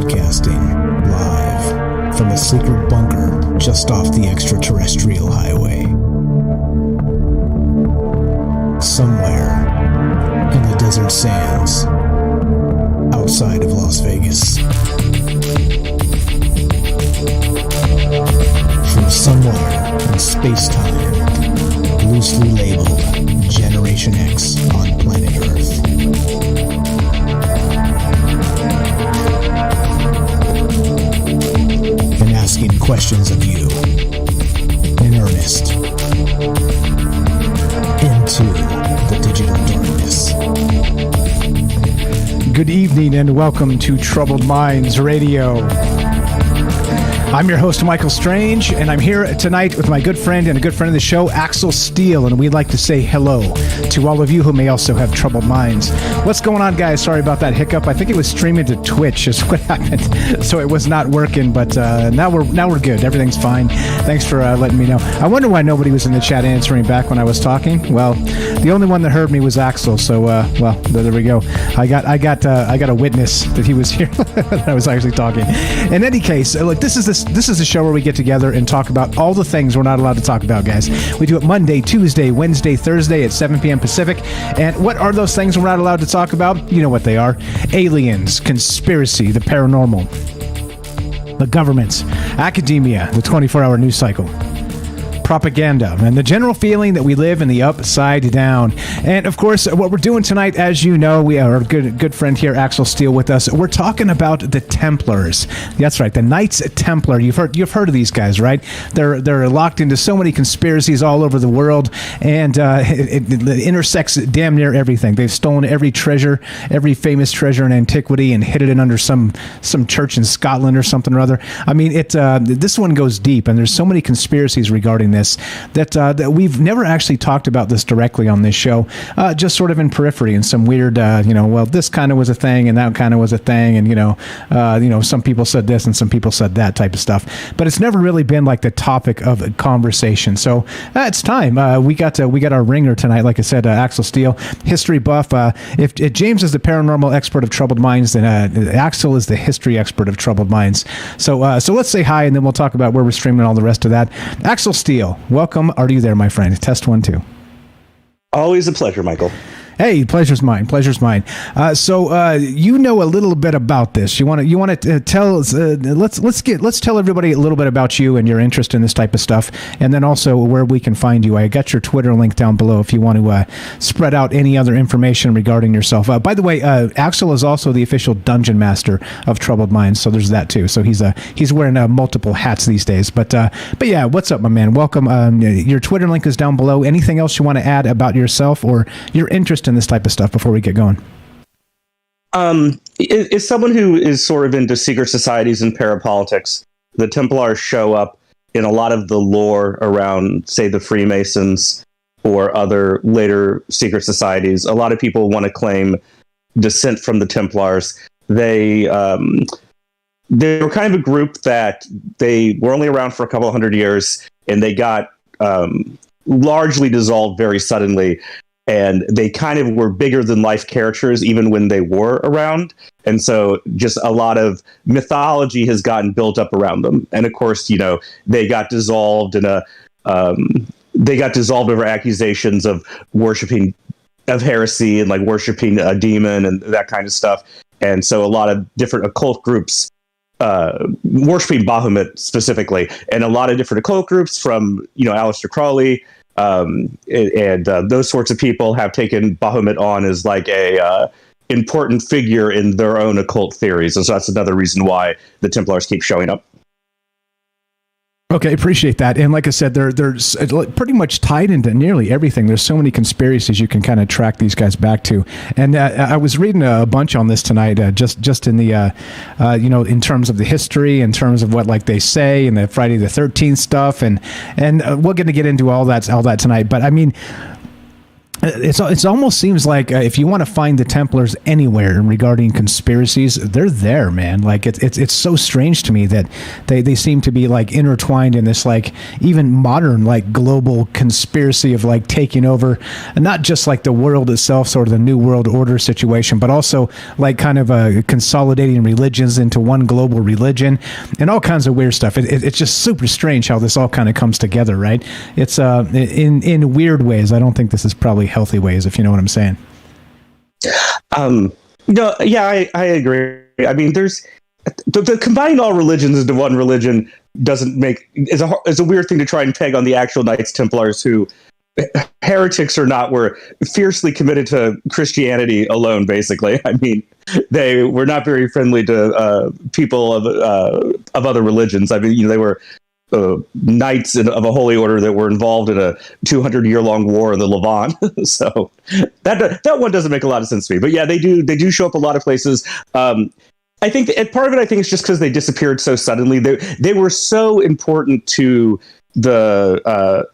Broadcasting live from a secret bunker just off the extraterrestrial highway. Somewhere in the desert sands outside of Las Vegas. From somewhere in space-time, loosely labeled Generation X on planet Earth. And asking questions of you in earnest into the digital darkness. Good evening and welcome to Troubled Minds Radio. I'm your host, Michael Strange, and I'm here tonight with my good friend and a good friend of the show, Axel Steele, and we'd like to say hello to all of you who may also have troubled minds. What's going on, guys? Sorry about that hiccup. I think it was streaming to Twitch is what happened, so it was not working, but now we're good. Everything's fine. Thanks for letting me know. I wonder why nobody was in the chat answering back when I was talking. Well, the only one that heard me was Axel, so well, there we go. I got a witness that he was here that I was actually talking. In any case, look, this is a show where we get together and talk about all the things we're not allowed to talk about, guys. We do it Monday, Tuesday, Wednesday, Thursday at 7 p.m. Pacific. And what are those things we're not allowed to talk about? You know what they are. Aliens, conspiracy, the paranormal, the government, academia, the 24-hour news cycle, propaganda, and the general feeling that we live in the upside down. And of course, what we're doing tonight, as you know, we are a good friend here, Axel Steele, with us. We're talking about the Templars. That's right, the Knights Templar. You've heard of these guys, right? They're locked into so many conspiracies all over the world, and it intersects damn near everything. They've stolen every treasure, every famous treasure in antiquity, and hid it under some church in Scotland or something or other. I mean, this one goes deep, and there's so many conspiracies regarding this that we've never actually talked about this directly on this show, just sort of in periphery and some weird, well, this kind of was a thing and that kind of was a thing, and some people said this and some people said that type of stuff, but it's never really been like the topic of a conversation. So it's time. We got our ringer tonight, like I said, Axel Steele, history buff. If James is the paranormal expert of troubled minds, then Axel is the history expert of troubled minds. So let's say hi, and then we'll talk about where we're streaming all the rest of that. Axel Steele, welcome. Are you there, my friend? Test 1, 2. Always a pleasure, Michael. Hey, pleasure's mine. Pleasure's mine. So you know a little bit about this. You want to tell us? Let's tell everybody a little bit about you and your interest in this type of stuff, and then also where we can find you. I got your Twitter link down below if you want to spread out any other information regarding yourself. By the way, Axel is also the official dungeon master of Troubled Minds, so there's that too. So he's wearing multiple hats these days. But yeah, what's up, my man? Welcome. Your Twitter link is down below. Anything else you want to add about yourself or your interest in this type of stuff before we get going? As someone who is sort of into secret societies and parapolitics, the Templars show up in a lot of the lore around, say, the Freemasons or other later secret societies. A lot of people want to claim descent from the Templars. They were kind of a group that they were only around for a couple hundred years, and they got largely dissolved very suddenly. And they kind of were bigger than life characters even when they were around. And so just a lot of mythology has gotten built up around them. And of course, they got dissolved over accusations of heresy and like worshiping a demon and that kind of stuff. And so a lot of different occult groups worshiping Bahamut specifically, and a lot of different occult groups from, Aleister Crowley, and those sorts of people have taken Bahamut on as like a important figure in their own occult theories, and so that's another reason why the Templars keep showing up. Okay, appreciate that. And like I said, they're pretty much tied into nearly everything. There's so many conspiracies you can kind of track these guys back to. And I was reading a bunch on this tonight, just in the, in terms of the history, in terms of what like they say, and the Friday the 13th stuff, and we're going to get into all that tonight. But I mean, It almost seems like if you want to find the Templars anywhere regarding conspiracies, they're there, man. Like it's so strange to me that they seem to be like intertwined in this like even modern like global conspiracy of like taking over not just like the world itself, sort of the new world order situation, but also like kind of consolidating religions into one global religion and all kinds of weird stuff. It's just super strange how this all kind of comes together, right? It's in weird ways. I don't think this is probably healthy ways, if you know what I'm saying. No, yeah, I agree. I mean, there's the combining all religions into one religion is a weird thing to try and peg on the actual Knights Templars, who, heretics or not, were fiercely committed to Christianity alone. Basically, I mean, they were not very friendly to people of other religions. I mean, they were knights of a holy order that were involved in a 200-year-long war in the Levant. So that one doesn't make a lot of sense to me. But yeah, they do show up a lot of places. I think part of it, is just because they disappeared so suddenly. They were so important to the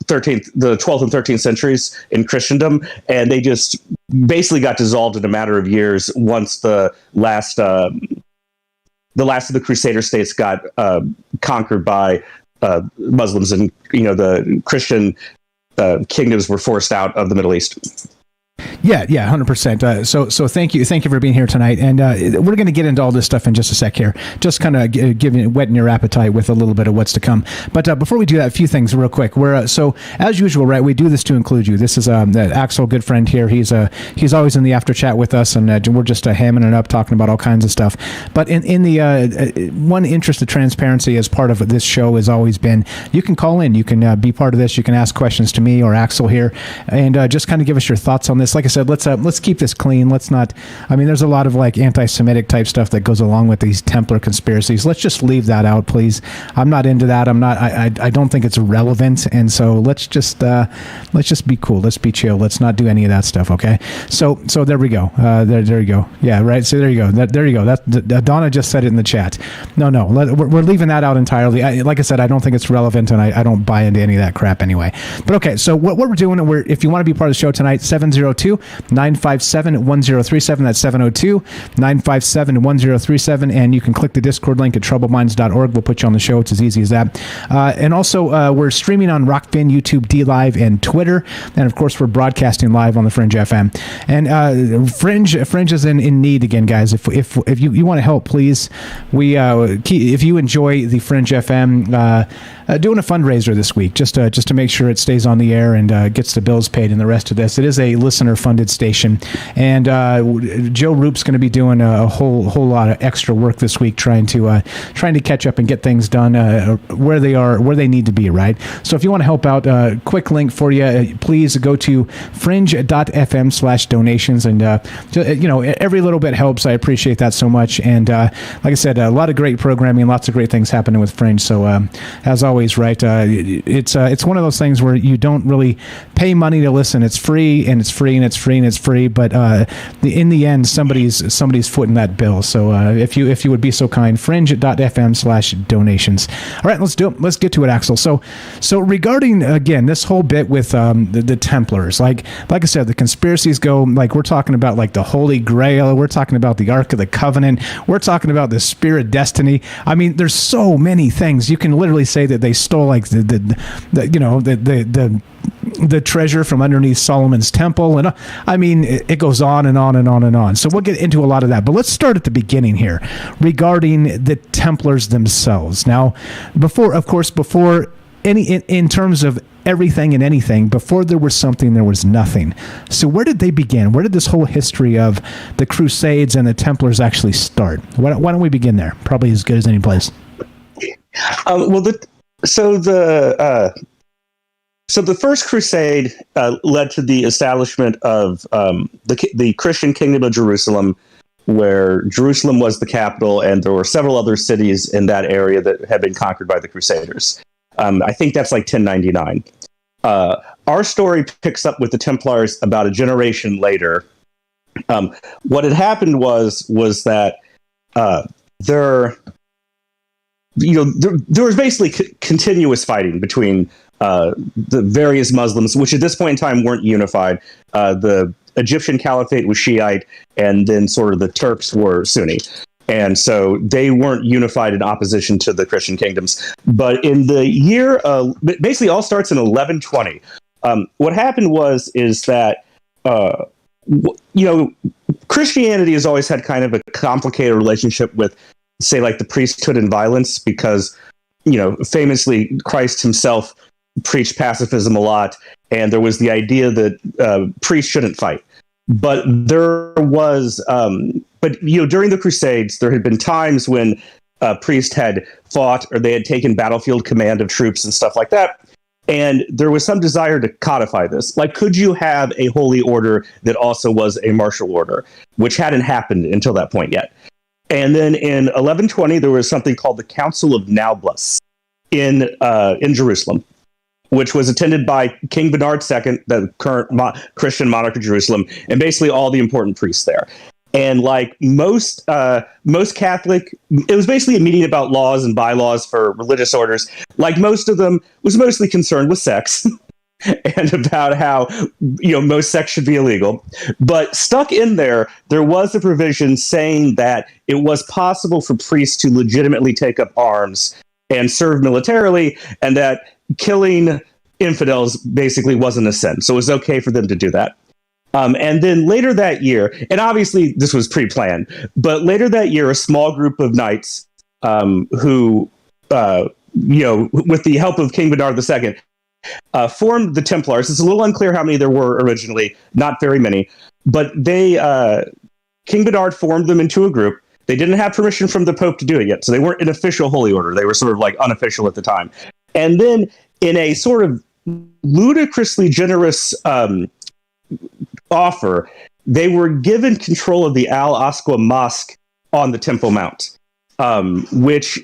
12th and 13th centuries in Christendom, and they just basically got dissolved in a matter of years once the last of the Crusader states got conquered by Muslims, and the Christian kingdoms were forced out of the Middle East. Yeah, 100%. So thank you for being here tonight, and we're going to get into all this stuff in just a sec here. Just kind of whetting your appetite with a little bit of what's to come. But before we do that, a few things real quick. We're so as usual, right? We do this to include you. This is Axel, good friend here. He's always in the after chat with us, and we're just hamming it up, talking about all kinds of stuff. But in the one interest of transparency as part of this show has always been you can call in, you can be part of this, you can ask questions to me or Axel here, and just kind of give us your thoughts on this. Like I said, let's keep this clean. Let's not. I mean, there's a lot of like anti-Semitic type stuff that goes along with these Templar conspiracies. Let's just leave that out, please. I'm not into that. I'm not. I don't think it's relevant. And so let's just be cool. Let's be chill. Let's not do any of that stuff. Okay. So there we go. There you go. Yeah. Right. So there you go. There you go. That Donna just said it in the chat. No. We're leaving that out entirely. Like I said, I don't think it's relevant, and I don't buy into any of that crap anyway. But okay. So what we're doing, if you want to be part of the show tonight, 702-957-1037. That's 702-957-1037. And you can click the Discord link at troubledminds.org. We'll put you on the show. It's as easy as that. And also, we're streaming on Rockfin, YouTube, DLive, and Twitter. And of course, we're broadcasting live on the Fringe FM. And Fringe is in need again, guys. If you want to help, please. If you enjoy the Fringe FM, doing a fundraiser this week just to make sure it stays on the air and gets the bills paid and the rest of this. It is a listener-funded station, and Joe Roop's going to be doing a whole lot of extra work this week trying to catch up and get things done where they need to be, right? So if you want to help out, quick link for you, please go to fringe.fm/donations, and every little bit helps. I appreciate that so much. And like I said, a lot of great programming, lots of great things happening with Fringe. So as always, right, it's one of those things where you don't really pay money to listen. It's free, and it's free, and it's free, and it's free. But in the end, somebody's footing that bill. So if you would be so kind, fringe.fm/donations. All right, let's do it. Let's get to it, Axel. So regarding again this whole bit with the Templars, like I said, the conspiracies go like we're talking about like the Holy Grail. We're talking about the Ark of the Covenant. We're talking about the Spear of Destiny. I mean, there's so many things. You can literally say that they stole like the treasure from underneath Solomon's temple, and I mean it goes on and on and on and on. So we'll get into a lot of that, but let's start at the beginning here regarding the Templars themselves. Now, before any in terms of everything and anything, before there was something, there was nothing. So where did they begin? Where did this whole history of the Crusades and the Templars actually start? Why don't we begin there? Probably as good as any place. So the First Crusade led to the establishment of the Christian Kingdom of Jerusalem, where Jerusalem was the capital, and there were several other cities in that area that had been conquered by the Crusaders. I think that's like 1099. Our story picks up with the Templars about a generation later. What had happened was that there was basically continuous fighting between the various Muslims, which at this point in time weren't unified. The Egyptian Caliphate was Shiite, and then sort of the Turks were Sunni. And so they weren't unified in opposition to the Christian kingdoms. But in the year, basically all starts in 1120. What happened is that, Christianity has always had kind of a complicated relationship with, say, like the priesthood and violence, because, famously Christ himself preached pacifism a lot. And there was the idea that priests shouldn't fight. But there was, during the Crusades, there had been times when priests had fought or they had taken battlefield command of troops and stuff like that. And there was some desire to codify this. Like, could you have a holy order that also was a martial order, which hadn't happened until that point yet? And then in 1120, there was something called the Council of Nablus in Jerusalem, which was attended by King Bernard II, the current Christian monarch of Jerusalem, and basically all the important priests there. And like most Catholic, it was basically a meeting about laws and bylaws for religious orders. Like most of them was mostly concerned with sex and about how, most sex should be illegal. But stuck in there was a provision saying that it was possible for priests to legitimately take up arms and serve militarily, and that killing infidels basically wasn't a sin. So it was okay for them to do that. And then later that year, and obviously this was pre-planned, but later that year, a small group of knights who, with the help of King Bernard II, formed the Templars. It's a little unclear how many there were originally, not very many, but King Bernard formed them into a group. They didn't have permission from the Pope to do it yet, so they weren't an official holy order. They were sort of like unofficial at the time. And then in a sort of ludicrously generous offer, they were given control of the Al-Aqsa Mosque on the Temple Mount, which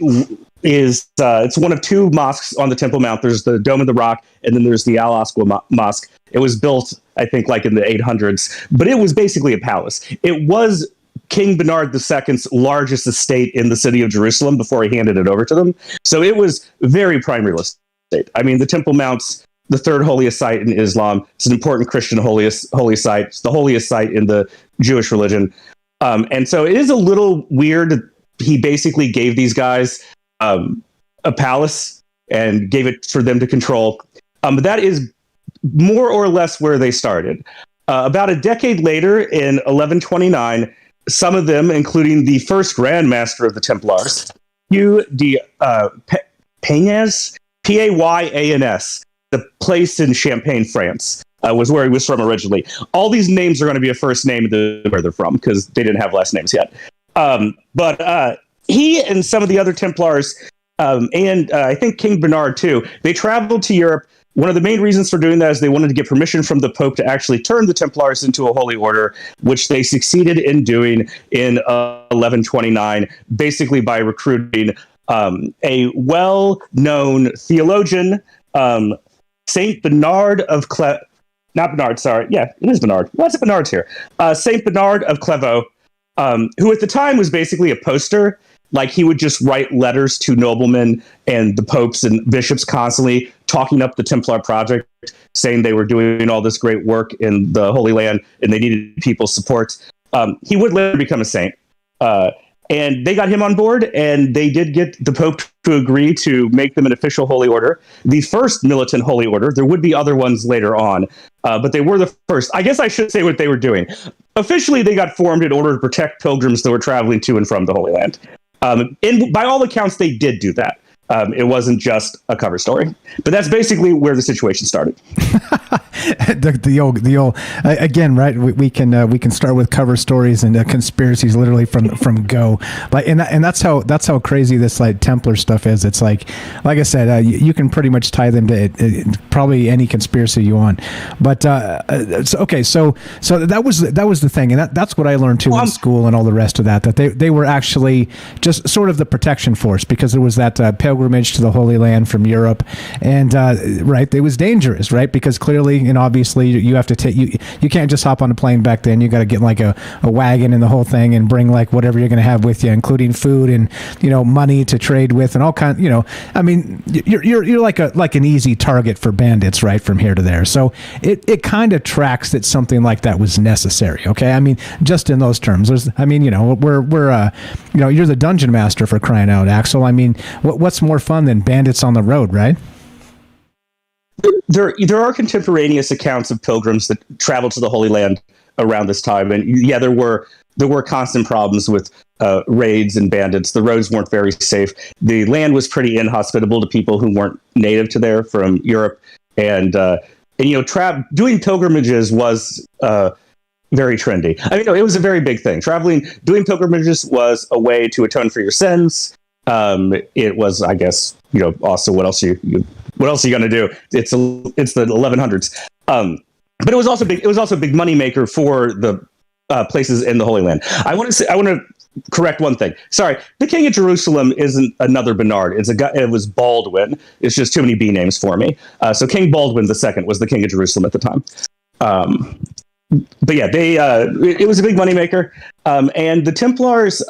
is it's one of two mosques on the Temple Mount. There's the Dome of the Rock, and then there's the Al-Aqsa Mosque. It was built, I think, like in the 800s, but it was basically a palace. It was King Bernard II's largest estate in the city of Jerusalem before he handed it over to them. So it was very prime real estate. I mean, the Temple Mount's the third holiest site in Islam. It's an important Christian holy site. It's the holiest site in the Jewish religion. And so it is a little weird. He basically gave these guys a palace and gave it for them to control. But that is more or less where they started. About a decade later, in 1129, some of them, including the first Grand Master of the Templars, Hugh de Payans, Payans, the place in Champagne, France, was where he was from originally. All these names are going to be a first name where they're from, because they didn't have last names yet. But he and some of the other Templars, and I think King Bernard too, they traveled to Europe. One of the main reasons for doing that is they wanted to get permission from the Pope to actually turn the Templars into a holy order, which they succeeded in doing in 1129, basically by recruiting a well-known theologian, Saint Bernard of not Bernard, sorry. Yeah, it is Bernard. Lots of Bernards here. Saint Bernard of Clairvaux, who at the time was basically a poster. Like, he would just write letters to noblemen and the popes and bishops constantly talking up the Templar project, saying they were doing all this great work in the Holy Land and they needed people's support. He would later become a saint. And they got him on board, and they did get the Pope to agree to make them an official holy order. The first militant holy order. There would be other ones later on, but they were the first. I guess I should say what they were doing. Officially, they got formed in order to protect pilgrims that were traveling to and from the Holy Land. And by all accounts, they did do that. It wasn't just a cover story, but that's basically where the situation started. the old again, right? We can start with cover stories and conspiracies literally from go. Like, and that's how crazy this like Templar stuff is. It's like I said, you can pretty much tie them to probably any conspiracy you want. But okay, so that was the thing, and that's what I learned too in school and all the rest of that. That they were actually just sort of the protection force, because there was that pilgrimage to the Holy Land from Europe, and right, it was dangerous, right? Because clearly and obviously you have to take you can't just hop on a plane back then. You got to get like a wagon and the whole thing, and bring like whatever you're going to have with you, including food and money to trade with and all kind. I mean, you're like an easy target for bandits, right, from here to there. So it kind of tracks that something like that was necessary. Okay, I mean, just in those terms, you're the dungeon master, for crying out, Axel. I mean, what's more fun than bandits on the road, right? There are contemporaneous accounts of pilgrims that traveled to the Holy Land around this time, and yeah, there were constant problems with raids and bandits. The roads weren't very safe. The land was pretty inhospitable to people who weren't native to there from Europe, and doing pilgrimages was very trendy. I mean, it was a very big thing. Doing pilgrimages was a way to atone for your sins. It was, I guess, also what else are you going to do? It's the 1100s. But it was also big. It was also a big moneymaker for the places in the Holy Land. I want to correct one thing. Sorry, the King of Jerusalem isn't another Bernard. It's a guy. It was Baldwin. It's just too many B names for me. So King Baldwin II was the King of Jerusalem at the time. But yeah, it was a big moneymaker, and the Templars.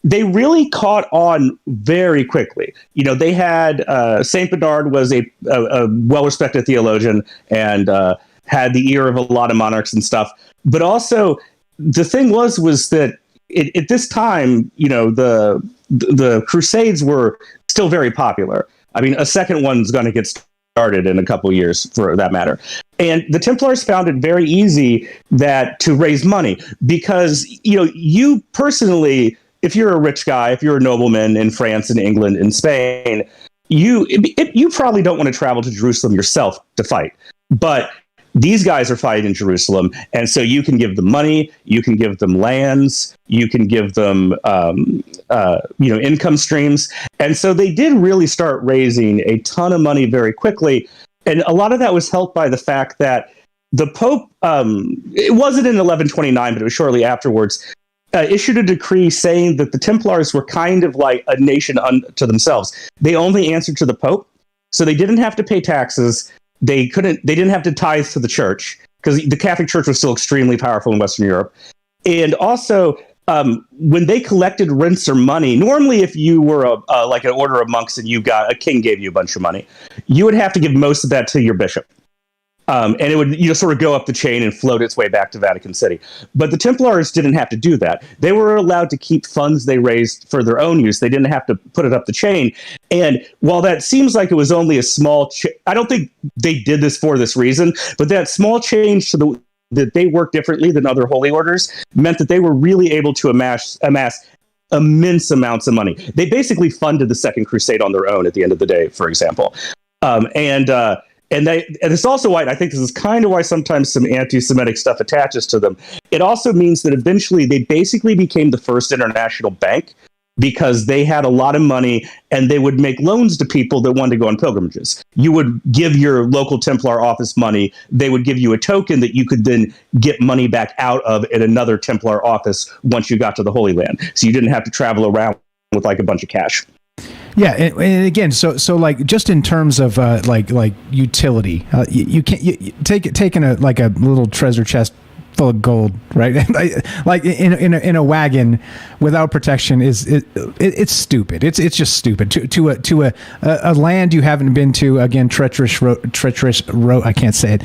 They really caught on very quickly. They had Saint Bernard was a well-respected theologian and had the ear of a lot of monarchs and stuff. But also, the thing was that at this time, the Crusades were still very popular. I mean, a second one's going to get started in a couple years, for that matter. And the Templars found it very easy to raise money because you personally, if you're a rich guy, if you're a nobleman in France and England and Spain, you probably don't want to travel to Jerusalem yourself to fight. But these guys are fighting in Jerusalem, and so you can give them money, you can give them lands, you can give them income streams. And so they did really start raising a ton of money very quickly. And a lot of that was helped by the fact that the Pope, it wasn't in 1129, but it was shortly afterwards, issued a decree saying that the Templars were kind of like a nation unto themselves. They only answered to the Pope, so they didn't have to pay taxes. They didn't have to tithe to the church because the Catholic Church was still extremely powerful in Western Europe. And also, when they collected rents or money, normally if you were like an order of monks and a king gave you a bunch of money, you would have to give most of that to your bishop. And it would sort of go up the chain and float its way back to Vatican City. But the Templars didn't have to do that. They were allowed to keep funds they raised for their own use. They didn't have to put it up the chain. And while that seems like it was only a small I don't think they did this for this reason, but that small change to that they worked differently than other holy orders meant that they were really able to amass immense amounts of money. They basically funded the Second Crusade on their own at the end of the day, for example. And it's also why I think this is kind of why sometimes some anti-Semitic stuff attaches to them. It also means that eventually they basically became the first international bank because they had a lot of money and they would make loans to people that wanted to go on pilgrimages. You would give your local Templar office money. They would give you a token that you could then get money back out of at another Templar office once you got to the Holy Land. So you didn't have to travel around with like a bunch of cash. Yeah, and again, so like just in terms of like utility, you can't taking a little treasure chest full of gold, right? Like in a wagon without protection it's stupid. It's just stupid to a land you haven't been to. Again, treacherous road. I can't say it.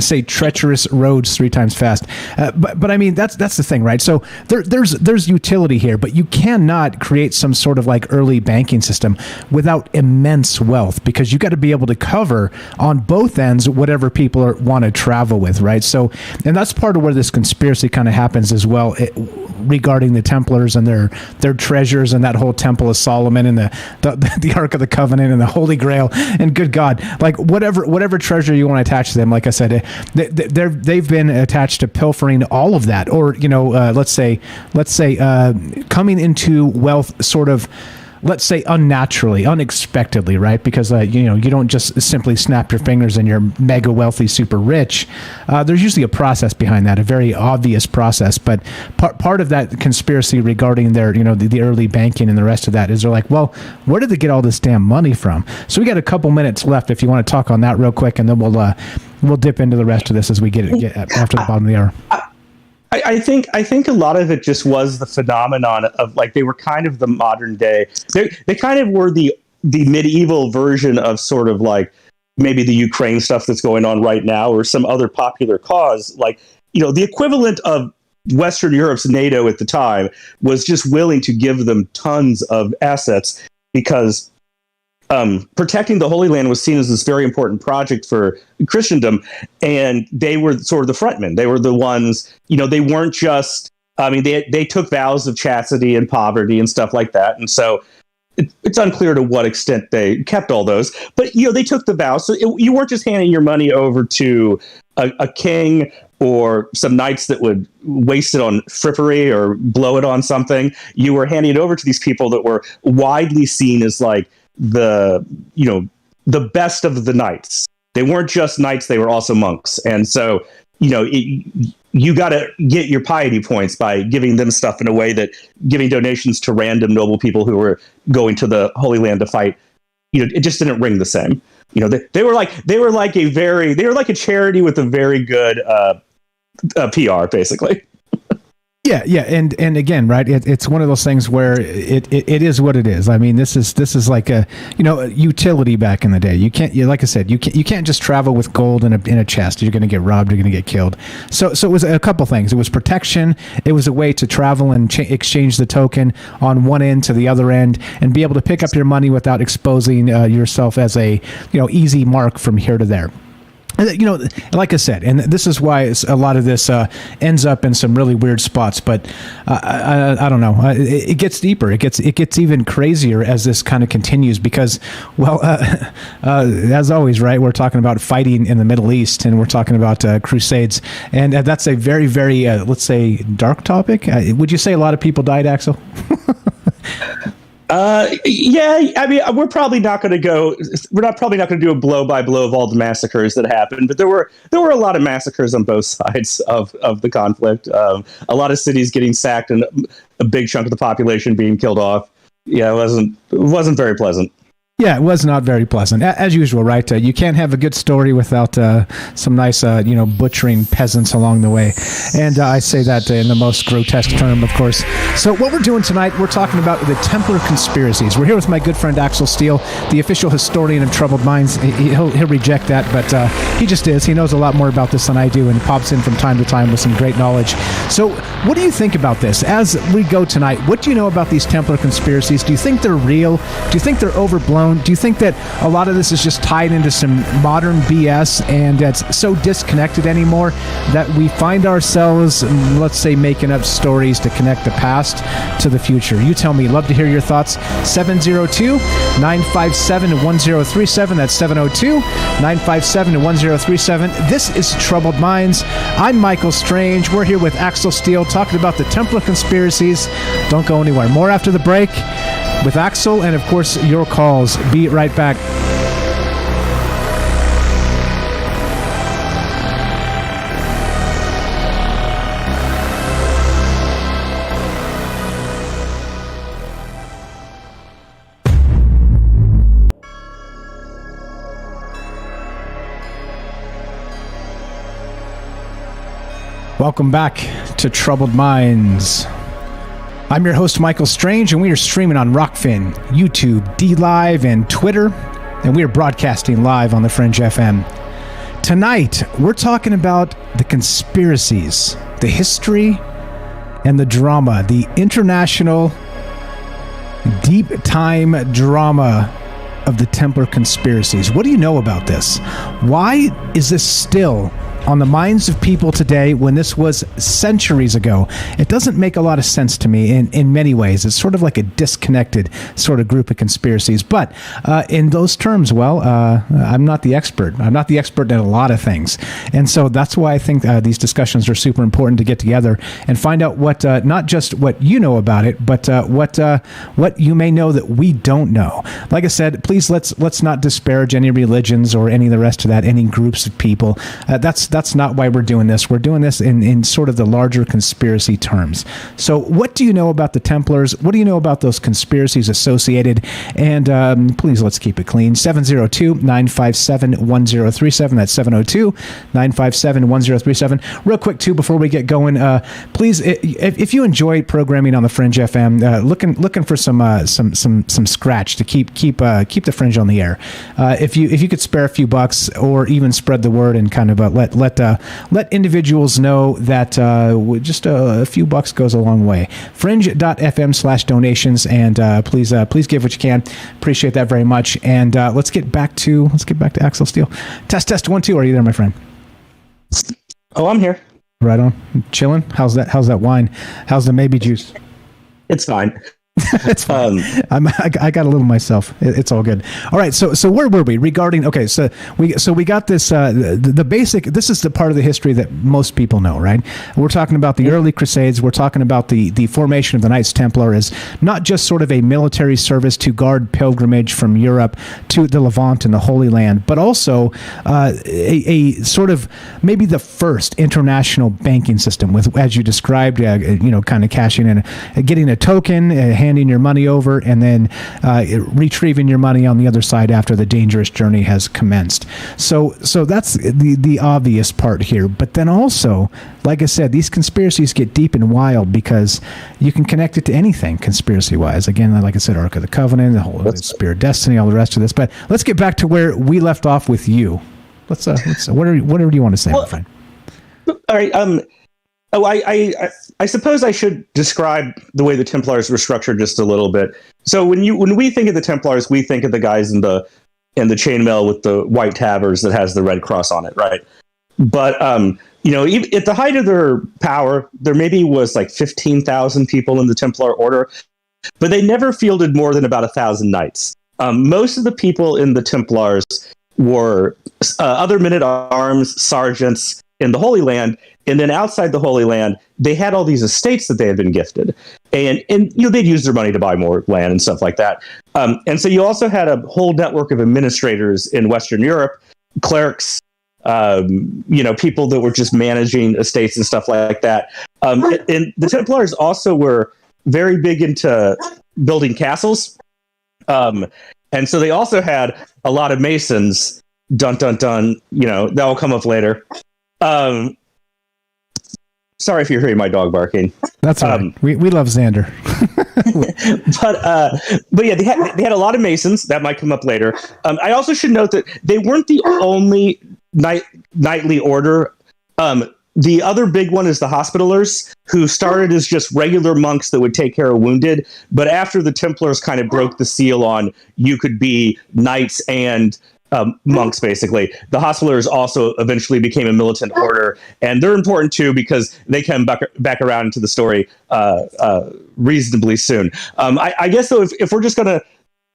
Say treacherous roads 3 times fast. But I mean that's the thing, right? So there's utility here, but you cannot create some sort of like early banking system without immense wealth because you got to be able to cover on both ends whatever people want to travel with, right? So, and that's part of where this conspiracy kind of happens as well, regarding the Templars and their treasures and that whole Temple of Solomon and the Ark of the Covenant and the Holy Grail and good God, like whatever treasure you want to attach to them. Like I said, they've been attached to pilfering all of that, or let's say coming into wealth sort of let's say unnaturally, unexpectedly, right? Because you don't just simply snap your fingers and you're mega wealthy, super rich. There's usually a process behind that, a very obvious process. But part of that conspiracy regarding their, the early banking and the rest of that is they're like, well, where did they get all this damn money from? So we got a couple minutes left if you want to talk on that real quick, and then we'll dip into the rest of this as we get after the bottom of the hour. I think a lot of it just was the phenomenon of like they were kind of the modern day. They kind of were the medieval version of sort of like maybe the Ukraine stuff that's going on right now or some other popular cause. Like, the equivalent of Western Europe's NATO at the time was just willing to give them tons of assets because protecting the Holy Land was seen as this very important project for Christendom, and they were sort of the frontmen. They were the ones, they weren't just, they took vows of chastity and poverty and stuff like that. And so it's unclear to what extent they kept all those, but, they took the vows. So you weren't just handing your money over to a king or some knights that would waste it on frippery or blow it on something. You were handing it over to these people that were widely seen as like, the best of the knights. They weren't just knights, they were also monks. And so, you got to get your piety points by giving them stuff in a way that giving donations to random noble people who were going to the Holy Land to fight, it just didn't ring the same. They were like a charity with a very good PR, basically. Yeah, and again, right? It's one of those things where it is what it is. I mean, this is like a utility back in the day. You can't, like I said, you can't just travel with gold in a chest. You're going to get robbed. You're going to get killed. So it was a couple things. It was protection. It was a way to travel and exchange the token on one end to the other end, and be able to pick up your money without exposing yourself as a easy mark from here to there. Like I said, and this is why a lot of this ends up in some really weird spots. But I don't know. It gets deeper. It gets even crazier as this kind of continues. Because, well, as always, right? We're talking about fighting in the Middle East, and we're talking about crusades, and that's a very, very let's say dark topic. Would you say a lot of people died, Axel? Yeah, I mean, we're probably not going to do a blow by blow of all the massacres that happened, but there were a lot of massacres on both sides of the conflict. A lot of cities getting sacked and a big chunk of the population being killed off. Yeah, it wasn't very pleasant. Yeah, it was not very pleasant, as usual, right? You can't have a good story without some nice, butchering peasants along the way. And I say that in the most grotesque term, of course. So what we're doing tonight, we're talking about the Templar Conspiracies. We're here with my good friend Axel Steele, the official historian of Troubled Minds. He'll reject that, but he just is. He knows a lot more about this than I do, and pops in from time to time with some great knowledge. So what do you think about this? As we go tonight, what do you know about these Templar Conspiracies? Do you think they're real? Do you think they're overblown? Do you think that a lot of this is just tied into some modern BS and it's so disconnected anymore that we find ourselves, let's say, making up stories to connect the past to the future? You tell me. Love to hear your thoughts. 702-957-1037. That's 702-957-1037. This is Troubled Minds. I'm Michael Strange. We're here with Axel Steele talking about the Templar Conspiracies. Don't go anywhere. More after the break with Axel, and of course your calls. Be right back. Welcome back to Troubled Minds. I'm your host, Michael Strange, and we are streaming on Rockfin, YouTube, DLive, and Twitter, and we are broadcasting live on the Fringe FM. Tonight, we're talking about the conspiracies, the history, and the drama, the international deep time drama of the Templar Conspiracies. What do you know about this? Why is this still on the minds of people today when this was centuries ago, it doesn't make a lot of sense to me in many ways. It's sort of like a disconnected sort of group of conspiracies. But in those terms, well, I'm not the expert. I'm not the expert in a lot of things. And so that's why I think these discussions are super important to get together and find out what, not just what you know about it, but what you may know that we don't know. Like I said, please let's not disparage any religions or any of the rest of that, any groups of people. That's not why we're doing this. We're doing this in sort of the larger conspiracy terms. So what do you know about the Templars? What do you know about those conspiracies associated? And please, let's keep it clean. 702-957-1037. That's 702-957-1037. Real quick, too, before we get going, please, if you enjoy programming on the Fringe FM, looking for some scratch to keep the Fringe on the air. If you could spare a few bucks or even spread the word and kind of let individuals know that just a few bucks goes a long way. Fringe.fm/donations, and please give what you can. Appreciate that very much. And let's get back to Axel Steele. Test 1 2. Are you there, my friend? Oh, I'm here. Right on. Chilling. How's that wine? How's the maybe juice? It's fine. It's fine. I got a little myself. It's all good. All right. So where were we regarding? Okay. So we got this. The basic. This is the part of the history that most people know, right? We're talking about the early Crusades. We're talking about the formation of the Knights Templar as not just sort of a military service to guard pilgrimage from Europe to the Levant and the Holy Land, but also a sort of maybe the first international banking system with, as you described, kind of cashing in, getting a token. Handing your money over and then retrieving your money on the other side after the dangerous journey has commenced. So that's the obvious part here. But then also, like I said, these conspiracies get deep and wild because you can connect it to anything conspiracy-wise. Again, like I said, Ark of the Covenant, the whole Spear of Destiny, all the rest of this. But let's get back to where we left off with you. Let's whatever do you want to say, my friend? All right. I suppose I should describe the way the Templars were structured just a little bit. So when we think of the Templars, we think of the guys in the chainmail with the white tabards that has the red cross on it, right? But at the height of their power, there maybe was like 15,000 people in the Templar Order, but they never fielded more than about 1,000 knights. Most of the people in the Templars were other men-at-arms, sergeants in the Holy Land. And then outside the Holy Land, they had all these estates that they had been gifted. And they'd use their money to buy more land and stuff like that. And so you also had a whole network of administrators in Western Europe, clerics, people that were just managing estates and stuff like that. And the Templars also were very big into building castles. And so they also had a lot of masons. Dun, dun, dun. That will come up later. Sorry if you're hearing my dog barking. That's all right. We love Xander. but yeah, they had a lot of masons. That might come up later. I also should note that they weren't the only knightly order. The other big one is the Hospitallers, who started as just regular monks that would take care of wounded. But after the Templars kind of broke the seal on you could be knights and monks, basically, the Hospitallers also eventually became a militant order, and they're important too because they come back around into the story reasonably soon. I guess though, if we're just going to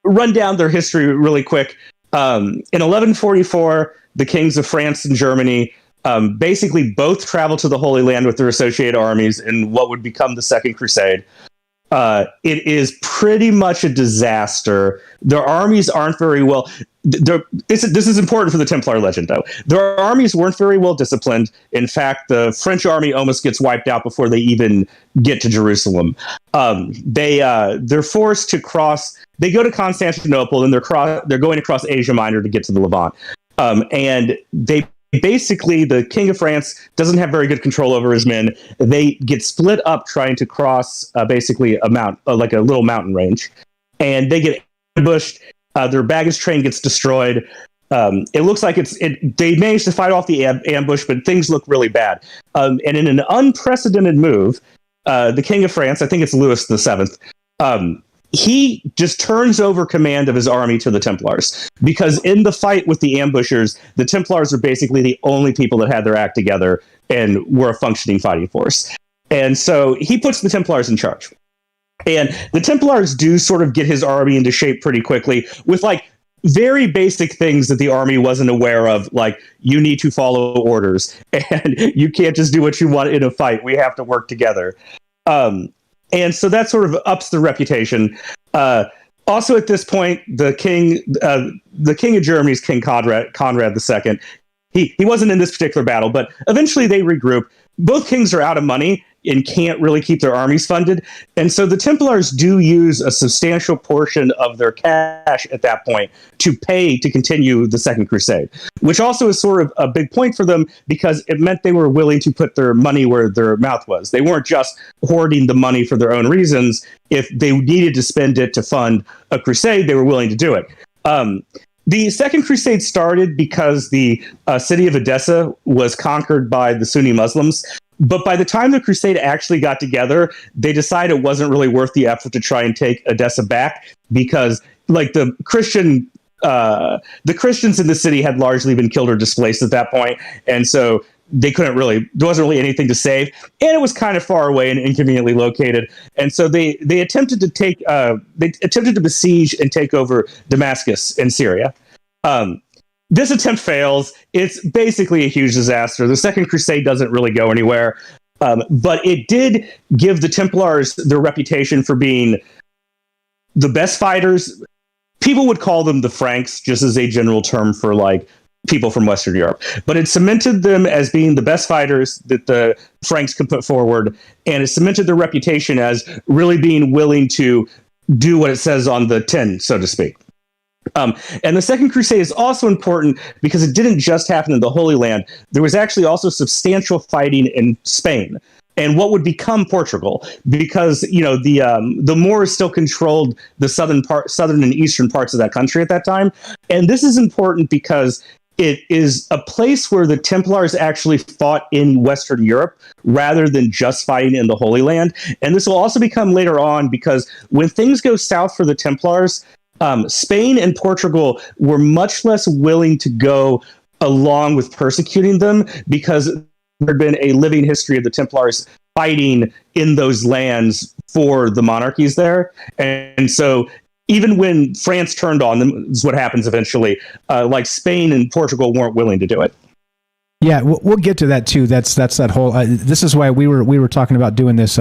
run down their history really quick, in 1144, the kings of France and Germany basically both traveled to the Holy Land with their associated armies in what would become the Second Crusade. It is pretty much a disaster. Their armies aren't very well. This is important for the Templar legend, though. Their armies weren't very well disciplined. In fact, the French army almost gets wiped out before they even get to Jerusalem. They're forced to cross. They go to Constantinople, and they're going across Asia Minor to get to the Levant. And they basically, the King of France doesn't have very good control over his men. They get split up trying to cross basically a like a little mountain range, and they get ambushed. Their baggage train gets destroyed. It looks like they managed to fight off the ambush, but things look really bad. And in an unprecedented move, the King of France, I think it's Louis VII, he just turns over command of his army to the Templars, because in the fight with the ambushers, the Templars are basically the only people that had their act together and were a functioning fighting force. And so he puts the Templars in charge. And the Templars do sort of get his army into shape pretty quickly with like very basic things that the army wasn't aware of, like you need to follow orders and you can't just do what you want in a fight. We have to work together. And so that sort of ups the reputation. Also, at this point, the king of Germany is King Conrad II. He wasn't in this particular battle, but eventually they regroup. Both kings are out of money and can't really keep their armies funded. And so the Templars do use a substantial portion of their cash at that point to pay to continue the Second Crusade, which also is sort of a big point for them because it meant they were willing to put their money where their mouth was. They weren't just hoarding the money for their own reasons. If they needed to spend it to fund a crusade, they were willing to do it. The Second Crusade started because the city of Edessa was conquered by the Sunni Muslims. But by the time the Crusade actually got together, they decided it wasn't really worth the effort to try and take Edessa back because, like, the Christians in the city had largely been killed or displaced at that point, and so there wasn't really anything to save, and it was kind of far away and inconveniently located, and so they attempted to besiege and take over Damascus in Syria. This attempt fails. It's basically a huge disaster. The Second Crusade doesn't really go anywhere, but it did give the Templars their reputation for being the best fighters. People would call them the Franks, just as a general term for like people from Western Europe. But it cemented them as being the best fighters that the Franks could put forward, and it cemented their reputation as really being willing to do what it says on the tin, so to speak. And the Second Crusade is also important because it didn't just happen in the Holy Land. There was actually also substantial fighting in Spain and what would become Portugal, because the Moors still controlled the southern and eastern parts of that country at that time. And this is important because it is a place where the Templars actually fought in Western Europe rather than just fighting in the Holy Land. And this will also become later on because when things go south for the Templars, Spain and Portugal were much less willing to go along with persecuting them because there had been a living history of the Templars fighting in those lands for the monarchies there. And so even when France turned on them, is what happens eventually, like Spain and Portugal weren't willing to do it. Yeah, we'll get to that too. That's that whole. This is why we were talking about doing this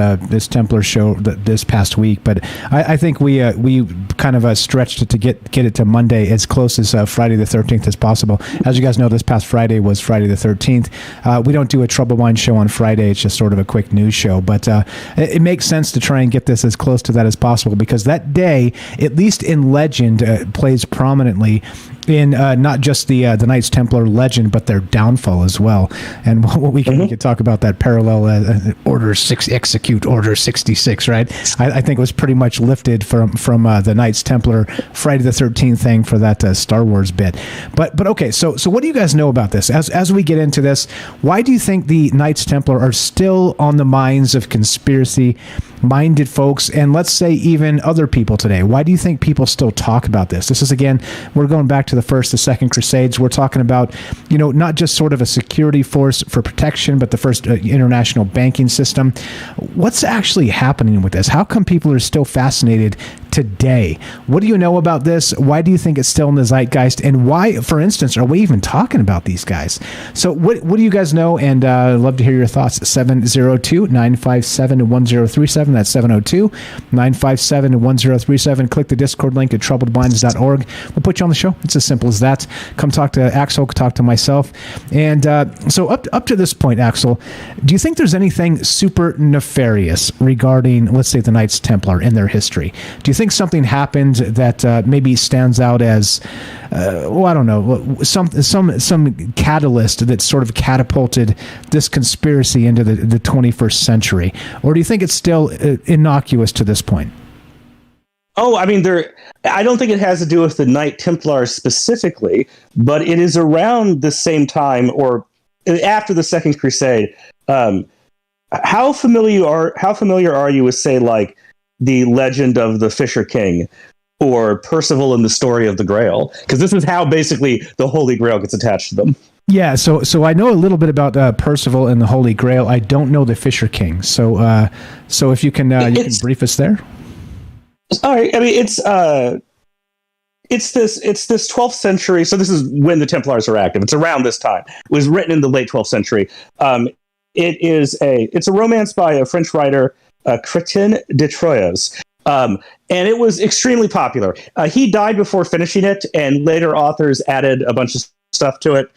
Templar show this past week. But I think we kind of stretched it to get it to Monday as close as Friday the 13th as possible. As you guys know, this past Friday was Friday the 13th. We don't do a Trouble Mind show on Friday. It's just sort of a quick news show. But it makes sense to try and get this as close to that as possible because that day, at least in legend, plays prominently in not just the Knights Templar legend, but their downfall as well. And we can talk about that parallel Order 6 execute Order 66, right? I think it was pretty much lifted from the Knights Templar Friday the 13th thing for that Star Wars bit. But okay, so what do you guys know about this? As we get into this, why do you think the Knights Templar are still on the minds of conspiracy-minded folks, and let's say even other people today? Why do you think people still talk about this? This is, again, we're going back to the First, the Second Crusades. We're talking about, not just sort of a security force for protection, but the first international banking system. What's actually happening with this? How come people are still fascinated today? What do you know about this? Why do you think it's still in the zeitgeist? And why, for instance, are we even talking about these guys? So what do you guys know? And I'd love to hear your thoughts. 702-957-1037. That's 702-957-1037. Click the Discord link at troubledminds.org. We'll put you on the show. It's as simple as that. Come talk to Axel, talk to myself. And so up to this point, Axel, do you think there's anything super nefarious regarding, let's say, the Knights Templar in their history? Do you think something happened that maybe stands out as, I don't know, some catalyst that sort of catapulted this conspiracy into the 21st century? Or do you think it's still innocuous to this point? Oh, I mean, I don't think it has to do with the Knight Templars specifically, but it is around the same time or after the Second Crusade. How familiar are you with, say, like the legend of the Fisher King, or Percival in the story of the Grail, because this is how basically the Holy Grail gets attached to them. Yeah, so I know a little bit about Percival and the Holy Grail. I don't know the Fisher King. So if you can brief us there. All right. I mean, it's this 12th century. So this is when the Templars are active. It's around this time. It was written in the late 12th century. It's a romance by a French writer, Crétin de Troyes. And it was extremely popular. He died before finishing it, and later authors added a bunch of stuff to it.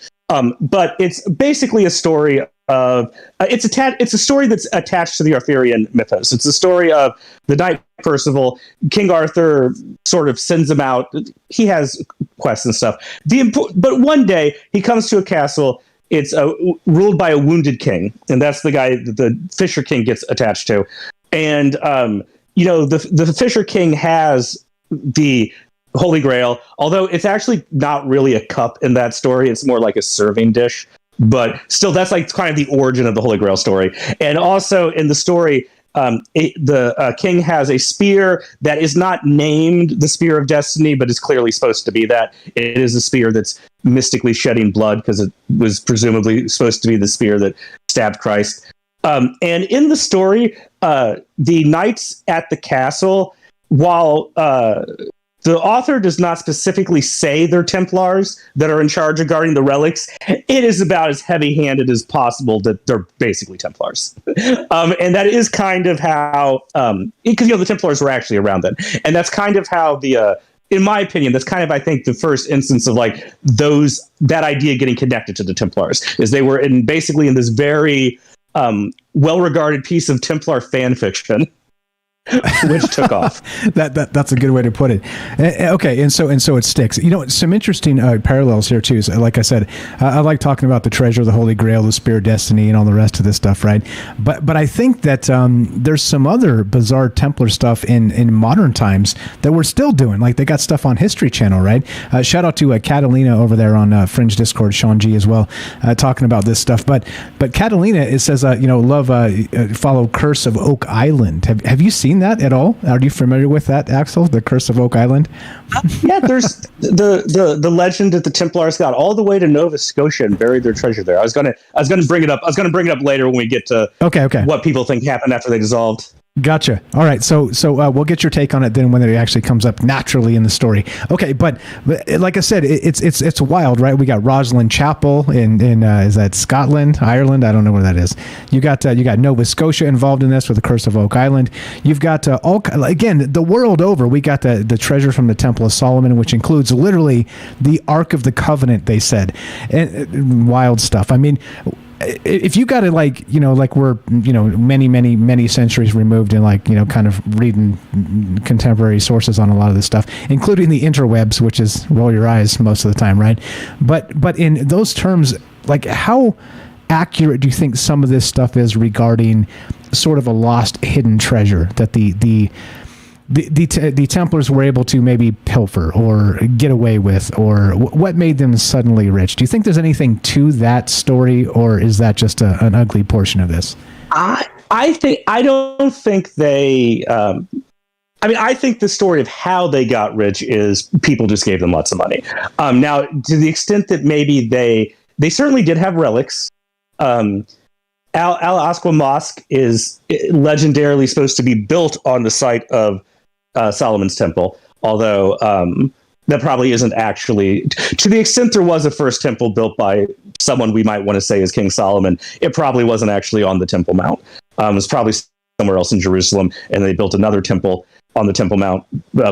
But it's basically a story of it's a story that's attached to the Arthurian mythos. It's a story of the knight Percival. King Arthur sort of sends him out. He has quests and stuff. But one day he comes to a castle. It's ruled by a wounded king, and that's the guy that the Fisher King gets attached to. And the Fisher King has the Holy Grail, although it's actually not really a cup in that story. It's more like a serving dish. But still, that's like kind of the origin of the Holy Grail story. And also in the story, the king has a spear that is not named the Spear of Destiny, but is clearly supposed to be that. It is a spear that's mystically shedding blood because it was presumably supposed to be the spear that stabbed Christ. And in the story, the knights at the castle, while the author does not specifically say they're Templars that are in charge of guarding the relics, it is about as heavy-handed as possible that they're basically Templars. And that is kind of how, because the Templars were actually around then. And that's kind of how in my opinion, that's kind of, I think, the first instance of like that idea getting connected to the Templars, is they were basically in this very well-regarded piece of Templar fan fiction, which took off. That's a good way to put it. Okay, and so it sticks. Some interesting parallels here too. So, like I said, I like talking about the treasure, the Holy Grail, the Spear of Destiny, and all the rest of this stuff, right? But I think that there's some other bizarre Templar stuff in modern times that we're still doing. Like they got stuff on History Channel, right? Shout out to Catalina over there on Fringe Discord, Sean G as well, talking about this stuff. But Catalina, it says, follow Curse of Oak Island. Have you seen that at all? Are you familiar with that, Axel? The Curse of Oak Island? Yeah, there's the legend that the Templars got all the way to Nova Scotia and buried their treasure there. I was gonna bring it up. I was gonna bring it up later when we get to what people think happened after they dissolved. Gotcha. All right. So we'll get your take on it then when it actually comes up naturally in the story. Okay. But like I said, it's wild, right? We got Rosslyn Chapel in is that Scotland, Ireland? I don't know where that is. You got Nova Scotia involved in this with the Curse of Oak Island. You've got again, the world over, we got the treasure from the Temple of Solomon, which includes literally the Ark of the Covenant, they said, and wild stuff. I mean, if you got to like we're many centuries removed and kind of reading contemporary sources on a lot of this stuff, including the interwebs, which is roll your eyes most of the time, right? But in those terms, like how accurate do you think some of this stuff is regarding sort of a lost hidden treasure that the Templars were able to maybe pilfer or get away with, or what made them suddenly rich? Do you think there's anything to that story, or is that just an ugly portion of this? I don't think they. I think the story of how they got rich is people just gave them lots of money. Now, to the extent that maybe they certainly did have relics. Al-Aqsa Mosque is legendarily supposed to be built on the site of Solomon's Temple, although that probably isn't actually, to the extent there was a first temple built by someone we might want to say is King Solomon, it probably wasn't actually on the Temple Mount. It was probably somewhere else in Jerusalem, and they built another temple on the Temple Mount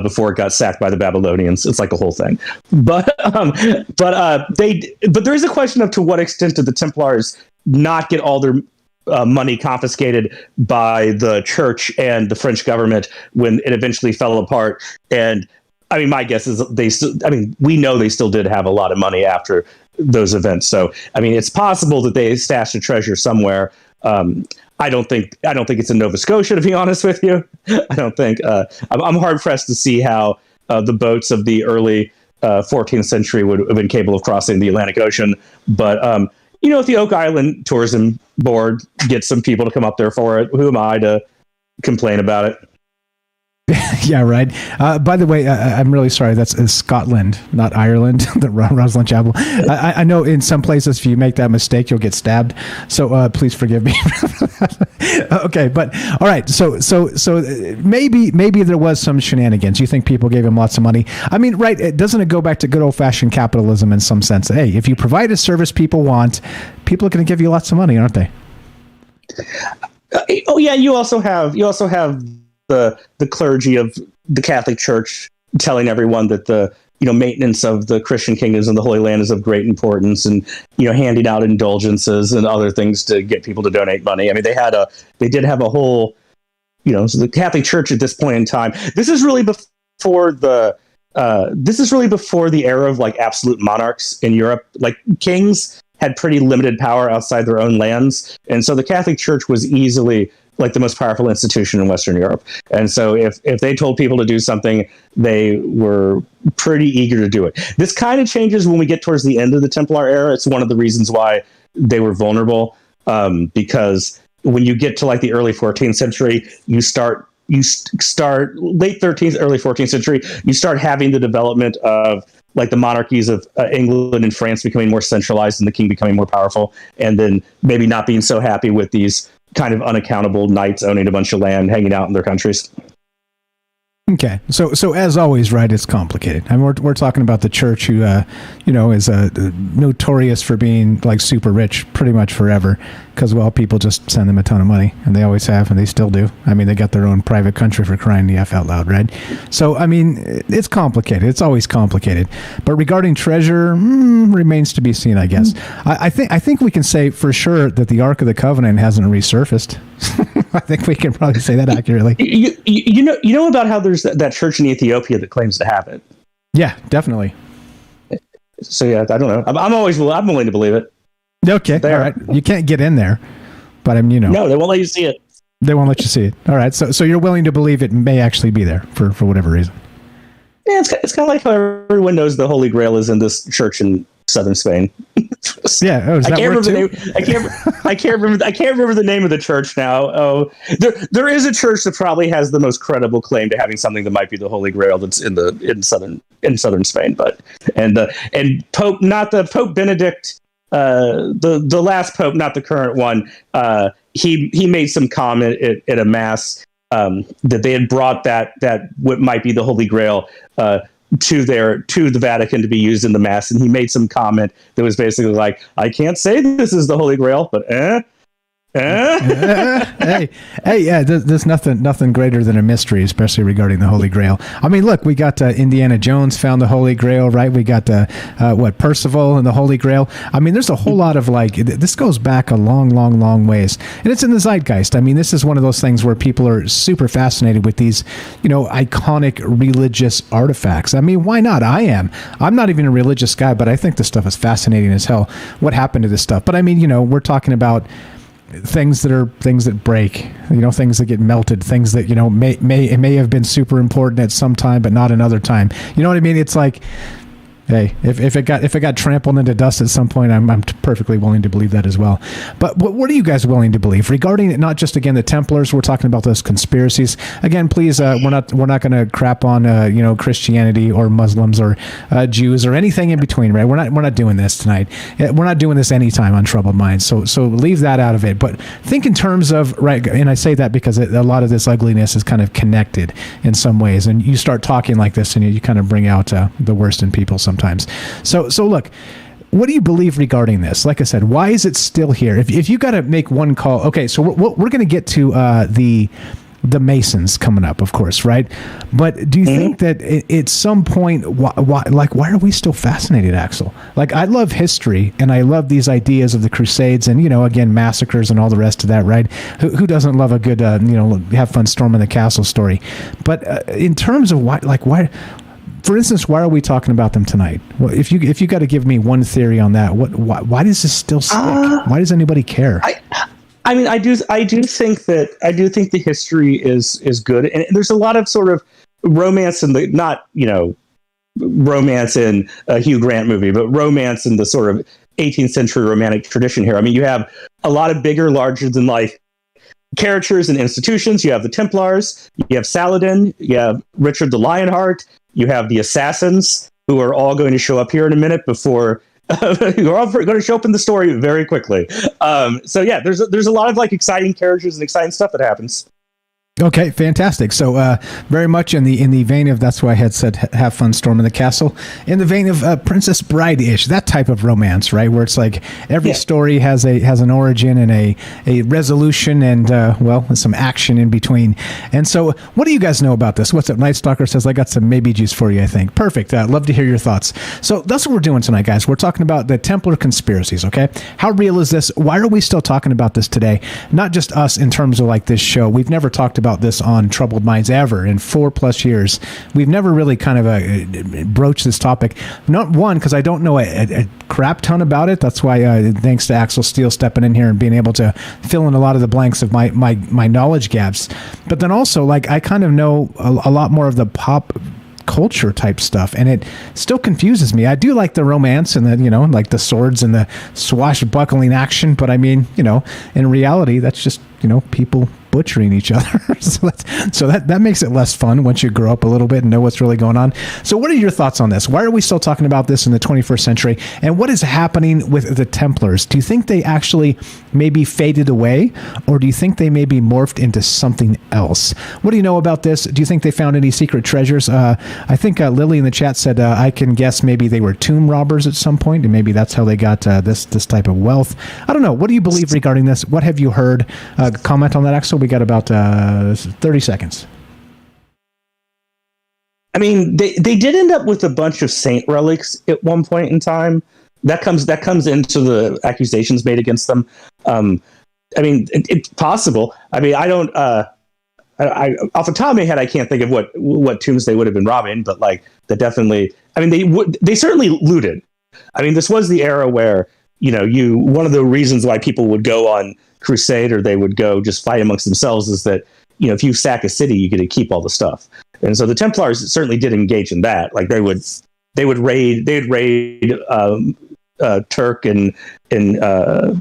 before it got sacked by the Babylonians. It's like a whole thing. But there is a question of to what extent did the Templars not get all their money confiscated by the church and the French government when it eventually fell apart. And I mean, my guess is we know they still did have a lot of money after those events. So, I mean, it's possible that they stashed a treasure somewhere. I don't think it's in Nova Scotia, to be honest with you. I don't think, I'm hard pressed to see how the boats of the early 14th century would have been capable of crossing the Atlantic Ocean. But, if the Oak Island Tourism Board gets some people to come up there for it, who am I to complain about it? Yeah, right. By the way, I'm really sorry. That's Scotland, not Ireland, the Rosalind Chapel. I know in some places, if you make that mistake, you'll get stabbed. So please forgive me. Okay, but all right. So maybe there was some shenanigans. You think people gave him lots of money? I mean, right? Doesn't it go back to good old fashioned capitalism in some sense? Hey, if you provide a service people want, people are going to give you lots of money, aren't they? Oh yeah, you also have the clergy of the Catholic Church telling everyone that the maintenance of the Christian kingdoms and the Holy Land is of great importance, and handing out indulgences and other things to get people to donate money. I mean, they did have a whole so the Catholic Church at this point in time. This is really before the era of like absolute monarchs in Europe. Like kings had pretty limited power outside their own lands, and so the Catholic Church was easily like the most powerful institution in Western Europe. And so if they told people to do something, they were pretty eager to do it. This kind of changes when we get towards the end of the Templar era. It's one of the reasons why they were vulnerable, because when you get to like the early 14th century, you start late 13th, early 14th century, you start having the development of like the monarchies of England and France becoming more centralized and the king becoming more powerful, and then maybe not being so happy with these kind of unaccountable knights owning a bunch of land, hanging out in their countries. Okay, so as always, right? It's complicated. I mean, we're talking about the church who, is notorious for being like super rich, pretty much forever, because people just send them a ton of money, and they always have, and they still do. I mean, they got their own private country for crying the f out loud, right? So I mean, it's complicated. It's always complicated. But regarding treasure, remains to be seen, I guess. I think we can say for sure that the Ark of the Covenant hasn't resurfaced. I think we can probably say that accurately. You know about how there's that church in Ethiopia that claims to have it. Yeah, definitely. So yeah, I don't know. I'm willing to believe it. Okay, all right. You can't get in there, but No, they won't let you see it. They won't let you see it. All right. So you're willing to believe it may actually be there for whatever reason. Yeah, it's kind of like how everyone knows the Holy Grail is in this church in southern Spain. Yeah, I can't remember the name. I can't remember the name of the church now. Oh, there is a church that probably has the most credible claim to having something that might be the Holy Grail that's in southern Spain. But and Pope, not the Pope Benedict, the last Pope, not the current one. He made some comment at a mass that they had brought that what might be the Holy Grail to the Vatican to be used in the mass, and he made some comment that was basically like, I can't say this is the Holy Grail, but hey, yeah, there's nothing greater than a mystery, especially regarding the Holy Grail. I mean, look, we got Indiana Jones found the Holy Grail, right? We got Percival and the Holy Grail. I mean, there's a whole lot of this goes back a long ways, and it's in the zeitgeist. I mean, this is one of those things where people are super fascinated with these, iconic religious artifacts. I mean, why not? I'm not even a religious guy, but I think this stuff is fascinating as hell. What happened to this stuff? But I mean, we're talking about things that break, things that get melted, things that may have been super important at some time but not another time. You know what I mean? It's like, hey, if it got trampled into dust at some point, I'm perfectly willing to believe that as well. But what are you guys willing to believe regarding not just again the Templars? We're talking about those conspiracies. Again, please, we're not going to crap on Christianity or Muslims or Jews or anything in between, right? We're not doing this tonight. We're not doing this anytime on Troubled Minds. So leave that out of it. But think in terms of, right, and I say that because a lot of this ugliness is kind of connected in some ways, and you start talking like this and you kind of bring out the worst in people sometimes. So look, what do you believe regarding this? Like I said, why is it still here? If you got to make one call, okay, so we're going to get to the Masons coming up, of course, right? But do you think that at some point, why are we still fascinated, Axel? Like, I love history and I love these ideas of the Crusades and, again, massacres and all the rest of that, right? Who doesn't love a good, have fun storming the castle story? But in terms of why, for instance, why are we talking about them tonight? Well, if you got to give me one theory on that, why does this still stick? Why does anybody care? I mean, I do think the history is good, and there's a lot of sort of romance in romance in a Hugh Grant movie, but romance in the sort of 18th century romantic tradition here. I mean, you have a lot of bigger, larger than life characters and institutions. You have the Templars, you have Saladin, you have Richard the Lionheart, you have the Assassins, who are all going to show up here in a minute before you're all going to show up in the story very quickly. So yeah, there's a lot of like exciting characters and exciting stuff that happens. Okay, fantastic. So very much in the vein of, that's why I had said have fun storming the castle, in the vein of Princess Bride-ish, that type of romance, right? Where it's like every story has an origin and a resolution and some action in between. And so what do you guys know about this? What's up? Night Stalker says, I got some maybe juice for you, I think. Perfect. Love to hear your thoughts. So that's what we're doing tonight, guys. We're talking about the Templar conspiracies, okay? How real is this? Why are we still talking about this today? Not just us in terms of like this show. We've never talked about this on Troubled Minds ever in 4+ years. We've never really kind of broached this topic. Not one, because I don't know a crap ton about it. That's why thanks to Axel Steele stepping in here and being able to fill in a lot of the blanks of my knowledge gaps. But then also, like, I kind of know a lot more of the pop culture type stuff, and it still confuses me. I do like the romance and the, like the swords and the swashbuckling action, but I mean, in reality, that's just, people butchering each other. so that makes it less fun once you grow up a little bit and know what's really going on. So what are your thoughts on this? Why are we still talking about this in the 21st century? And what is happening with the Templars? Do you think they actually maybe faded away, or do you think they maybe morphed into something else? What do you know about this? Do you think they found any secret treasures? I think Lily in the chat said, I can guess maybe they were tomb robbers at some point, and maybe that's how they got this type of wealth. I don't know. What do you believe regarding this? What have you heard? Comment on that, Axel. We got about 30 seconds. I mean, they did end up with a bunch of saint relics at one point in time. That comes into the accusations made against them. I mean, it's possible. I mean, I don't. I off the top of my head, I can't think of what tombs they would have been robbing, but like that definitely. I mean, they certainly looted. I mean, this was the era where one of the reasons why people would go on crusade or they would go just fight amongst themselves is that if you sack a city, you get to keep all the stuff. And so the Templars certainly did engage in that. Like they would raid Turk and I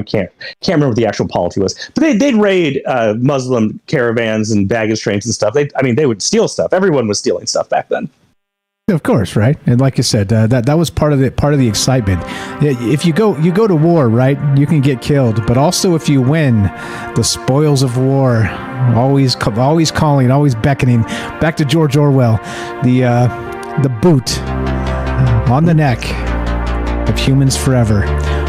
can't remember what the actual polity was, but they'd raid Muslim caravans and baggage trains and stuff. They would steal stuff. Everyone was stealing stuff back then. Of course, right? And like you said, that was part of the excitement. If you go to war, right, you can get killed, but also if you win, the spoils of war, always calling, always beckoning. Back to George Orwell, the boot on the neck of humans forever.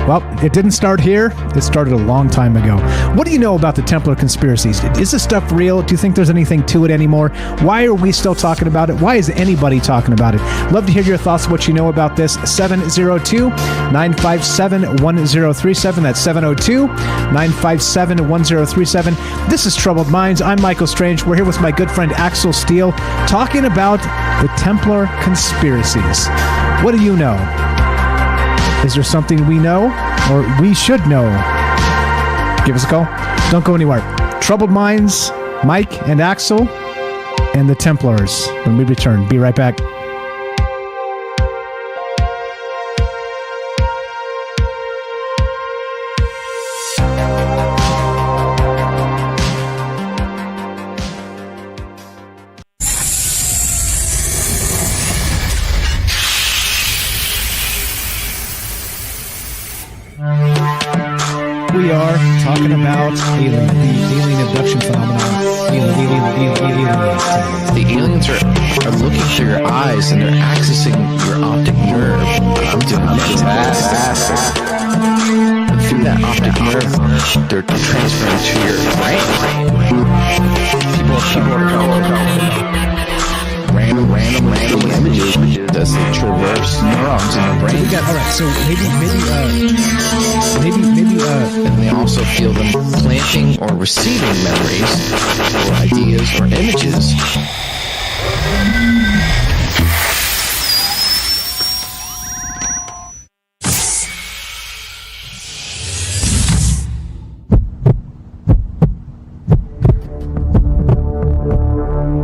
Well, it didn't start here. It started a long time ago. What do you know about the Templar conspiracies? Is this stuff real? Do you think there's anything to it anymore? Why are we still talking about it? Why is anybody talking about it? Love to hear your thoughts, what you know about this. 702-957-1037. That's 702-957-1037. This is Troubled Minds. I'm Michael Strange. We're here with my good friend Axel Steele talking about the Templar conspiracies. What do you know? Is there something we know or we should know? Give us a call. Don't go anywhere. Troubled Minds, Mike and Axel, and the Templars. When we return, be right back. We are talking about the alien abduction phenomenon. Aliens. The aliens are looking through your eyes and they're accessing your optic nerve. I'm doing fantastic. And through that optic nerve, they're transferring to your brain. People are random images as they traverse neurons in the brain. Alright, so maybe and they also feel them planting or receiving memories or ideas or images.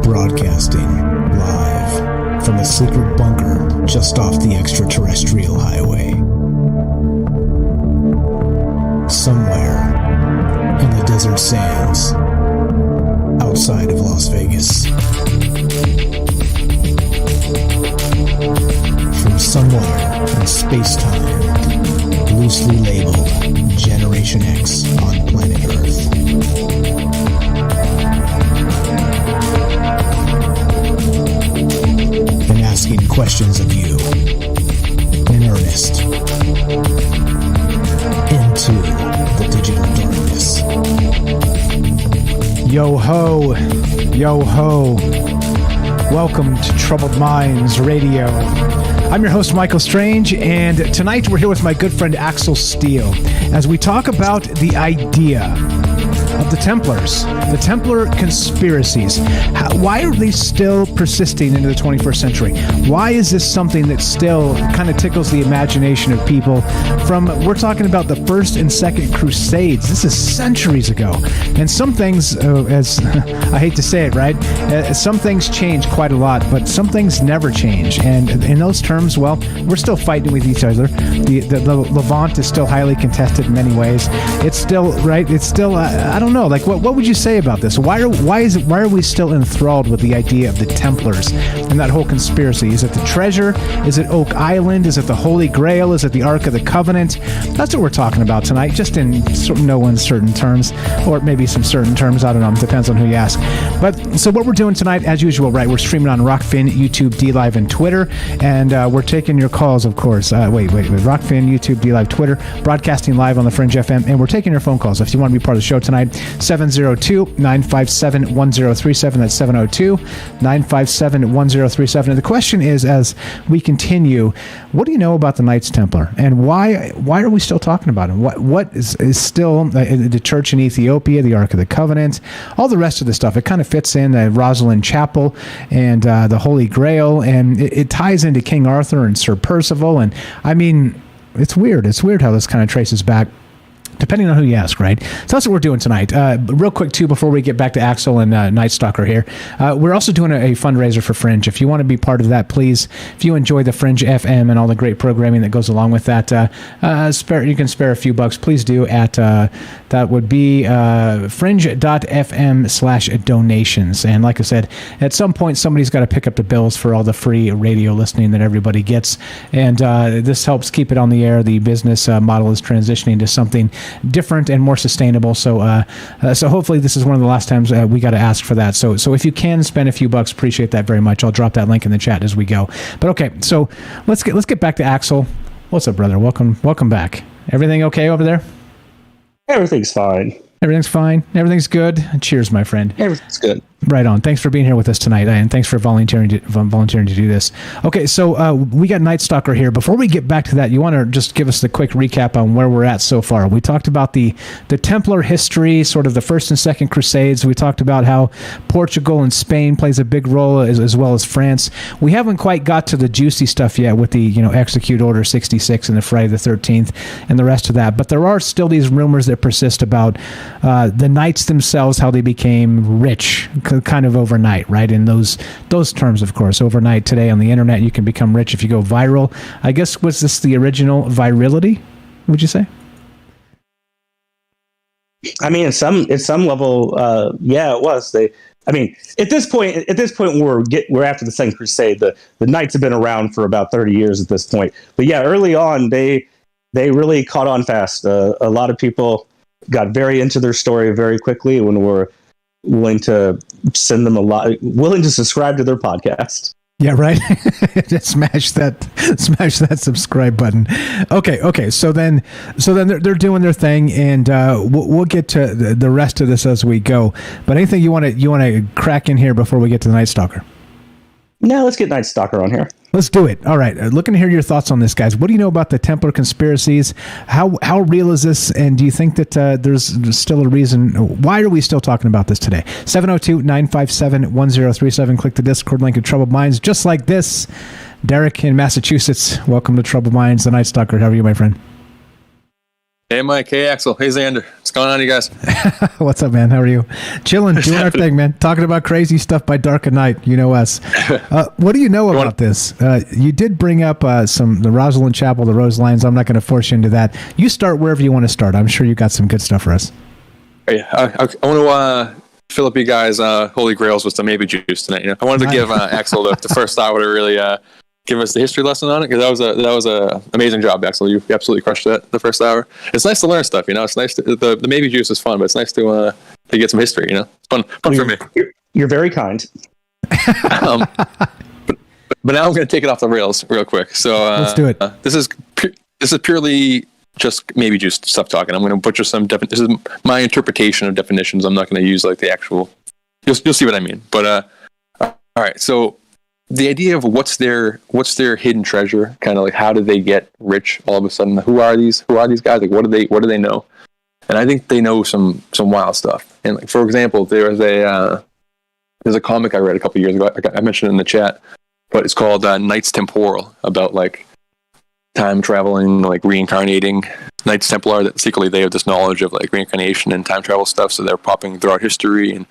Broadcasting live from a secret bunker just off the extraterrestrial highway. Somewhere in the desert sands outside of Las Vegas. From somewhere in space-time, loosely labeled Generation X on planet Earth. And asking questions of you in earnest into the digital darkness. Yo ho, yo ho. Welcome to Troubled Minds Radio. I'm your host, Michael Strange, and tonight we're here with my good friend Axel Steele as we talk about the idea of the Templars, the Templar conspiracies. Why are they still persisting into the 21st century? Why is this something that still kind of tickles the imagination of people we're talking about the First and Second Crusades. This is centuries ago. And some things, as I hate to say it, right? Some things change quite a lot, but some things never change. And in those terms, well, we're still fighting with each other. The Levant is still highly contested in many ways. It's still, right? It's still, I don't know. Like, what would you say about this? Why are we still enthralled with the idea of the Templars and that whole conspiracy? Is it the treasure? Is it Oak Island? Is it the Holy Grail? Is it the Ark of the Covenant? That's what we're talking about tonight, just in no uncertain terms, or maybe some certain terms. I don't know. It depends on who you ask. But so what we're doing tonight, as usual, right? We're streaming on Rockfin, YouTube, DLive, and Twitter, and we're taking your calls, of course. Wait. Rockfin, YouTube, DLive, Twitter, broadcasting live on the Fringe FM, and we're taking your phone calls. If you want to be part of the show tonight, 702-957-1037. That's 702-957-1037. And the question is, as we continue, what do you know about the Knights Templar, and why are we still talking about them? What is still the church in Ethiopia, the Ark of the Covenant, all the rest of the stuff? It kind of fits in Rosalind Chapel and the Holy Grail, and it ties into King Arthur and Sir Percival, and I mean, it's weird. It's weird how this kind of traces back, depending on who you ask, right? So that's what we're doing tonight. Real quick, too, before we get back to Axel and Night Stalker here, we're also doing a fundraiser for Fringe. If you want to be part of that, please, if you enjoy the Fringe FM and all the great programming that goes along with that, you can spare a few bucks. Please do at, that would be fringe.fm/donations. And like I said, at some point, somebody's got to pick up the bills for all the free radio listening that everybody gets. And this helps keep it on the air. The business model is transitioning to something different and more sustainable. So hopefully this is one of the last times we got to ask for that. So if you can spend a few bucks, appreciate that very much. I'll drop that link in the chat as we go. But okay, so let's get back to Axel. What's up, brother? Welcome back. Everything okay over there? Everything's fine. Everything's fine. Everything's good. Cheers, my friend. Everything's good. Right on. Thanks for being here with us tonight, and thanks for volunteering to do this. Okay, so we got Night Stalker here. Before we get back to that, you want to just give us the quick recap on where we're at so far. We talked about the Templar history, sort of the First and Second Crusades. We talked about how Portugal and Spain plays a big role, as well as France. We haven't quite got to the juicy stuff yet with the Execute Order 66 and the Friday the 13th and the rest of that. But there are still these rumors that persist about the knights themselves, how they became rich, kind of overnight, right? In those terms, of course. Overnight today on the internet, you can become rich if you go viral. I guess, was this the original virility, would you say? I mean, at some level, yeah, it was. At this point, we're after the Second Crusade. The Knights have been around for about 30 years at this point. But yeah, early on, they really caught on fast. A lot of people got very into their story very quickly when we're willing to subscribe to their podcast. Yeah, right. Just smash that subscribe button. Okay. So then they're doing their thing, and we'll get to the rest of this as we go. But anything you want to crack in here before we get to the Night Stalker? No, let's get Night Stalker on here. Let's do it. All right. Looking to hear your thoughts on this, guys. What do you know about the Templar conspiracies? How real is this? And do you think that there's still a reason? Why are we still talking about this today? 702-957-1037. Click the Discord link at Troubled Minds. Just like this. Derek in Massachusetts. Welcome to Troubled Minds, the Night Stalker. How are you, my friend? Hey, Mike. Hey, Axel. Hey, Xander. What's going on, you guys? What's up, man? How are you? Chilling, doing our thing, man. Talking about crazy stuff by dark of night. You know us. What do you know about this? You did bring up the Rosalind Chapel, the Rose Lions. I'm not going to force you into that. You start wherever you want to start. I'm sure you got some good stuff for us. I want to fill up you guys' holy grails with some maybe juice tonight. You know? I wanted to give Axel the first hour to really give us the history lesson on it, because that was a amazing job, Axel. You absolutely crushed that the first hour. It's nice to learn stuff, you know. It's nice the maybe juice is fun, but it's nice to get some history, you know. It's fun for me. You're very kind. But now I'm going to take it off the rails real quick. So let's do it. This is purely just maybe just stuff talking. I'm going to butcher some this is my interpretation of definitions. I'm not going to use like the actual. You'll see what I mean. But all right. So the idea of what's their hidden treasure, kind of like how did they get rich all of a sudden? Who are these guys? Like what do they know? And I think they know some wild stuff. And like for example, there's a comic I read a couple years ago. I mentioned it in the chat, but it's called Knights Templar, about like time traveling, like reincarnating Knights Templar. That secretly they have this knowledge of like reincarnation and time travel stuff, so they're popping throughout history and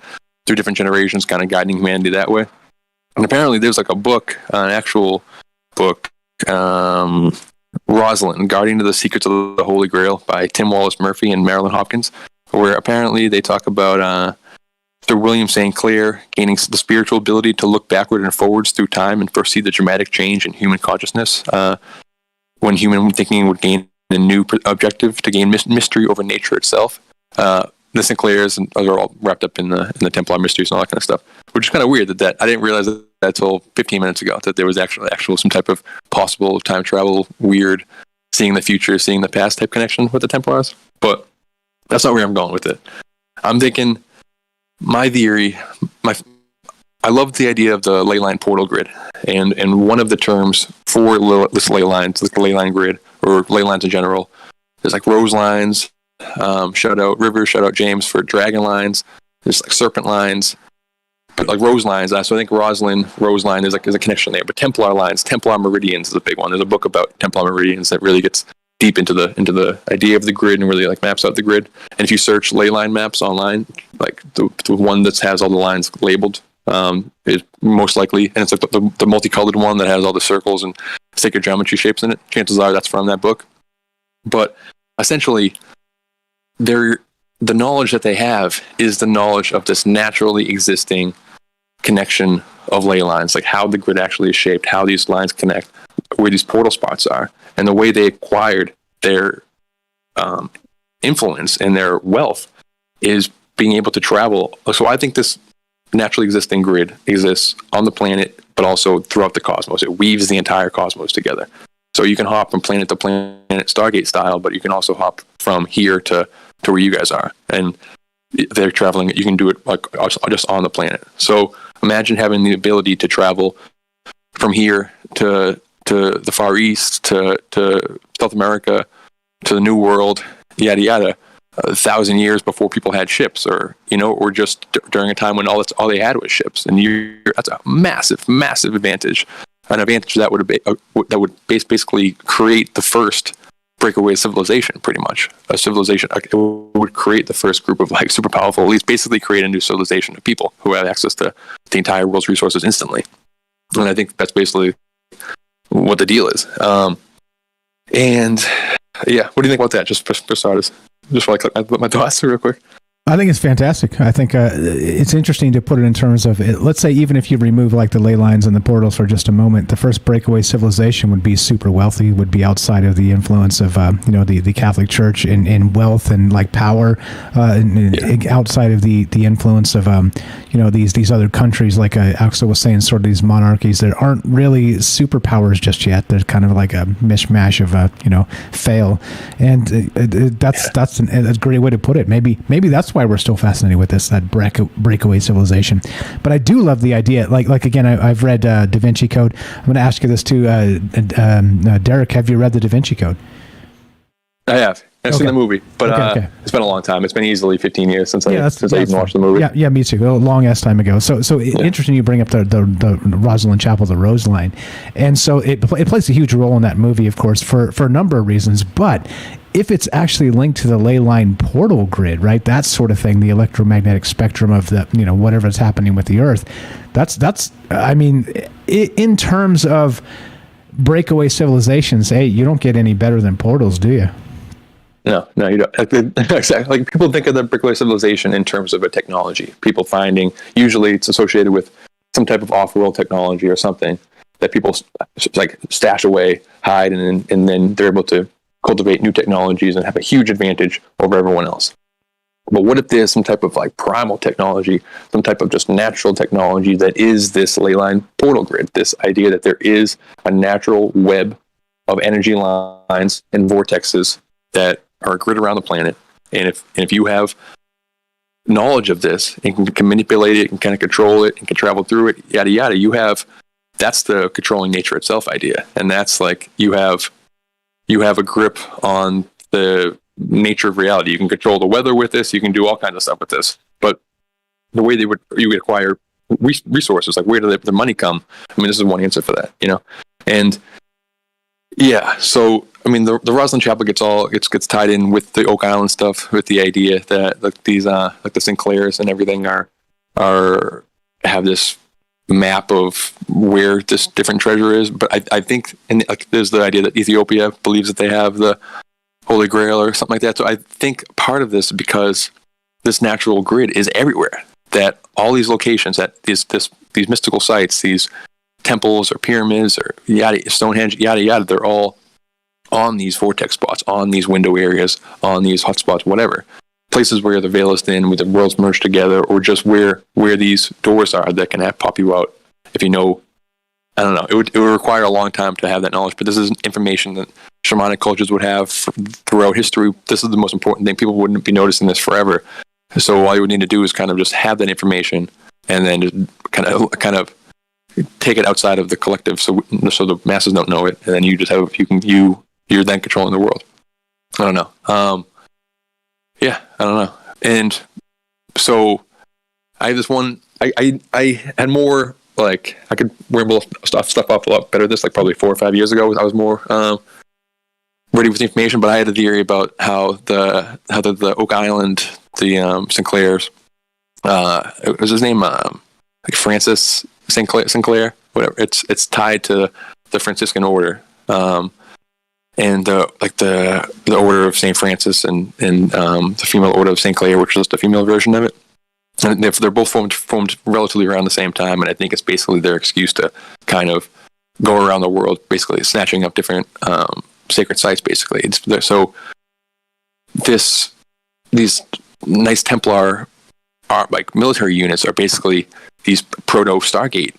through different generations, kind of guiding humanity that way. And apparently there's like an actual book, Rosalind, Guardian of the Secrets of the Holy Grail by Tim Wallace Murphy and Marilyn Hopkins, where apparently they talk about Sir William St. Clair gaining the spiritual ability to look backward and forwards through time and foresee the dramatic change in human consciousness, when human thinking would gain a new objective to gain mystery over nature itself. The St. Clairs are all wrapped up in the Templar mysteries and all that kind of stuff, which is kind of weird that I didn't realize that until 15 minutes ago, that there was actual some type of possible time travel, weird, seeing the future, seeing the past type connection with the Templars. But that's not where I'm going with it. I'm thinking, my theory, I love the idea of the ley line portal grid, and one of the terms for this ley lines, like the ley line grid or ley lines in general, there's like rose lines. Shout out River, shout out James for dragon lines. There's like serpent lines, but like rose lines. So I think rose line is a connection there. But Templar lines, Templar meridians is a big one. There's a book about Templar meridians that really gets deep into the idea of the grid and really like maps out the grid. And if you search ley line maps online, like the one that has all the lines labeled is most likely, and it's like the multicolored one that has all the circles and sacred geometry shapes in it. Chances are that's from that book. But essentially, the knowledge that they have is the knowledge of this naturally existing connection of ley lines, like how the grid actually is shaped, how these lines connect, where these portal spots are, and the way they acquired their influence and their wealth is being able to travel. So I think this naturally existing grid exists on the planet, but also throughout the cosmos. It weaves the entire cosmos together. So you can hop from planet to planet, Stargate style, but you can also hop from here to where you guys are. And they're traveling, you can do it like just on the planet. So imagine having the ability to travel from here to the Far East, to South America, to the New World, yada yada, 1,000 years before people had ships, or just during a time when all they had was ships. And that's a massive advantage. An advantage that would basically create the first breakaway civilization, pretty much. A civilization, it would create the first group of like super powerful, at least basically create a new civilization of people who have access to the entire world's resources instantly. And I think that's basically what the deal is. And yeah, what do you think about that? Just for starters, just like my thoughts real quick. I think it's fantastic. I think it's interesting to put it in terms of, let's say, even if you remove like the ley lines and the portals for just a moment, the first breakaway civilization would be super wealthy, would be outside of the influence of the Catholic Church in wealth and like power, outside of the influence of these other countries, like Axel was saying, sort of these monarchies that aren't really superpowers just yet. They're kind of like a mishmash of fail, and that's a great way to put it. Maybe that's why we're still fascinated with that breakaway civilization. But I do love the idea. Like again, I've read Da Vinci Code. I'm going to ask you this too, Derek. Have you read the Da Vinci Code? I have. I've seen the movie, but it's been a long time. It's been easily 15 years since I even watched the movie. Yeah, me too. A long ass time ago. So interesting you bring up the Rosalind Chapel, the Rose Line, and so it plays a huge role in that movie, of course, for a number of reasons. But if it's actually linked to the ley line portal grid, right, that sort of thing, the electromagnetic spectrum of the whatever's happening with the Earth, that's I mean, in terms of breakaway civilizations, hey, you don't get any better than portals, do you? No, you don't. Exactly. Like people think of the bricklayer civilization in terms of a technology. People finding, usually it's associated with some type of off-world technology or something that people like stash away, hide, and then they're able to cultivate new technologies and have a huge advantage over everyone else. But what if there's some type of like primal technology, some type of just natural technology that is this leyline portal grid, this idea that there is a natural web of energy lines and vortexes that are grid around the planet, and if you have knowledge of this and can manipulate it and kind of control it and can travel through it, yada yada, that's the controlling nature itself idea, and that's like you have a grip on the nature of reality. You can control the weather with this. You can do all kinds of stuff with this. But the way you would acquire resources, like where did the money come? I mean, this is one answer for that, and. Yeah, so I mean, the Roslyn Chapel gets tied in with the Oak Island stuff, with the idea that like these like the Sinclairs and everything have this map of where this different treasure is. But I think there's the idea that Ethiopia believes that they have the Holy Grail or something like that. So I think part of this, because this natural grid is everywhere, that all these locations, that these mystical sites, these temples or pyramids or Stonehenge, yada yada, they're all on these vortex spots, on these window areas, on these hotspots, whatever places where the veil is thin, where the worlds merge together, or just where these doors are that can pop you out. If you know, I don't know, it would require a long time to have that knowledge, but this is information that shamanic cultures would have throughout history. This is the most important thing. People wouldn't be noticing this forever, so all you would need to do is kind of just have that information, and then just kind of take it outside of the collective, so the masses don't know it, and then you just have you're then controlling the world. I don't know. I don't know. And so I have this one. I had more, like, I could ramble stuff off a lot better. This, like, probably 4 or 5 years ago, I was more ready with the information. But I had a theory about how the Oak Island, the Sinclairs, what was his name? Like Francis Sinclair, whatever. It's tied to the Franciscan order, and the order of Saint Francis and the female order of Saint Clair, which is just a female version of it. And they're both formed relatively around the same time, and I think it's basically their excuse to kind of go around the world, basically snatching up different sacred sites. Basically, so these Knights Templar are like military units, are basically these proto Stargate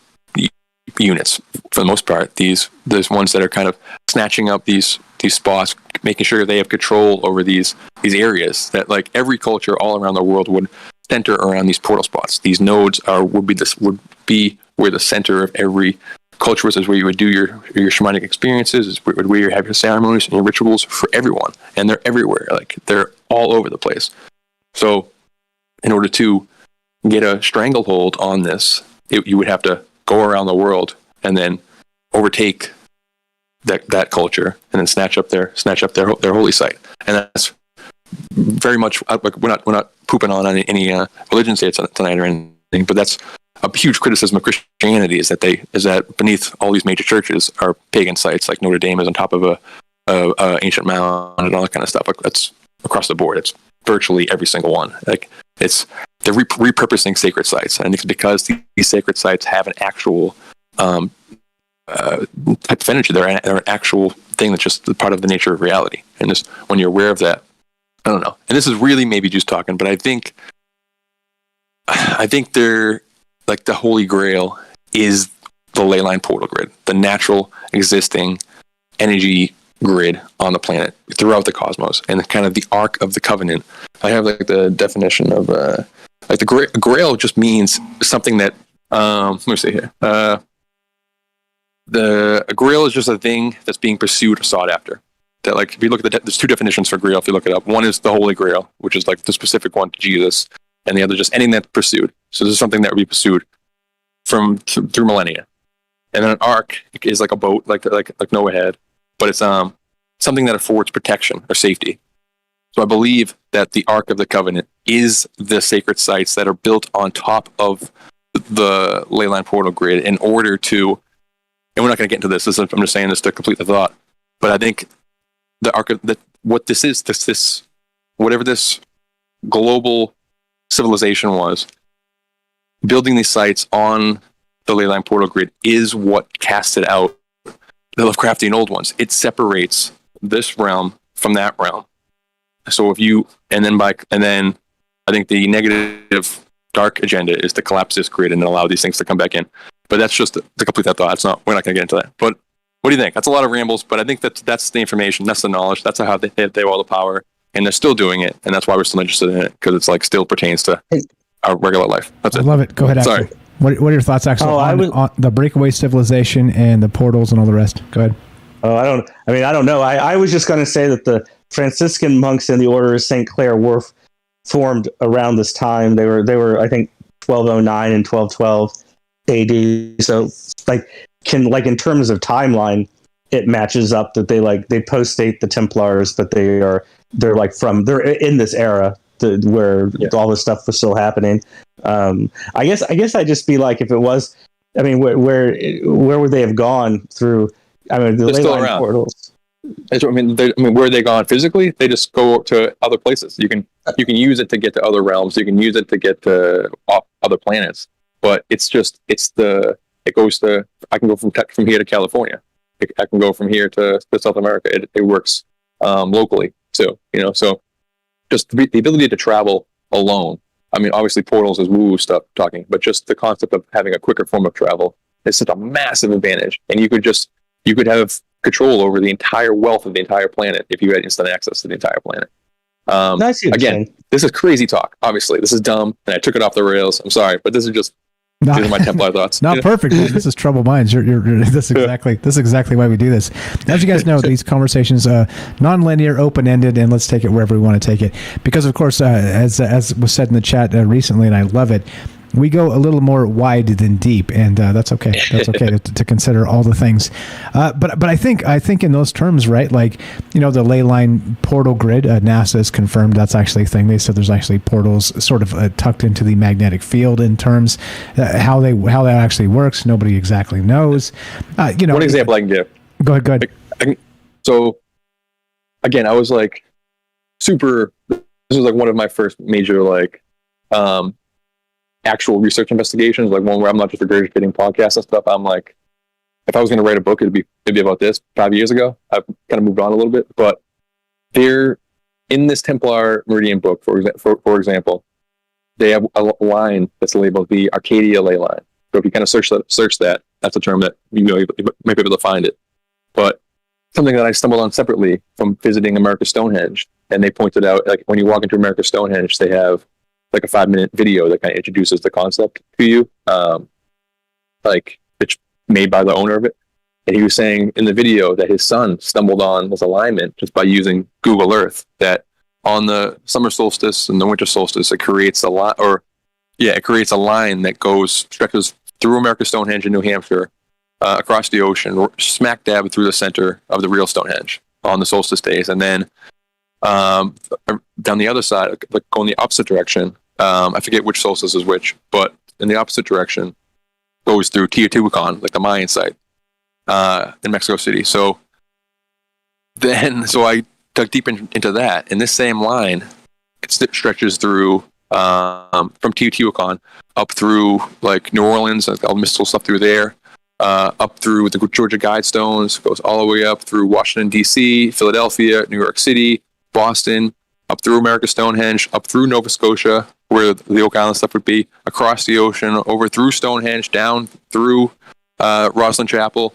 units for the most part. There's ones that are kind of snatching up these spots, making sure they have control over these areas that, like, every culture all around the world would center around these portal spots. These nodes would be where the center of every culture is where you would do your shamanic experiences, is where you have your ceremonies and your rituals for everyone, and they're everywhere. Like, they're all over the place. So in order to get a stranglehold on this, you would have to go around the world and then overtake that culture, and then snatch up their holy site. And that's very much, like, we're not pooping on any religion states tonight or anything, but that's a huge criticism of Christianity, is that beneath all these major churches are pagan sites, like Notre Dame is on top of a ancient mound and all that kind of stuff. Like, that's across the board. It's virtually every single one. Like, they're repurposing sacred sites, and it's because these sacred sites have an actual type of energy. They're an actual thing that's just part of the nature of reality. And just when you're aware of that, I don't know. And this is really maybe just talking, but I think they're like the Holy Grail is the leyline portal grid, the natural existing energy grid on the planet throughout the cosmos, and kind of the Ark of the Covenant. I have, like, the definition of like the Grail just means something that let me see here. A Grail is just a thing that's being pursued or sought after. That, like, if you look at there's two definitions for Grail if you look it up. One is the Holy Grail, which is like the specific one to Jesus, and the other just anything that's pursued. So this is something that would be pursued through millennia. And then an Ark is like a boat, like Noah had, but it's something that affords protection or safety. So I believe that the Ark of the Covenant is the sacred sites that are built on top of the leyline portal grid in order to, and we're not going to get into this. I'm just saying this to complete the thought. But I think the what this is, this whatever this global civilization was, building these sites on the leyline portal grid is what casted out the Lovecraftian old ones. It separates this realm from that realm. So if you, and then I think the negative dark agenda is to collapse this grid and then allow these things to come back in. But that's just to complete that thought. We're not going to get into that. But what do you think? That's a lot of rambles, but I think that's the information, that's the knowledge, that's how they have all the power, and they're still doing it, and that's why we're still interested in it, because it's like still pertains to our regular life. That's it. I love it. Go ahead, Axel. Sorry. What are your thoughts, Axel, on the breakaway civilization and the portals and all the rest? Go ahead. Oh, I don't know. I was just going to say that the Franciscan monks in the Order of St. Clair were formed around this time. They were I think 1209 and 1212 AD. So in terms of timeline, it matches up that they post-date the Templars, but they're in this era where all this stuff was still happening. I guess I'd just be like, if it was, I mean, where would they have gone through? I mean, the leyline portals. I mean, where are they gone physically? They just go to other places. You can use it to get to other realms. You can use it to get to other planets. But it goes to, I can go from here to California. I can go from here to South America. It works locally too, so just the ability to travel alone. I mean, obviously portals is woo stuff talking, but just the concept of having a quicker form of travel is such a massive advantage. And you could have control over the entire wealth of the entire planet if you had instant access to the entire planet. Again, this is crazy talk. Obviously, this is dumb, and I took it off the rails. I'm sorry, but these are my Templar thoughts. Not perfect. This is Troubled Minds. This is exactly why we do this. As you guys know, these conversations non-linear, open-ended, and let's take it wherever we want to take it. Because of course, as was said in the chat recently, and I love it, we go a little more wide than deep, and that's okay. That's okay to consider all the things. But I think in those terms, right? Like, the leyline portal grid, NASA has confirmed that's actually a thing. They said there's actually portals sort of tucked into the magnetic field. In terms how that actually works, nobody exactly knows. One example I can give. Go ahead. So again, I was like super. This was like one of my first major actual research investigations, like one where I'm not just regurgitating podcasts and stuff. I'm like, if I was going to write a book, it'd be about this 5 years ago. I've kind of moved on a little bit, but they're in this Templar Meridian book, for example, they have a line that's labeled the Arcadia ley line. So if you kind of search that, that's a term that you might be able to find it. But something that I stumbled on separately from visiting America's Stonehenge, and they pointed out, like, when you walk into America's Stonehenge, they have like a 5-minute video that kind of introduces the concept to you, it's made by the owner of it. And he was saying in the video that his son stumbled on this alignment just by using Google Earth, that on the summer solstice and the winter solstice, it creates a line that stretches through America's Stonehenge in New Hampshire, across the ocean, smack dab through the center of the real Stonehenge on the solstice days. And then down the other side, like going the opposite direction, I forget which solstice is which, but in the opposite direction goes through Teotihuacan, like the Mayan site in Mexico City. So I dug deep into that, and this same line, it stretches through from Teotihuacan up through like New Orleans, all the mystical stuff through there, up through the Georgia Guidestones, goes all the way up through Washington, D.C., Philadelphia, New York City, Boston, up through America's Stonehenge, up through Nova Scotia, where the Oak Island stuff would be, across the ocean, over through Stonehenge, down through Rosslyn Chapel,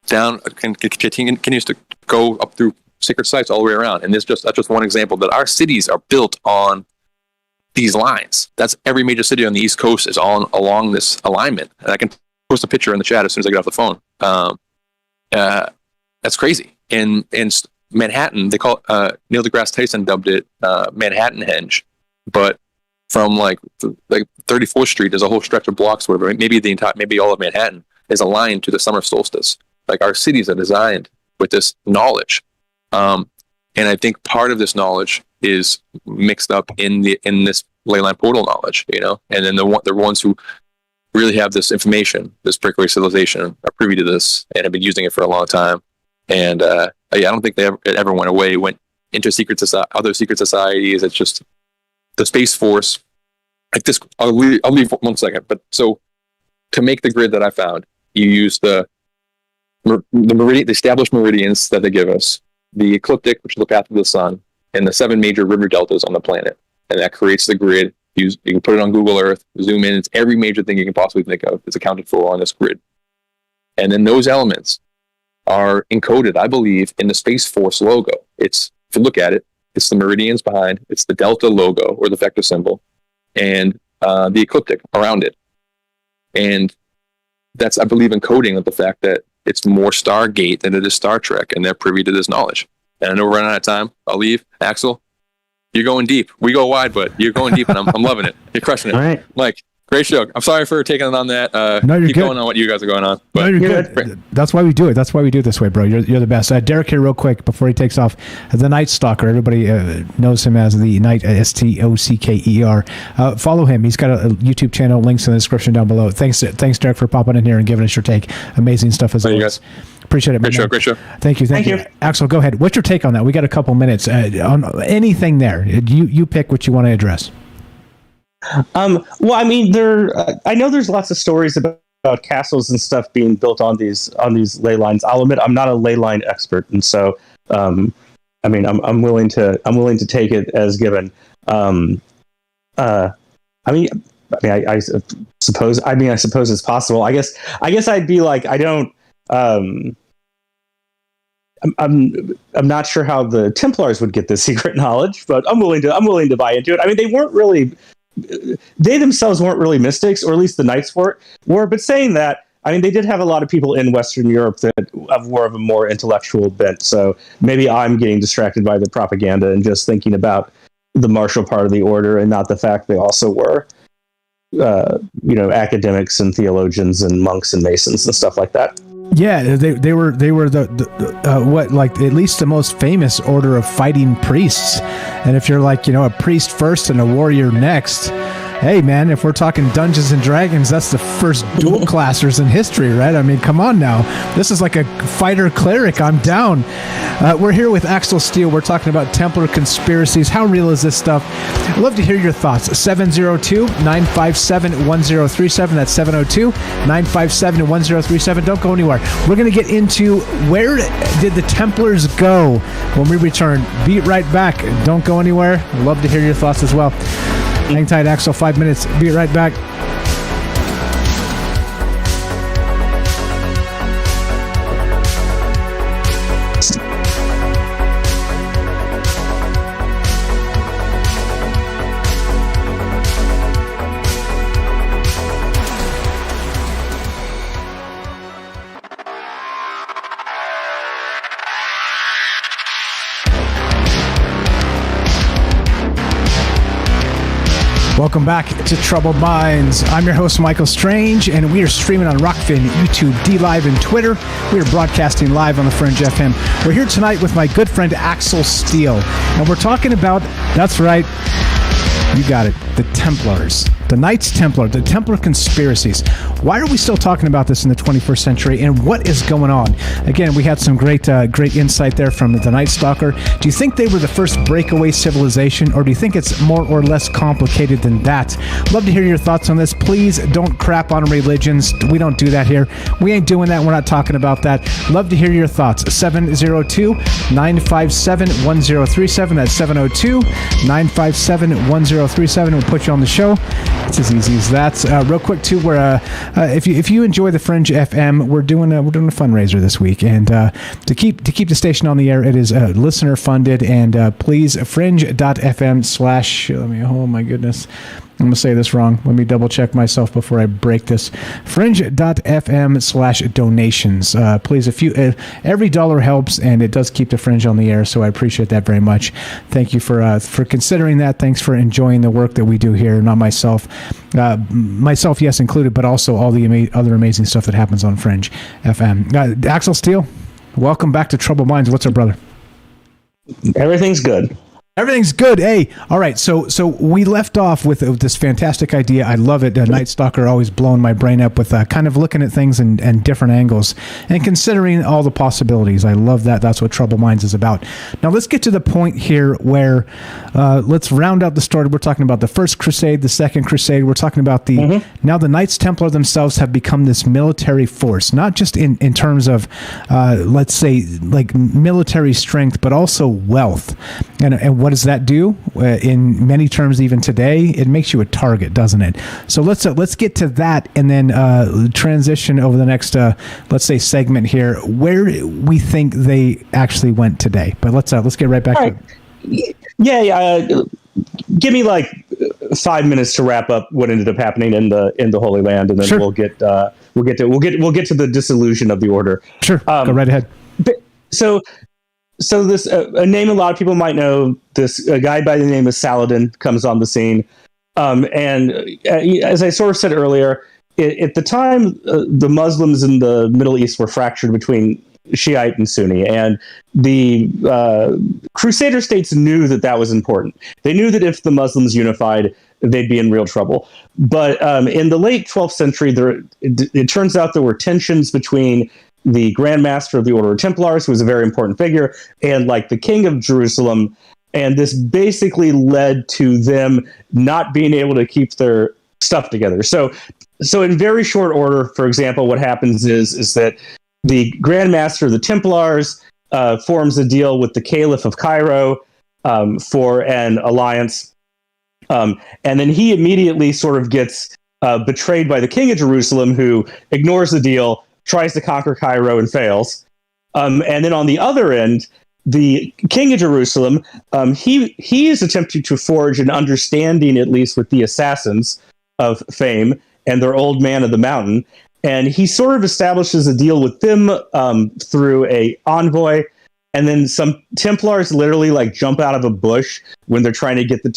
down, and continues to go up through sacred sites all the way around. And that's just one example, that our cities are built on these lines. That's every major city on the East Coast is all along this alignment. And I can post a picture in the chat as soon as I get off the phone. That's crazy. And Manhattan, they call it, Neil deGrasse Tyson dubbed it Manhattan Henge, but from like 34th Street, there's a whole stretch of blocks, whatever. Maybe all of Manhattan is aligned to the summer solstice. Like, our cities are designed with this knowledge, and I think part of this knowledge is mixed up in this leyline portal knowledge, And then the ones who really have this information, this breakaway civilization, are privy to this and have been using it for a long time. And I don't think it ever went away. It went into other secret societies. It's just the Space Force. Like this, I'll leave 1 second. But so to make the grid that I found, you use the established meridians that they give us, the ecliptic, which is the path of the sun, and the 7 major river deltas on the planet, and that creates the grid. You can put it on Google Earth, zoom in. It's every major thing you can possibly think of is accounted for on this grid, and then those elements are encoded, I believe, in the Space Force logo. If you look at it, it's the meridians behind, it's the delta logo or the vector symbol, and the ecliptic around it. And that's, I believe, encoding of the fact that it's more Stargate than it is Star Trek, and they're privy to this knowledge. And I know we're running out of time. I'll leave. Axel, you're going deep. We go wide, but you're going deep, and I'm loving it. You're crushing it. All right. Mike, great show. I'm sorry for taking it on that. No, you're keep good. going on what you guys are going on. But No, you're good. That's why we do it. That's why we do it this way, bro. You're the best. Derek here, real quick, before he takes off. The Night Stalker. Everybody knows him as the Night, Stocker. Follow him. He's got a YouTube channel. Links in the description down below. Thanks, Derek, for popping in here and giving us your take. Amazing stuff as always. You guys. Appreciate it, man. Great show. Thank you. Thank you. Axel, go ahead. What's your take on that? We got a couple minutes on anything there. You pick what you want to address. Well, I mean, I know there's lots of stories about castles and stuff being built on these ley lines. I'll admit I'm not a ley line expert, and so I mean, I'm willing to take it as given. I suppose it's possible. I guess I'd be like, I don't. I'm not sure how the Templars would get this secret knowledge, but I'm willing to buy into it. I mean, they themselves weren't really mystics, or at least the Knights were. But saying that, I mean, they did have a lot of people in Western Europe that were of a more intellectual bent. So maybe I'm getting distracted by the propaganda and just thinking about the martial part of the order, and not the fact they also were, academics and theologians and monks and masons and stuff like that. Yeah, they were the at least the most famous order of fighting priests. And if you're like, a priest first and a warrior next, hey man, if we're talking Dungeons and Dragons, that's the first dual classers in history, right? I mean, come on now. This is like a fighter cleric. I'm down. We're here with Axel Steele. We're talking about Templar conspiracies. How real is this stuff? I'd love to hear your thoughts. 702-957-1037. That's 702-957-1037. Don't go anywhere. We're going to get into where did the Templars go when we return. Be right back. Don't go anywhere. I'd love to hear your thoughts as well. Hang tight, Axel. 5 minutes. Be right back. Welcome back to Troubled Minds. I'm your host, Michael Strange, and we are streaming on Rockfin, YouTube, DLive, and Twitter. We are broadcasting live on the Fringe FM. We're here tonight with my good friend Axel Steele, and we're talking about, that's right, you got it, the Templars. The Knights Templar, the Templar conspiracies. Why are we still talking about this in the 21st century, and what is going on? Again, we had some great insight there from the Night Stalker. Do you think they were the first breakaway civilization, or do you think it's more or less complicated than that? Love to hear your thoughts on this. Please don't crap on religions. We don't do that here. We ain't doing that. We're not talking about that. Love to hear your thoughts. 702-957-1037. That's 702-957-1037. We'll put you on the show. It's as easy as that. Real quick too, we're if you enjoy the Fringe FM, we're doing a fundraiser this week, and to keep the station on the air, it is listener funded. And please, fringe.fm/ oh my goodness, I'm gonna say this wrong. Let me double check myself before I break this. Fringe.fm/donations. Please, every dollar helps, and it does keep the Fringe on the air. So I appreciate that very much. Thank you for considering that. Thanks for enjoying the work that we do here. Not myself, yes included, but also all the other amazing stuff that happens on Fringe FM. Axel Steele, welcome back to Troubled Minds. What's up, brother? Everything's good. Everything's good. Hey, all right. So we left off with this fantastic idea. I love it. Night Stalker always blowing my brain up with kind of looking at things and different angles and considering all the possibilities. I love that. That's what Troubled Minds is about. Now let's get to the point here where let's round out the story. We're talking about the First Crusade, the Second Crusade. We're talking about now the Knights Templar themselves have become this military force, not just in terms of let's say like military strength, but also wealth. And what does that do? In many terms, even today, it makes you a target, doesn't it? So let's get to that, and then transition over the next, let's say, segment here, where we think they actually went today. But let's get right back to it. Yeah. Give me like 5 minutes to wrap up what ended up happening in the Holy Land, and then Sure. we'll get to the dissolution of the order. Sure, go right ahead. So this a name a lot of people might know. A guy by the name of Saladin comes on the scene, and as I sort of said earlier, at the time the Muslims in the Middle East were fractured between Shiite and Sunni, and the Crusader states knew that was important. They knew that if the Muslims unified, they'd be in real trouble. But in the late 12th century, it turns out there were tensions between the Grand Master of the Order of Templars, who was a very important figure, and like the King of Jerusalem. And this basically led to them not being able to keep their stuff together. So in very short order, for example, what happens is that the Grand Master of the Templars forms a deal with the Caliph of Cairo for an alliance. And then he immediately sort of gets betrayed by the King of Jerusalem, who ignores the deal, tries to conquer Cairo and fails. And then on the other end, the King of Jerusalem, he is attempting to forge an understanding, at least with the assassins of fame and their old man of the mountain. And he sort of establishes a deal with them through a envoy. And then some Templars literally like jump out of a bush when they're trying to get the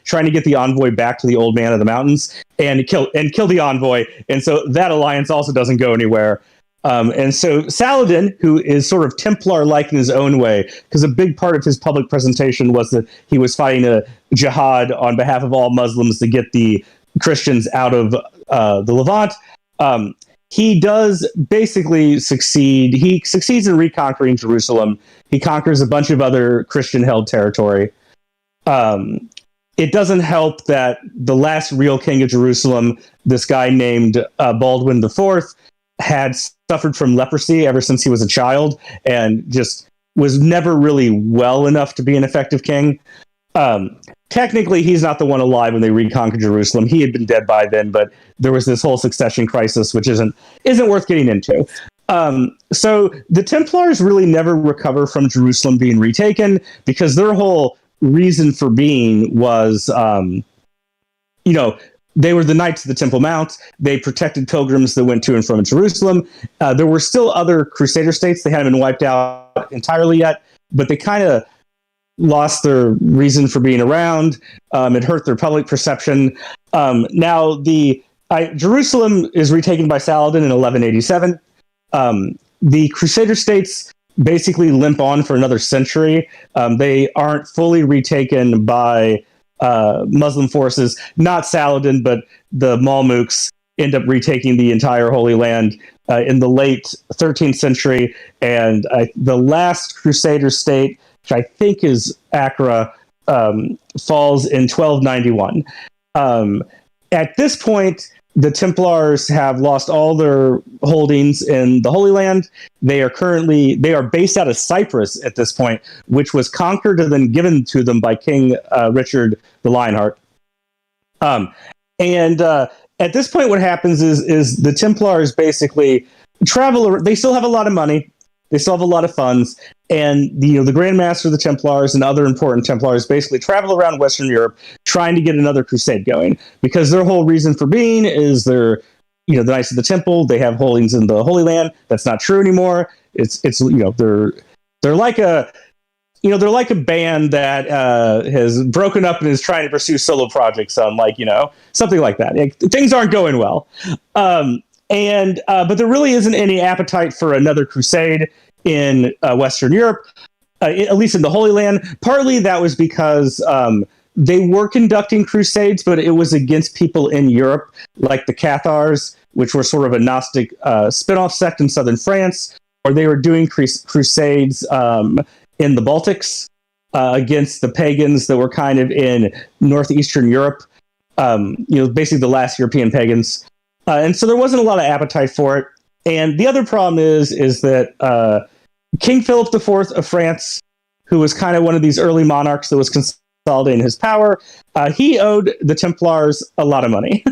trying to get the envoy back to the old man of the mountains and kill the envoy. And so that alliance also doesn't go anywhere. And so Saladin, who is sort of Templar-like in his own way, because a big part of his public presentation was that he was fighting a jihad on behalf of all Muslims to get the Christians out of the Levant. He does basically succeed. He succeeds in reconquering Jerusalem. He conquers a bunch of other Christian-held territory. It doesn't help that the last real king of Jerusalem, this guy named Baldwin IV, had suffered from leprosy ever since he was a child and just was never really well enough to be an effective king. Technically, he's not the one alive when they reconquered Jerusalem. He had been dead by then, but there was this whole succession crisis, which isn't worth getting into. So the Templars really never recover from Jerusalem being retaken because their whole reason for being was, they were the Knights of the Temple Mount. They protected pilgrims that went to and from Jerusalem. There were still other Crusader states. They hadn't been wiped out entirely yet, but they kind of lost their reason for being around. It hurt their public perception. Now, Jerusalem is retaken by Saladin in 1187. The Crusader states basically limp on for another century. They aren't fully retaken by Muslim forces. Not Saladin, but the Mamluks end up retaking the entire Holy Land in the late 13th century. And the last Crusader state, which I think is Accra, falls in 1291. At this point, the Templars have lost all their holdings in the Holy Land. They are based out of Cyprus at this point, which was conquered and then given to them by King Richard the Lionheart. And at this point, what happens is the Templars basically travel. They still have a lot of money. They still have a lot of funds. And the Grand Master of the Templars and other important Templars basically travel around Western Europe trying to get another crusade going, because their whole reason for being is they're, the Knights of the Temple. They have holdings in the Holy Land. That's not true anymore. They're like a band that has broken up and is trying to pursue solo projects on something like that. Things aren't going well. But there really isn't any appetite for another crusade in Western Europe. at least in the Holy Land. Partly that was because they were conducting crusades, but it was against people in Europe, like the Cathars, which were sort of a Gnostic spin-off sect in southern France, or they were doing crusades in the Baltics against the pagans that were kind of in northeastern Europe, basically the last European pagans. And so there wasn't a lot of appetite for it. And the other problem is that King Philip IV of France, who was kind of one of these early monarchs that was consolidating his power, he owed the Templars a lot of money.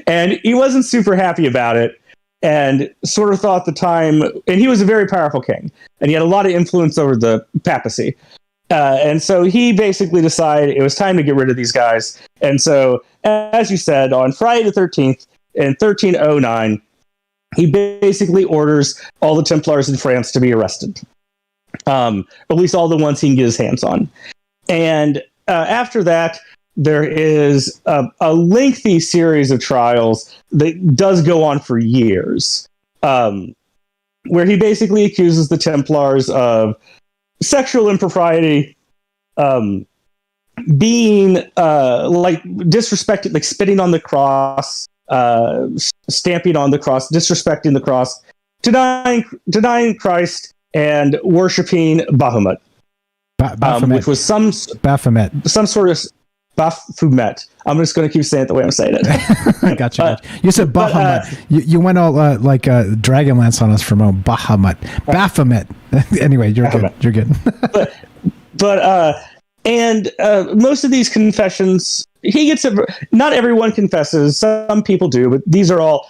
And he wasn't super happy about it, and sort of thought the time, and he was a very powerful king, and he had a lot of influence over the papacy. And so he basically decided it was time to get rid of these guys. And so, as you said, on Friday the 13th in 1309, he basically orders all the Templars in France to be arrested. At least all the ones he can get his hands on. And after that, there is a lengthy series of trials that does go on for years, where he basically accuses the Templars of sexual impropriety, being like disrespected, like spitting on the cross, stamping on the cross, disrespecting the cross, denying Christ, and worshiping Baphomet, which was some sort of Baphomet. I'm just going to keep saying it the way I'm saying it. Gotcha. You said Baphomet. You went all like Dragonlance on us for a moment. Baphomet. Baphomet. Anyway, you're Baphomet. Good. You're good. And most of these confessions, he gets not everyone confesses. Some people do, but these are all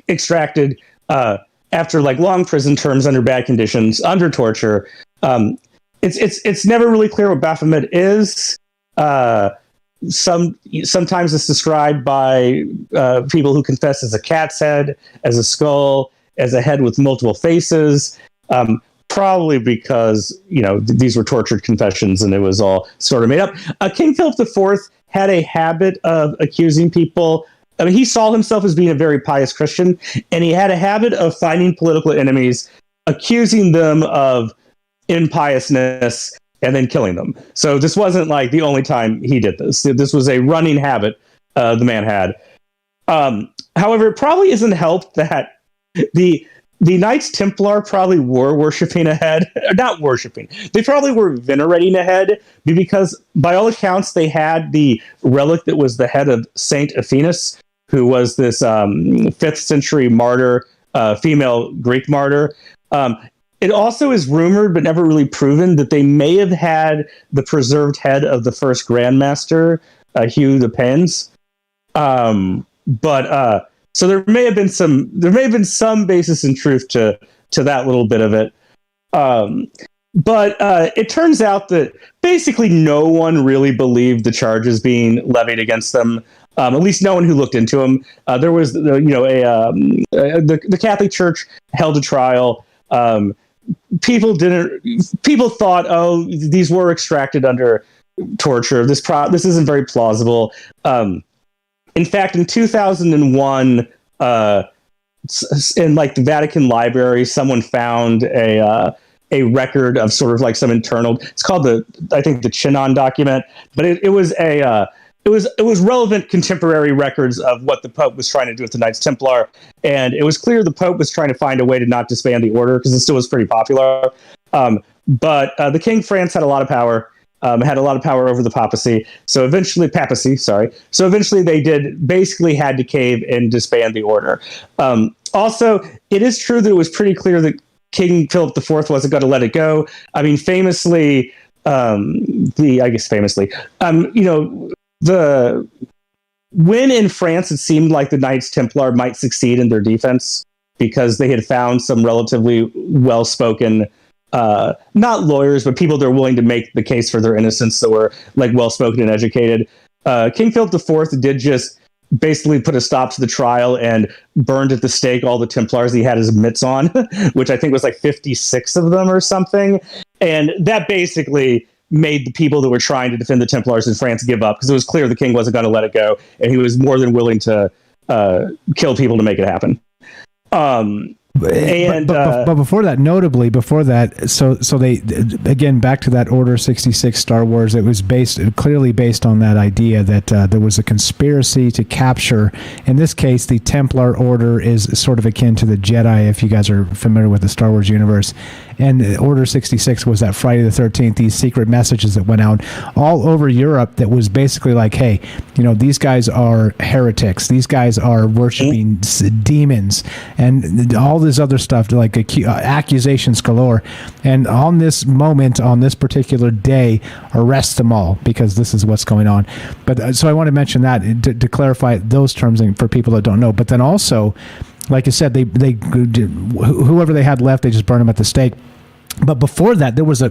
extracted after like long prison terms under bad conditions, under torture. It's never really clear what Baphomet is. Sometimes it's described by people who confess as a cat's head, as a skull, as a head with multiple faces. Probably because these were tortured confessions and it was all sort of made up. King Philip IV had a habit of accusing people. I mean, he saw himself as being a very pious Christian, and he had a habit of finding political enemies, accusing them of impiousness, and then killing them. So this wasn't like the only time he did this. This was a running habit the man had. However, it probably isn't helped that the Knights Templar probably were worshiping a head. Not worshiping. They probably were venerating a head, because by all accounts, they had the relic that was the head of Saint Athanas, who was this 5th century martyr, female Greek martyr. It also is rumored, but never really proven, that they may have had the preserved head of the first Grandmaster, Hugh de Payens. So there may have been some basis in truth to that little bit of it. But it turns out that basically no one really believed the charges being levied against them. At least no one who looked into them. There was, the Catholic Church held a trial. People thought, oh, these were extracted under torture. This isn't very plausible. In fact, in 2001, in like the Vatican Library, someone found a record of sort of like some internal. It's called the Chinon document, but it was relevant contemporary records of what the Pope was trying to do with the Knights Templar, and it was clear the Pope was trying to find a way to not disband the order because it still was pretty popular. But the King of France had a lot of power. Had a lot of power over the papacy. So eventually they had to cave and disband the order. Also, it is true that it was pretty clear that King Philip IV wasn't going to let it go. I mean, famously, when in France it seemed like the Knights Templar might succeed in their defense because they had found some relatively well-spoken not lawyers, but people that are willing to make the case for their innocence that were like well-spoken and educated. King Philip IV did just basically put a stop to the trial and burned at the stake all the Templars he had his mitts on, which I think was like 56 of them or something. And that basically made the people that were trying to defend the Templars in France give up because it was clear the king wasn't going to let it go, and he was more than willing to kill people to make it happen. And but before that, notably before that, so they, again, back to that Order 66 Star Wars, it was clearly based on that idea that there was a conspiracy to capture, in this case, the Templar Order is sort of akin to the Jedi, if you guys are familiar with the Star Wars universe. And Order 66 was that Friday the 13th, these secret messages that went out all over Europe that was basically like, hey, these guys are heretics. These guys are worshiping demons and all this other stuff, like accusations galore. And on this moment, on this particular day, arrest them all, because this is what's going on. But so I want to mention that to clarify those terms for people that don't know. But then also, like I said, they whoever they had left, they just burned them at the stake. But before that, there was a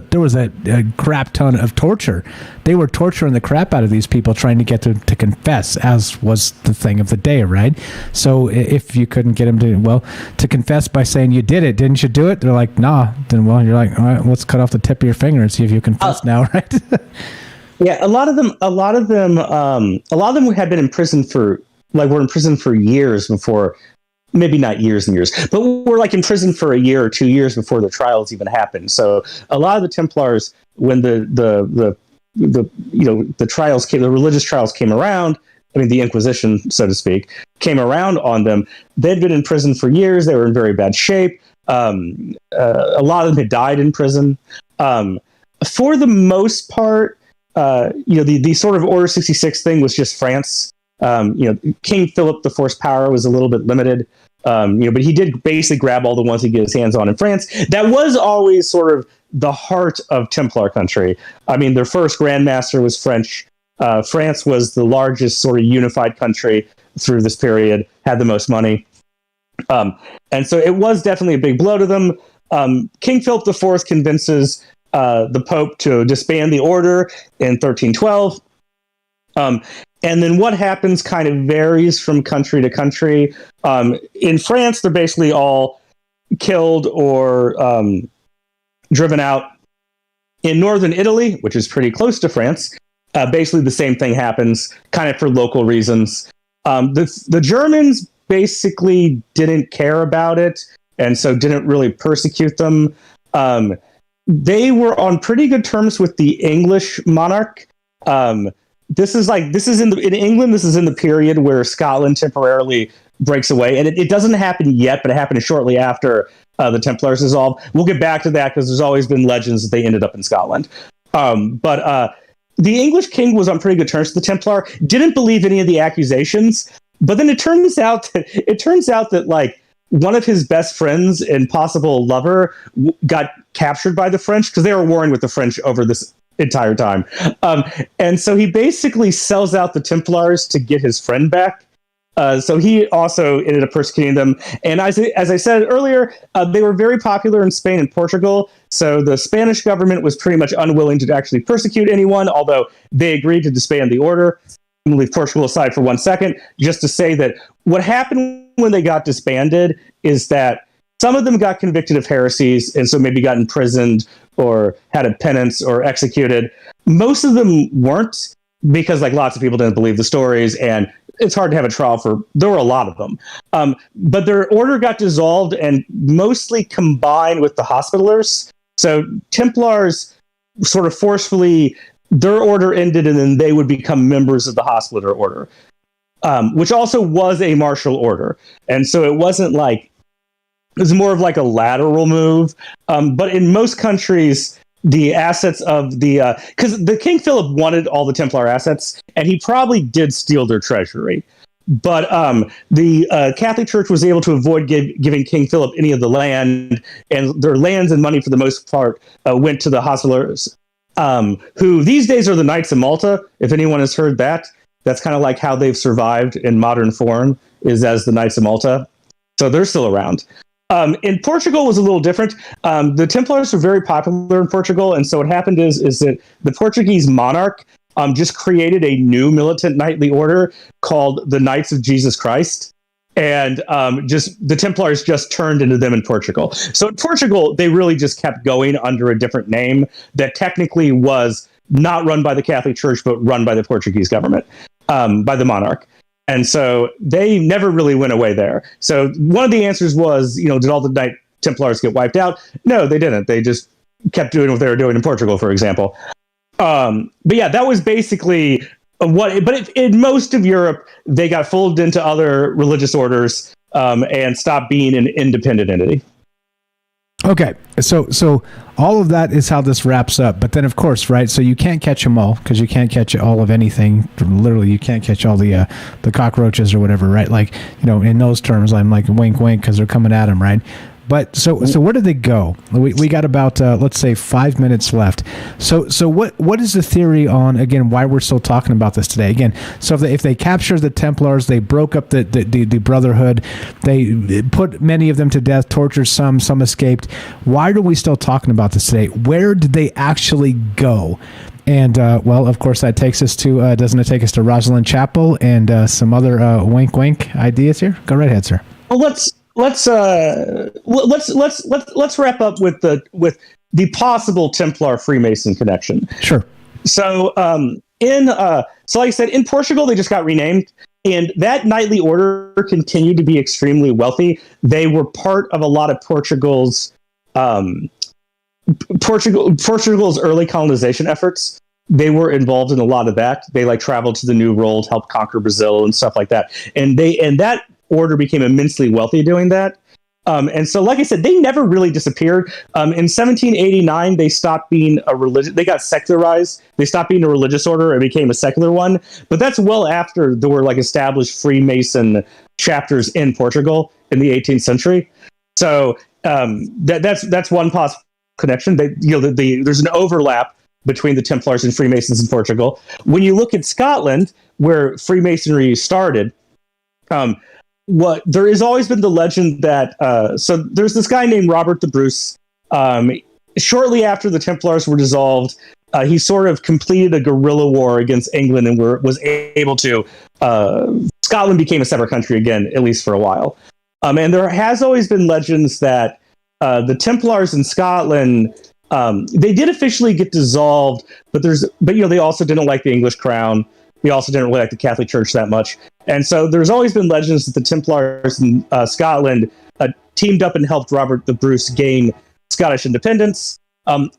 crap ton of torture. They were torturing the crap out of these people, trying to get them to confess, as was the thing of the day, right? So if you couldn't get them to confess by saying you did it, didn't you do it? They're like, nah. Then you're like, all right, let's cut off the tip of your finger and see if you confess now, right? Yeah, a lot of them had been in prison were in prison for years before. Maybe not years and years, but we're like in prison for a year or 2 years before the trials even happened. So a lot of the Templars, when the trials came, the religious trials came around, the Inquisition, so to speak, came around on them, they'd been in prison for years. They were in very bad shape. A lot of them had died in prison. For the most part, the sort of Order 66 thing was just France. King Philip, the force power was a little bit limited, but he did basically grab all the ones he get his hands on in France. That was always sort of the heart of Templar country. Their first Grandmaster was French. France was the largest sort of unified country through this period, had the most money. And so it was definitely a big blow to them. King Philip IV convinces the Pope to disband the order in 1312. And then what happens kind of varies from country to country. In France, they're basically all killed or driven out. In northern Italy, which is pretty close to France, basically the same thing happens, kind of for local reasons. The Germans basically didn't care about it, and so didn't really persecute them. They were on pretty good terms with the English monarch. This is in England. This is in the period where Scotland temporarily breaks away, and it doesn't happen yet, but it happened shortly after the Templars dissolved. We'll get back to that because there's always been legends that they ended up in Scotland. But the English king was on pretty good terms with the Templar. Didn't believe any of the accusations, but then it turns out that like one of his best friends and possible lover got captured by the French because they were warring with the French over this entire time. And so he basically sells out the Templars to get his friend back. So he also ended up persecuting them. And as I said earlier, they were very popular in Spain and Portugal. So the Spanish government was pretty much unwilling to actually persecute anyone, although they agreed to disband the order. I'm going to leave Portugal aside for 1 second, just to say that what happened when they got disbanded is that some of them got convicted of heresies and so maybe got imprisoned or had a penance or executed. Most of them weren't, because like lots of people didn't believe the stories, and it's hard to have a trial there were a lot of them. But their order got dissolved and mostly combined with the Hospitallers. So Templars sort of forcefully, their order ended and then they would become members of the Hospitaller order, which also was a martial order. And so it wasn't like, it was more of like a lateral move. But in most countries, the assets of because the King Philip wanted all the Templar assets, and he probably did steal their treasury. But the Catholic Church was able to avoid giving King Philip any of the land, and their lands and money, for the most part, went to the Hospitallers, who these days are the Knights of Malta. If anyone has heard that, that's kind of like how they've survived in modern form, is as the Knights of Malta. So they're still around. In Portugal was a little different. The Templars were very popular in Portugal, and so what happened is that the Portuguese monarch just created a new militant knightly order called the Knights of Jesus Christ, and just the Templars just turned into them in Portugal. So in Portugal, they really just kept going under a different name that technically was not run by the Catholic Church, but run by the Portuguese government, by the monarch. And so they never really went away there. So one of the answers was, did all the Knight Templars get wiped out? No, they didn't. They just kept doing what they were doing in Portugal, for example. But yeah, that was basically in most of Europe, they got folded into other religious orders and stopped being an independent entity. Okay, so all of that is how this wraps up. But then, of course, right? So you can't catch them all because you can't catch all of anything. Literally, you can't catch all the cockroaches or whatever, right? Like, in those terms, I'm like wink, wink, because they're coming at them, right? But so where did they go? We got about let's say 5 minutes left. So what is the theory on, again, why we're still talking about this today? Again, so if they captured the Templars, they broke up the Brotherhood, they put many of them to death, tortured some escaped. Why are we still talking about this today? Where did they actually go? And well, of course, that takes us to doesn't it take us to Rosalind Chapel and some other wink wink ideas here? Go right ahead, sir. Well, let's wrap up with the possible Templar Freemason connection. Sure. So so like I said, in Portugal they just got renamed, and that knightly order continued to be extremely wealthy. They were part of a lot of Portugal's early colonization efforts. They were involved in a lot of that. They traveled to the New World, helped conquer Brazil and stuff like that. And that order became immensely wealthy doing that. And so, like I said, they never really disappeared. In 1789, they stopped being a religion. They got secularized. They stopped being a religious order and became a secular one. But that's well after there were established Freemason chapters in Portugal in the 18th century. So that's one possible connection. There's an overlap between the Templars and Freemasons in Portugal. When you look at Scotland, where Freemasonry started, there has always been the legend that so there's this guy named Robert the Bruce. Shortly after the Templars were dissolved, he sort of completed a guerrilla war against England and was able to. Scotland became a separate country again, at least for a while. And there has always been legends that the Templars in Scotland, they did officially get dissolved, but they also didn't like the English crown. They also didn't really like the Catholic Church that much. And so there's always been legends that the Templars in Scotland teamed up and helped Robert the Bruce gain Scottish independence.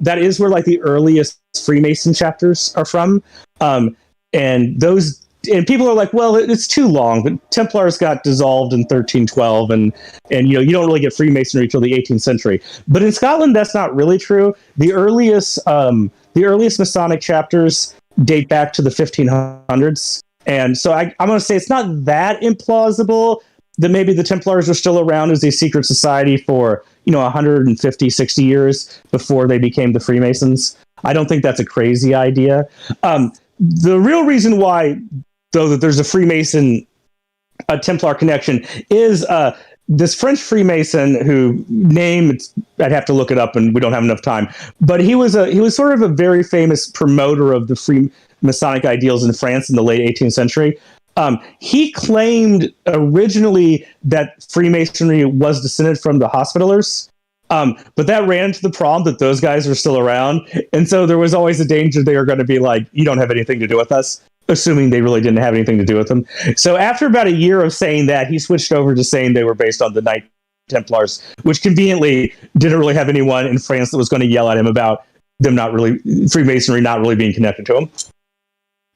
That is where the earliest Freemason chapters are from. And people are like, well, it's too long. But Templars got dissolved in 1312, and you don't really get Freemasonry until the 18th century. But in Scotland, that's not really true. The earliest Masonic chapters date back to the 1500s. And so I'm going to say it's not that implausible that maybe the Templars are still around as a secret society for, 150, 60 years before they became the Freemasons. I don't think that's a crazy idea. The real reason why, though, that there's a Freemason Templar connection is this French Freemason who I'd have to look it up and we don't have enough time, but he was sort of a very famous promoter of the Freemasonic ideals in France in the late 18th century. He claimed originally that Freemasonry was descended from the Hospitallers, but that ran into the problem that those guys were still around. And so there was always a danger they were going to be like, you don't have anything to do with us, assuming they really didn't have anything to do with them. So after about a year of saying that, he switched over to saying they were based on the Knight Templars, which conveniently didn't really have anyone in France that was going to yell at him about Freemasonry not really being connected to him.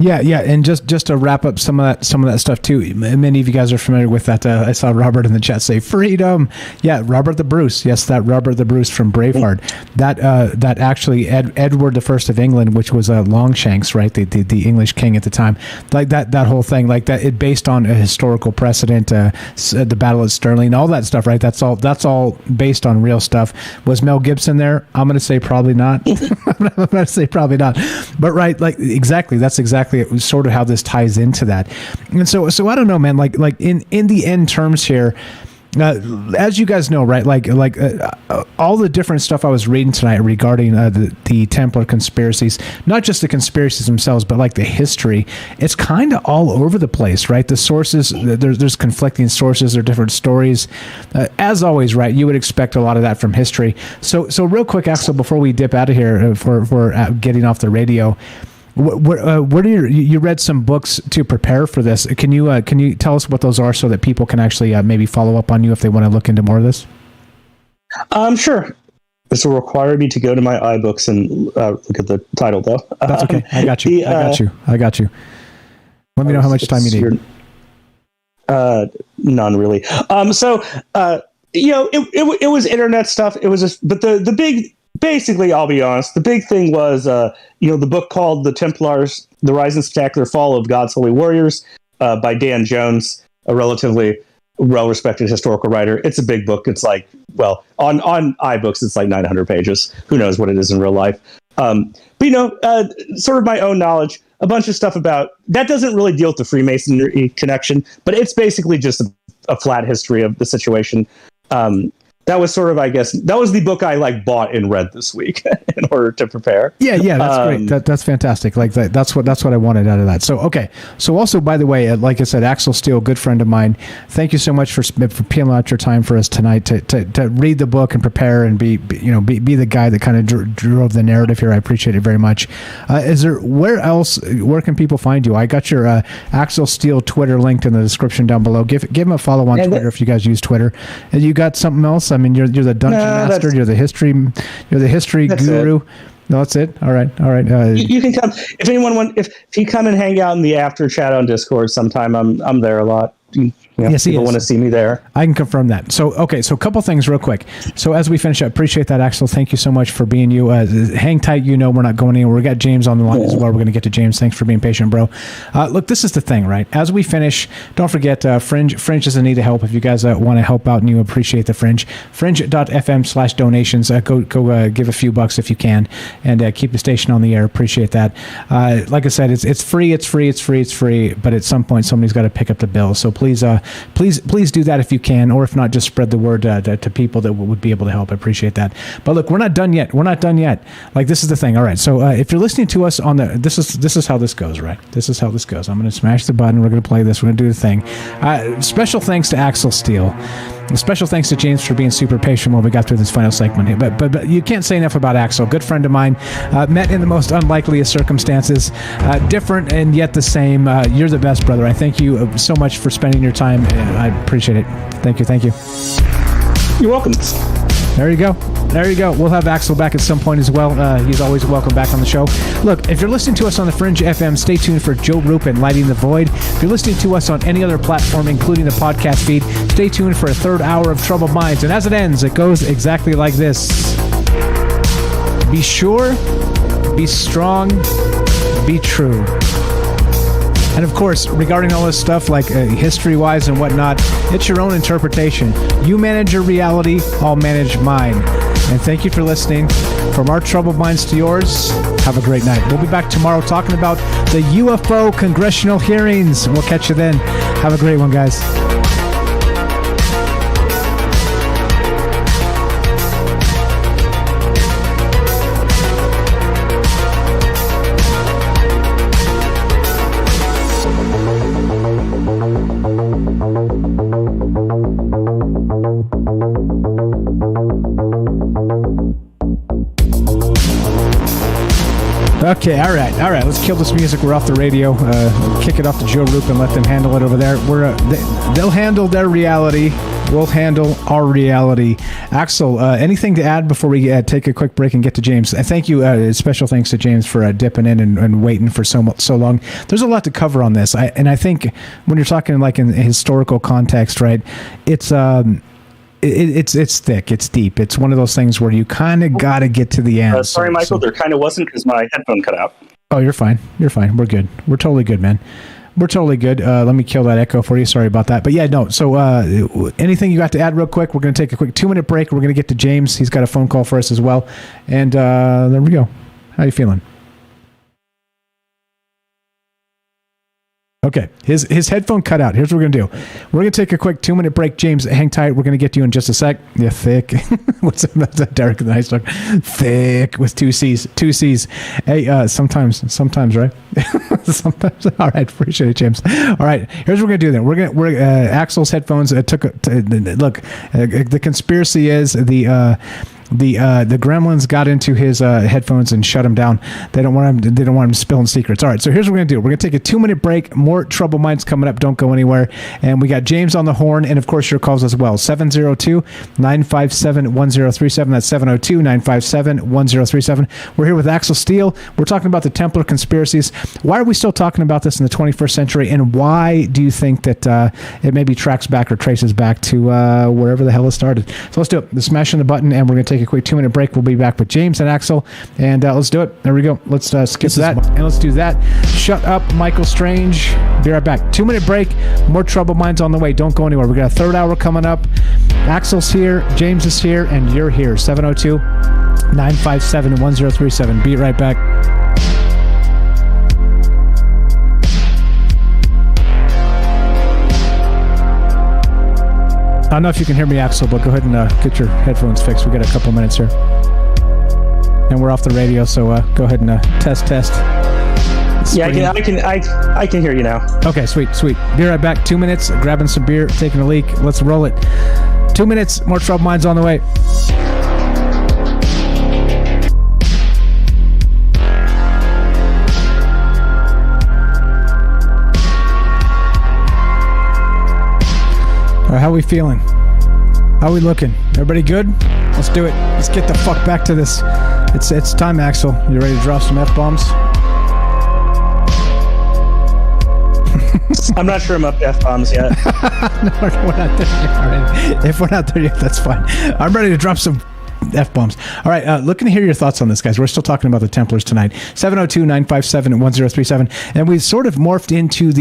Yeah, and just to wrap up some of that stuff too. Many of you guys are familiar with that. I saw Robert in the chat say freedom. Yeah, Robert the Bruce. Yes, that Robert the Bruce from Braveheart. That actually Edward the First of England, which was Longshanks, right? The English king at the time. That whole thing, it based on a historical precedent. The Battle at Stirling, all that stuff, right? That's all based on real stuff. Was Mel Gibson there? I'm going to say probably not. I'm going to say probably not. But right, exactly. That's exactly. It was sort of how this ties into that. And so I don't know, man, in the end terms here, as you guys know, right, all the different stuff I was reading tonight regarding the Templar conspiracies, not just the conspiracies themselves, but the history, it's kind of all over the place, right? The sources, there's conflicting sources, there are different stories. As always, right, you would expect a lot of that from history. So real quick, Axel, before we dip out of here for getting off the radio, What are you read some books to prepare for this? Can you tell us what those are so that people can actually maybe follow up on you if they want to look into more of this? Sure. This will require me to go to my iBooks and look at the title, though. That's okay. I got you. I got you. Let me know how much time you need. None really. It was internet stuff. It was but the big, basically, I'll be honest, the big thing was, the book called The Templars, The Rise and Spectacular Fall of God's Holy Warriors by Dan Jones, a relatively well-respected historical writer. It's a big book. It's like, well, on iBooks, it's like 900 pages. Who knows what it is in real life? Sort of my own knowledge, a bunch of stuff about that doesn't really deal with the Freemasonry connection, but it's basically just a flat history of the situation. That was sort of, I guess, that was the book I bought and read this week in order to prepare. Yeah, that's great. That's fantastic. That's what I wanted out of that. So okay. So also, by the way, like I said, Axel Steele, good friend of mine. Thank you so much for peeling out your time for us tonight to read the book and prepare and be the guy that kind of drove the narrative here. I appreciate it very much. Where can people find you? I got your Axel Steele Twitter linked in the description down below. Give him a follow on Twitter if you guys use Twitter. And you got something else? I mean, you're the dungeon master. You're the history guru. It. No, that's it. All right. You can come if anyone if you come and hang out in the after chat on Discord sometime. I'm there a lot. Yes, people want to see me there. I can confirm that. So, okay, so a couple things real quick. So as we finish up, appreciate that, Axel. Thank you so much for being you. Hang tight. We're not going anywhere. We got James on the line as well. We're going to get to James. Thanks for being patient, bro. Look, this is the thing, right? As we finish, don't forget, Fringe is in need of help. If you guys want to help out and you appreciate the Fringe, fringe.fm/donations. Go give a few bucks if you can and keep the station on the air. Appreciate that. Like I said, it's free, but at some point somebody's got to pick up the bill. So please do that if you can, or if not, just spread the word to people that would be able to help. I appreciate that. But look, we're not done yet. This is the thing. All right. So if you're listening to us on this is how this goes, right? This is how this goes. I'm going to smash the button. We're going to play this. We're going to do the thing. Special thanks to Axel Steele. Special thanks to James for being super patient while we got through this final segment here. But you can't say enough about Axel. Good friend of mine. Met in the most unlikely of circumstances. Different and yet the same. You're the best, brother. I thank you so much for spending your time. I appreciate it. Thank you. You're welcome. There you go. We'll have Axel back at some point as well. He's always welcome back on the show. Look, if you're listening to us on the Fringe FM, stay tuned for Joe Roop and Lighting the Void. If you're listening to us on any other platform, including the podcast feed, stay tuned for a third hour of Troubled Minds. And as it ends, it goes exactly like this. Be sure, be strong, be true. And of course, regarding all this stuff like history-wise and whatnot, it's your own interpretation. You manage your reality, I'll manage mine. And thank you for listening. From our troubled minds to yours, have a great night. We'll be back tomorrow talking about the UFO congressional hearings. We'll catch you then. Have a great one, guys. Okay, all right. Let's kill this music. We're off the radio. Kick it off to Joe Roop and let them handle it over there. They'll handle their reality. We'll handle our reality. Axel, anything to add before we take a quick break and get to James? Thank you. Special thanks to James for dipping in and waiting for so long. There's a lot to cover on this, and I think when you're talking like in historical context, right? It's thick, it's deep. It's one of those things where you kind of got to get to the end. Sorry, Michael, there kind of wasn't because my headphone cut out. Oh, you're fine. We're good. We're totally good, man. We're totally good. Let me kill that echo for you. Sorry about that. But yeah, no. So anything you got to add real quick? We're going to take a quick 2-minute break. We're going to get to James. He's got a phone call for us as well. And there we go. How you feeling? Okay, his headphone cut out. Here's what we're going to do. We're going to take a quick 2-minute break. James, hang tight. We're going to get to you in just a sec. Yeah, thick. What's that, Derek the Nice Dog? Thick with 2 C's. 2 C's. Hey, sometimes, right? Sometimes. All right, appreciate it, James. All right, here's what we're going to do then. We're Axel's headphones look, the conspiracy is the gremlins got into his headphones and shut him down. They don't want him spilling secrets. All right, so here's what we're gonna do. We're gonna take a 2-minute break. More Troubled Minds coming up. Don't go anywhere. And we got James on the horn, and of course your calls as well. 702-957-1037. That's 702-957-1037. We're here with Axel Steele. We're talking about the Templar conspiracies. Why are we still talking about this in the 21st century, and why do you think that it maybe tracks back or traces back to wherever the hell it started? So let's do it. Let's smash on the button, and we're going to take a quick 2-minute break. We'll be back with James and Axel, and let's do it. There we go. Let's skip that, and let's do that. Shut up, Michael Strange. Be right back. 2-minute break. More Troubled Minds on the way. Don't go anywhere. We got a third hour coming up. Axel's here, James is here, and you're here. 702-957-1037. Be right back. I don't know if you can hear me, Axel, but go ahead and get your headphones fixed. We got a couple minutes here. And we're off the radio, so go ahead and test. Yeah, I can hear you now. Okay, sweet. Be right back. 2 minutes, grabbing some beer, taking a leak. Let's roll it. 2 minutes, more Troubled Minds on the way. All right, how are we feeling? How are we looking? Everybody good? Let's do it. Let's get the fuck back to this. It's time, Axel. You ready to drop some F-bombs? I'm not sure I'm up to F-bombs yet. No, we're not there yet. All right. If we're not there yet, that's fine. I'm ready to drop some F-bombs. All right, looking to hear your thoughts on this, guys. We're still talking about the Templars tonight. 702-957-1037. And we sort of morphed into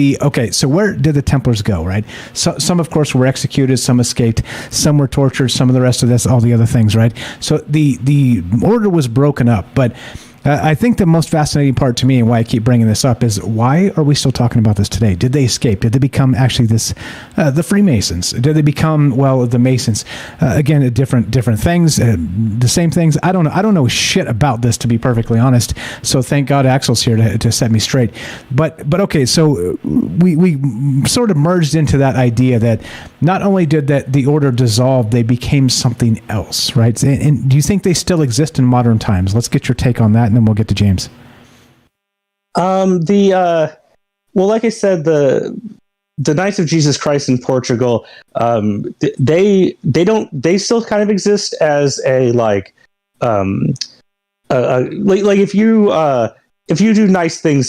so where did the Templars go, right? So, some, of course, were executed, some escaped, some were tortured, some of the rest of this, all the other things, right? So the order was broken up, but I think the most fascinating part to me, and why I keep bringing this up, is why are we still talking about this today? Did they escape? Did they become actually the Freemasons? Did they become, the Masons? Again, different things, the same things. I don't know. I don't know shit about this, to be perfectly honest. So thank God Axel's here to set me straight. But okay, so we sort of merged into that idea that not only did the order dissolve, they became something else, right? And do you think they still exist in modern times? Let's get your take on that, and then we'll get to James. Like I said, the Knights of Jesus Christ in Portugal, they still kind of exist as if you do nice things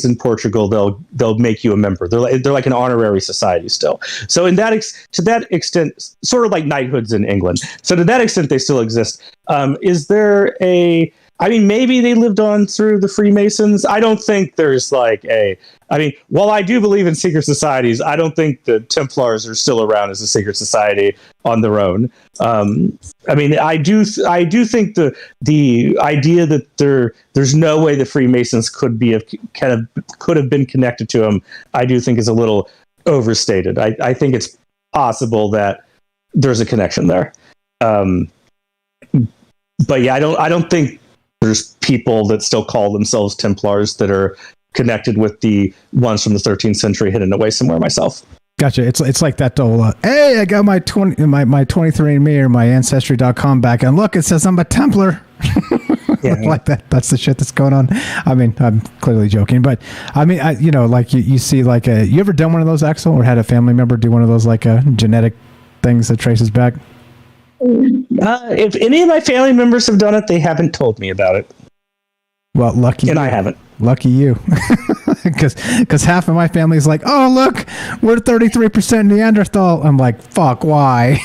in Portugal, they'll make you a member. They're like an honorary society still. So to that extent, sort of like knighthoods in England. So to that extent, they still exist. Is there maybe they lived on through the Freemasons. I don't think there's while I do believe in secret societies, I don't think the Templars are still around as a secret society on their own. I do think the idea that there's no way the Freemasons could have been connected to them, I do think is a little overstated. I think it's possible that there's a connection there. But yeah, I don't think there's people that still call themselves Templars that are connected with the ones from the 13th century hidden away somewhere myself. Gotcha. It's like that whole, hey, I got my 23andMe or my Ancestry.com back, and look, it says I'm a Templar. Yeah. Like that. That's the shit that's going on. I mean, I'm clearly joking, but you see you ever done one of those, Axel, or had a family member do one of those genetic things that traces back? If any of my family members have done it, they haven't told me about it. Well, lucky and you. I haven't. Lucky you, because half of my family is like, oh look, we're 33% Neanderthal. I'm like, fuck, why?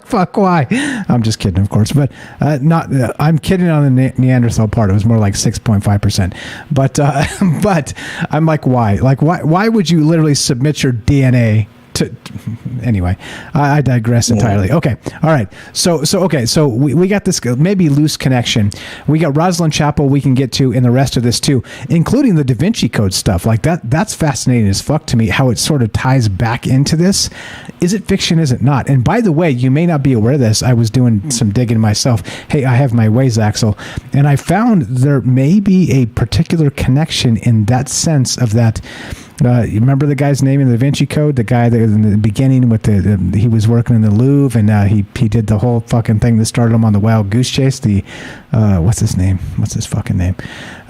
Fuck, why? I'm just kidding, of course, but I'm kidding on the Neanderthal part. It was more like 6.5%. But I'm like, why? Why would you literally submit your DNA? Anyway, I digress entirely. Okay, all right. So we got this maybe loose connection. We got Rosslyn Chapel we can get to, and the rest of this too, including the Da Vinci Code stuff. That's fascinating as fuck to me. How it sort of ties back into this. is it fiction? Is it not? And by the way, you may not be aware of this. I was doing some digging myself. Hey, I have my ways, Axel. And I found there may be a particular connection in that sense of that. You remember the guy's name in the Da Vinci Code? The guy that in the beginning with he was working in the Louvre, and he did the whole fucking thing that started him on the wild goose chase. What's his name? What's his fucking name?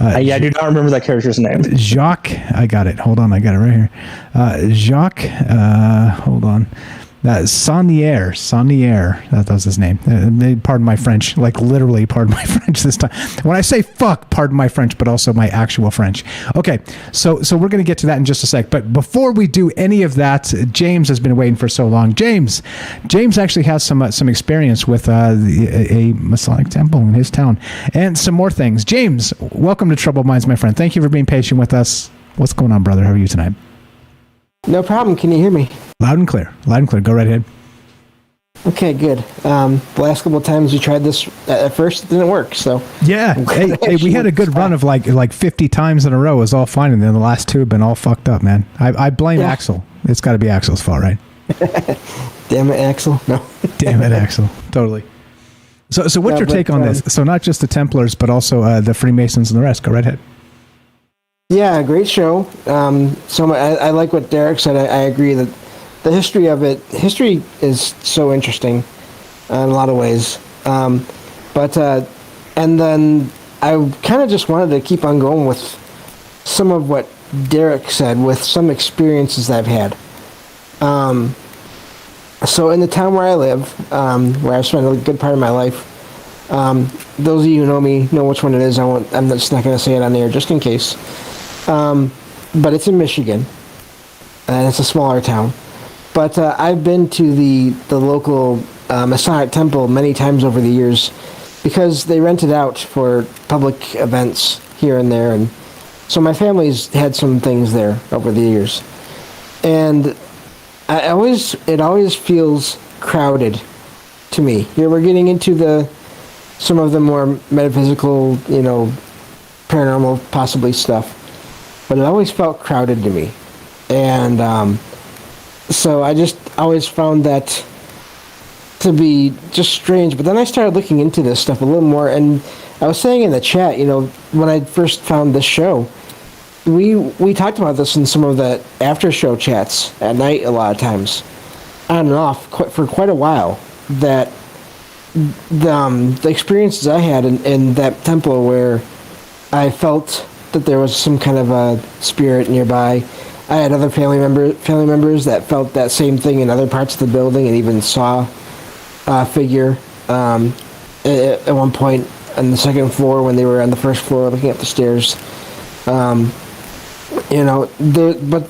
I do not remember that character's name. Jacques. I got it. Hold on. I got it right here. Jacques. Hold on. Saunier, that was his name. Pardon my French, like literally pardon my French this time. When I say fuck, pardon my French, but also my actual French. Okay, so we're going to get to that in just a sec. But before we do any of that, James has been waiting for so long. James actually has some experience with a Masonic temple in his town and some more things. James, welcome to Troubled Minds, my friend. Thank you for being patient with us. What's going on, brother? How are you tonight? No problem. Can you hear me? Loud and clear. Go right ahead. Okay, good. The last couple of times we tried this, at first it didn't work, so... Yeah. Hey, we had a good run of like 50 times in a row. It was all fine, and then the last two have been all fucked up, man. I blame Axel. It's got to be Axel's fault, right? Damn it, Axel. No. Damn it, Axel. Totally. So what's your take on this? So not just the Templars, but also the Freemasons and the rest. Go right ahead. Yeah, great show. So I like what Derek said. I agree that the history is so interesting in a lot of ways. And then I kind of just wanted to keep on going with some of what Derek said with some experiences I've had. So in the town where I live, where I've spent a good part of my life, those of you who know me know which one it is. I'm just not going to say it on the air just in case. But it's in Michigan, and it's a smaller town. But I've been to the local Masonic temple many times over the years because they rent it out for public events here and there. And so my family's had some things there over the years. And it always feels crowded to me. Here we're getting into some of the more metaphysical, paranormal possibly stuff. But it always felt crowded to me. And so I just always found that to be just strange. But then I started looking into this stuff a little more. And I was saying in the chat, when I first found this show, we talked about this in some of the after show chats at night a lot of times, on and off for quite a while, that the experiences I had in that temple where I felt that there was some kind of a spirit nearby. I had other family members that felt that same thing in other parts of the building and even saw a figure at one point on the second floor when they were on the first floor looking up the stairs. But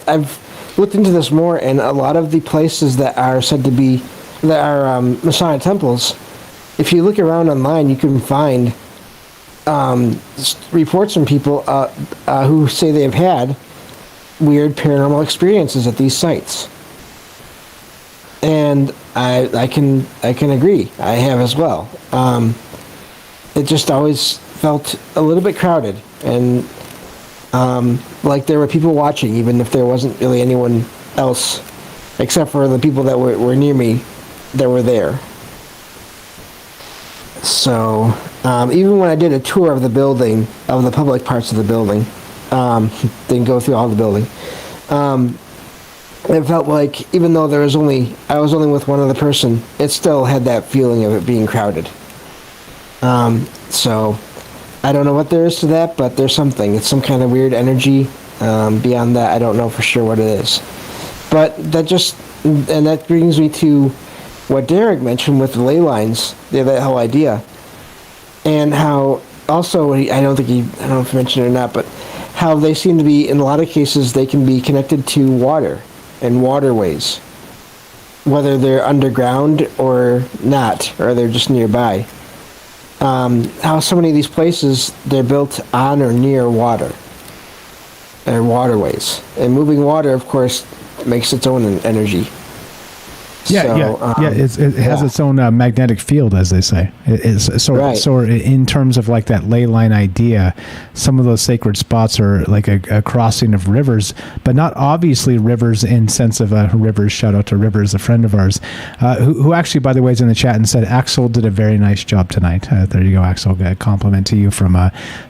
I've looked into this more, and a lot of the places that are said to be Masonic temples, if you look around online, you can find reports from people who say they've had weird paranormal experiences at these sites, and I can agree. I have as well. It just always felt a little bit crowded, and like there were people watching, even if there wasn't really anyone else, except for the people that were near me that were there. So even when I did a tour of the building, of the public parts of the building, didn't go through all the building, it felt like even though I was only with one other person, it still had that feeling of it being crowded. So I don't know what there is to that, but there's something. It's some kind of weird energy. Beyond that, I don't know for sure what it is. But that brings me to what Derek mentioned with the ley lines, that whole idea, and how also, I don't know if he mentioned it or not, but how they seem to be, in a lot of cases, they can be connected to water and waterways, whether they're underground or not, or they're just nearby. How so many of these places, they're built on or near water, or waterways. And moving water, of course, makes its own energy. Yeah, So, it has its own magnetic field, as they say. So in terms of like that ley line idea, some of those sacred spots are like a crossing of rivers, but not obviously rivers in sense of rivers. Shout out to Rivers, a friend of ours, who actually, by the way, is in the chat and said Axel did a very nice job tonight. There you go, Axel. A compliment to you from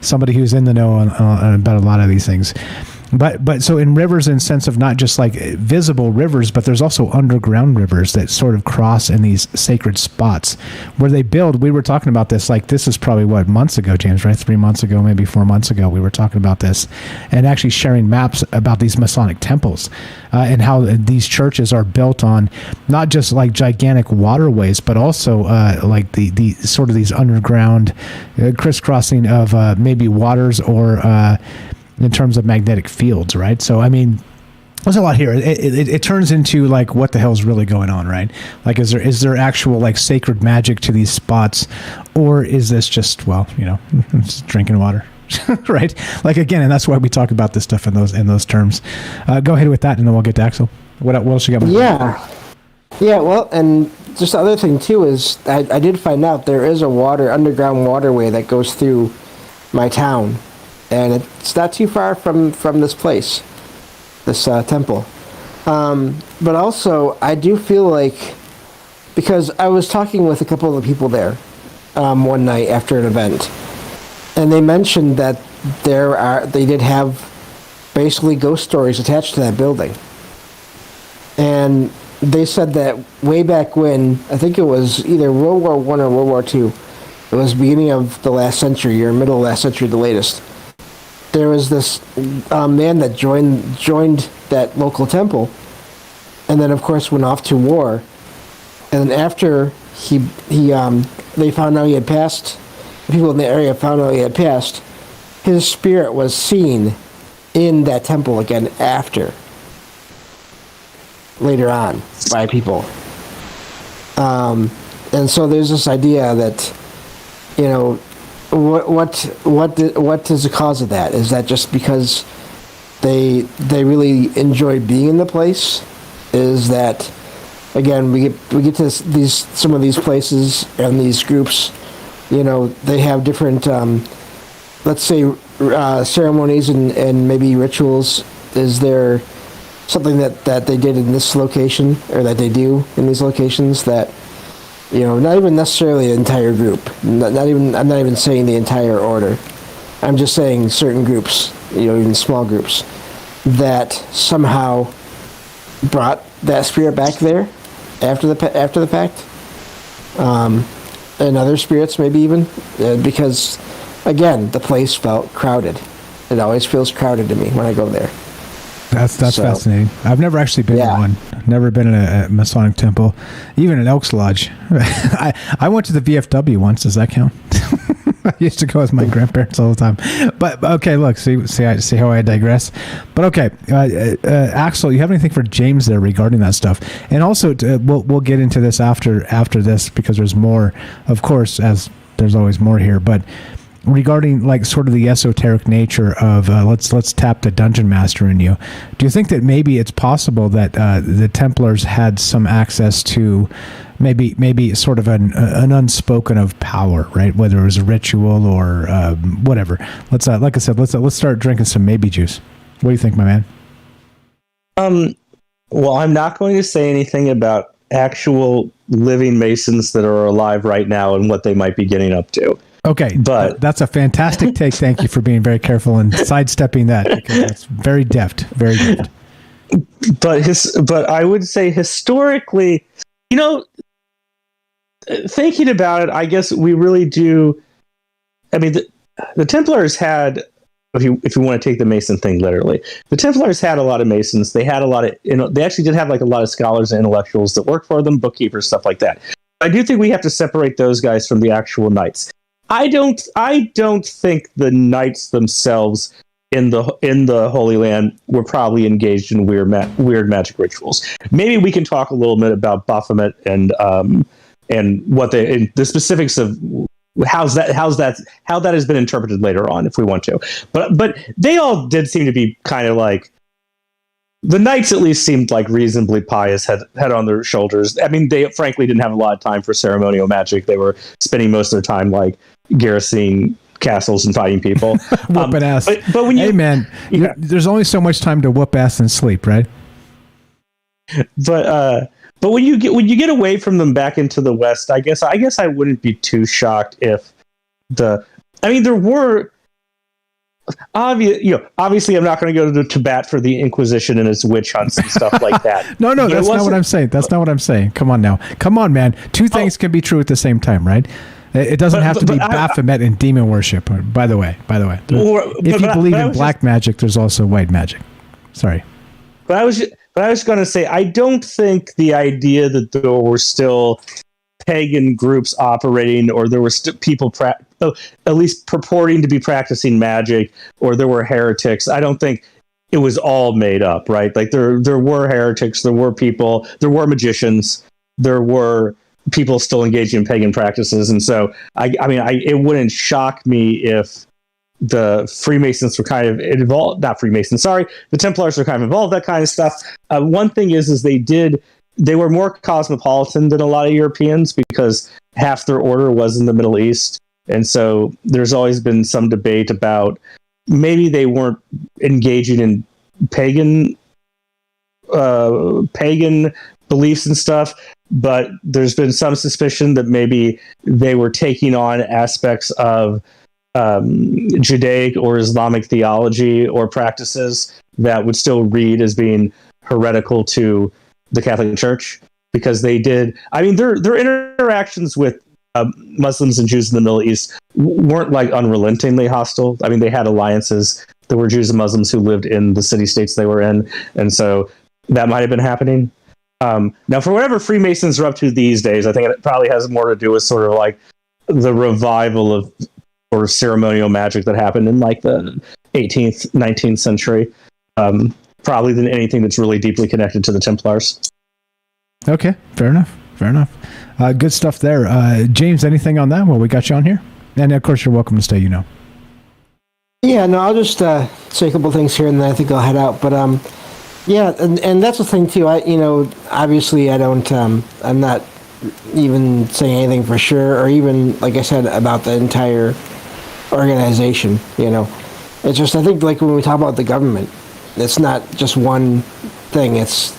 somebody who's in the know on about a lot of these things. But so in rivers, in sense of not just like visible rivers, but there's also underground rivers that sort of cross in these sacred spots where they build. We were talking about this, like this is probably months ago, James, right? 3 months ago, maybe 4 months ago, we were talking about this and actually sharing maps about these Masonic temples and how these churches are built on not just like gigantic waterways, but also like the sort of these underground crisscrossing of maybe waters or in terms of magnetic fields, right? So, I mean, there's a lot here. It turns into like, what the hell is really going on, right? Like, is there actual like sacred magic to these spots, or is this just, well, you know, just drinking water, right? Like, again, and that's why we talk about this stuff in those terms. Go ahead with that, and then we'll get to Axel. What else you got? Yeah. Well, and just the other thing too is I did find out there is a underground waterway that goes through my town. And it's not too far from this place, this temple. But also, I do feel like, because I was talking with a couple of the people there one night after an event, and they mentioned that they did have basically ghost stories attached to that building. And they said that way back when, I think it was either World War I or World War II, it was beginning of the last century, or middle of last century, the latest. There was this man that joined that local temple, and then of course went off to war. And then after they found out he had passed, the people in the area found out he had passed, his spirit was seen in that temple again later on by people. And so there's this idea that, you know, what is the cause of that? Is that just because they really enjoy being in the place? Is that, again, we get to some of these places and these groups, you know, they have different let's say ceremonies and maybe rituals. Is there something that they did in this location, or that they do in these locations that, you know, not even necessarily the entire group. I'm not even saying the entire order. I'm just saying certain groups, you know, even small groups, that somehow brought that spirit back there after the fact, and other spirits maybe even, because again, the place felt crowded. It always feels crowded to me when I go there. That's fascinating. I've never actually been in one. Never been in a Masonic temple, even an Elks Lodge. I went to the VFW once. Does that count? I used to go with my grandparents all the time. But okay, look, see how I digress. But okay, Axel, you have anything for James there regarding that stuff? And also, we'll get into this after this, because there's more, of course, as there's always more here. But regarding like sort of the esoteric nature of let's tap the dungeon master in you, do you think that maybe it's possible that the Templars had some access to maybe sort of an unspoken of power, right? Whether it was a ritual or whatever. Let's like I said, let's start drinking some maybe juice. What do you think, my man? Well, I'm not going to say anything about actual living Masons that are alive right now and what they might be getting up to. Okay, but that's a fantastic take. Thank you for being very careful and sidestepping that, because that's very deft, very deft. But I would say historically, you know, thinking about it, I guess we really do. I mean, the Templars had, if you want to take the Mason thing literally, the Templars had a lot of Masons. They had a lot of, you know, they actually did have like a lot of scholars and intellectuals that worked for them, bookkeepers, stuff like that. I do think we have to separate those guys from the actual Knights. I don't think the Knights themselves in the Holy Land were probably engaged in weird magic rituals. Maybe we can talk a little bit about Baphomet and what the specifics of how that has been interpreted later on, if we want to. But they all did seem to be kind of like the Knights at least seemed like reasonably pious, head on their shoulders. I mean, they frankly didn't have a lot of time for ceremonial magic. They were spending most of their time like garrisoning castles and fighting people. Whooping ass. But when hey man, there's only so much time to whoop ass and sleep, right? But when you get away from them back into the West, I guess I wouldn't be too shocked if there were obviously I'm not going to go to bat for the Inquisition and its witch hunts and stuff like that. No, that's not what I'm saying. That's not what I'm saying. Come on now. Come on, man. Two things can be true at the same time, right? It doesn't have to be Baphomet and demon worship. By the way. If you believe in black magic, there's also white magic. Sorry. But I was going to say, I don't think the idea that there were still pagan groups operating, or there were people at least purporting to be practicing magic, or there were heretics. I don't think it was all made up, right? Like there were heretics, there were people, there were magicians, there were people still engaging in pagan practices, and so it wouldn't shock me if the Freemasons were kind of involved. Not Freemasons, sorry, the Templars were kind of involved in that kind of stuff. One thing is they were more cosmopolitan than a lot of Europeans because half their order was in the Middle East. And so there's always been some debate about maybe they weren't engaging in pagan beliefs and stuff, but there's been some suspicion that maybe they were taking on aspects of Judaic or Islamic theology or practices that would still read as being heretical to the Catholic Church, because they did. I mean, their interactions with Muslims and Jews in the Middle East weren't like unrelentingly hostile. I mean, they had alliances. There were Jews and Muslims who lived in the city-states they were in, and so that might have been happening. Now, for whatever Freemasons are up to these days, I think it probably has more to do with sort of like the revival of or ceremonial magic that happened in like the 18th, 19th century. Probably than anything that's really deeply connected to the Templars. Okay, fair enough. Good stuff there. James, anything on that while we got you on here? And of course, you're welcome to stay, Yeah, no, I'll just say a couple things here and then I think I'll head out. But yeah, and that's the thing too. Obviously I don't, I'm not even saying anything for sure, or even, like I said, about the entire organization, It's just, I think like when we talk about the government, it's not just one thing. It's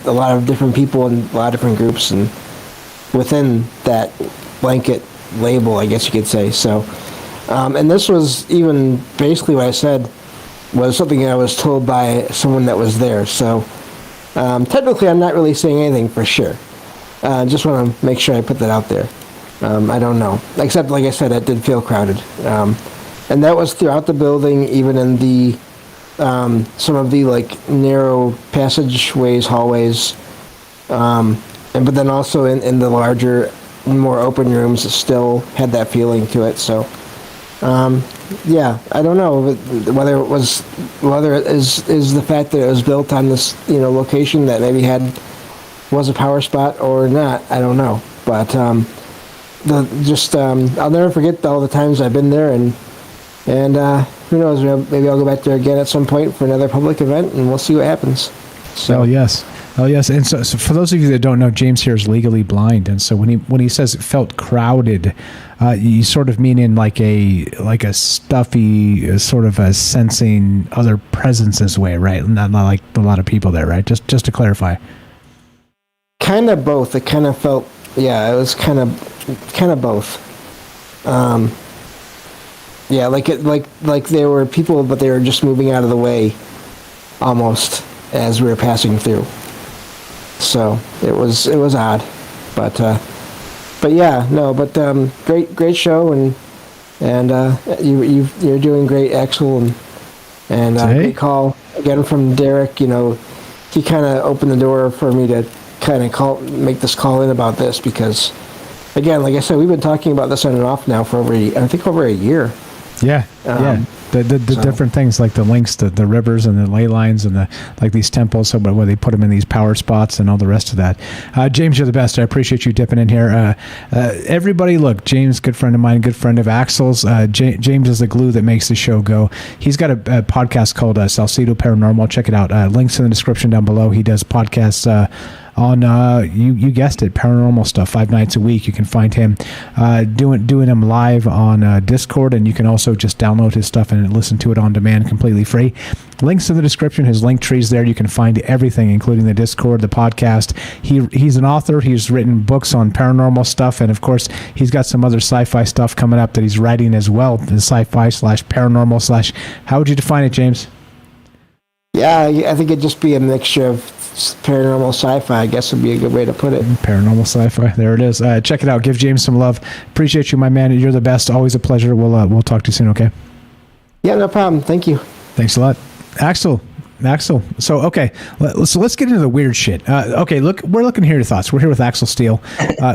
a lot of different people and a lot of different groups, and within that blanket label, I guess you could say. So, and this was even basically what I said was something I was told by someone that was there. So, technically, I'm not really saying anything for sure. Just want to make sure I put that out there. I don't know, except like I said, it did feel crowded, and that was throughout the building, even in the some of the like narrow passageways, hallways, but then also in the larger, more open rooms, it still had that feeling to it. So, yeah, I don't know whether it is the fact that it was built on this location that maybe was a power spot or not. I don't know, but I'll never forget all the times I've been there, and who knows, maybe I'll go back there again at some point for another public event, and we'll see what happens. So. Oh yes. And so for those of you that don't know, James here is legally blind, and so when he says it felt crowded, you sort of mean in like a stuffy, sort of a sensing other presences way, right? Not like a lot of people there, right? Just to clarify. Kind of both. It kind of felt, yeah, it was kind of both. Yeah, like there were people, but they were just moving out of the way, almost as we were passing through. So it was odd, but yeah, no, but great show, and you're doing great, Axel, and great call again from Derek. He kind of opened the door for me to kind of make this call in about this, because again, like I said, we've been talking about this on and off now for over a year. Yeah, yeah. The different things like the links, the rivers and the ley lines and the like these temples, so where they put them in these power spots and all the rest of that. James, you're the best. I appreciate you dipping in here. Everybody, look, James, good friend of mine, good friend of Axel's. James is the glue that makes the show go. He's got a podcast called Salcedo Paranormal. Check it out. Links in the description down below. He does podcasts on you guessed it, paranormal stuff 5 nights a week. You can find him doing them live on Discord, and you can also just download his stuff and listen to it on demand completely free. Links in the description. His link tree's there. You can find everything, including the Discord, the podcast. He's an author. He's written books on paranormal stuff, and of course he's got some other sci-fi stuff coming up that he's writing as well. The sci-fi/paranormal/ how would you define it, James? Yeah, I think it'd just be a mixture of paranormal sci-fi, I guess would be a good way to put it. Paranormal sci-fi. There it is. Check it out. Give James some love. Appreciate you, my man. You're the best. Always a pleasure. We'll talk to you soon, okay? Yeah, no problem. Thank you. Thanks a lot. Axel. So, okay. So let's get into the weird shit. Okay, look, we're looking to hear your thoughts. We're here with Axel Steele.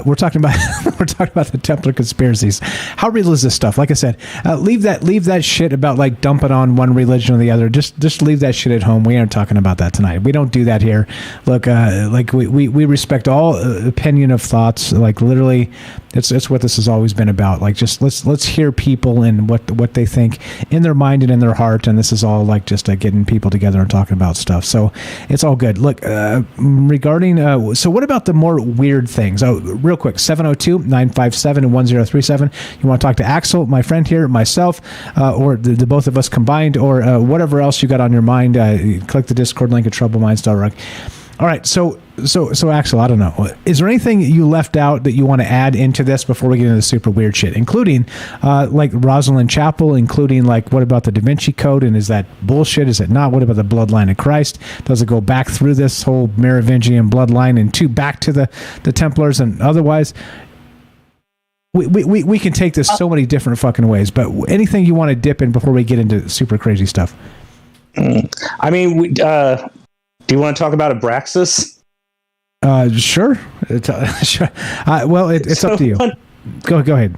We're talking about the Templar conspiracies. How real is this stuff? Like I said, leave that shit about like dumping on one religion or the other. Just leave that shit at home. We aren't talking about that tonight. We don't do that here. Look, like we respect all opinion of thoughts. Like literally, it's what this has always been about. Like just let's hear people and what they think in their mind and in their heart. And this is all like just getting people together and talking about stuff. So it's all good. Look, regarding so what about the more weird things? Real quick, 702-957-1037. You want to talk to Axel, my friend here, myself, or the both of us combined, or whatever else you got on your mind. Click the Discord link at troubleminds.org. All right, so Axel, I don't know. Is there anything you left out that you want to add into this before we get into the super weird shit, including like Rosalind Chapel, including like what about the Da Vinci Code, and is that bullshit? Is it not? What about the bloodline of Christ? Does it go back through this whole Merovingian bloodline and back to the Templars and otherwise? We can take this so many different fucking ways, but anything you want to dip in before we get into super crazy stuff? I mean, do you want to talk about Abraxas? Sure. Sure. Well, it's up to you. Go ahead.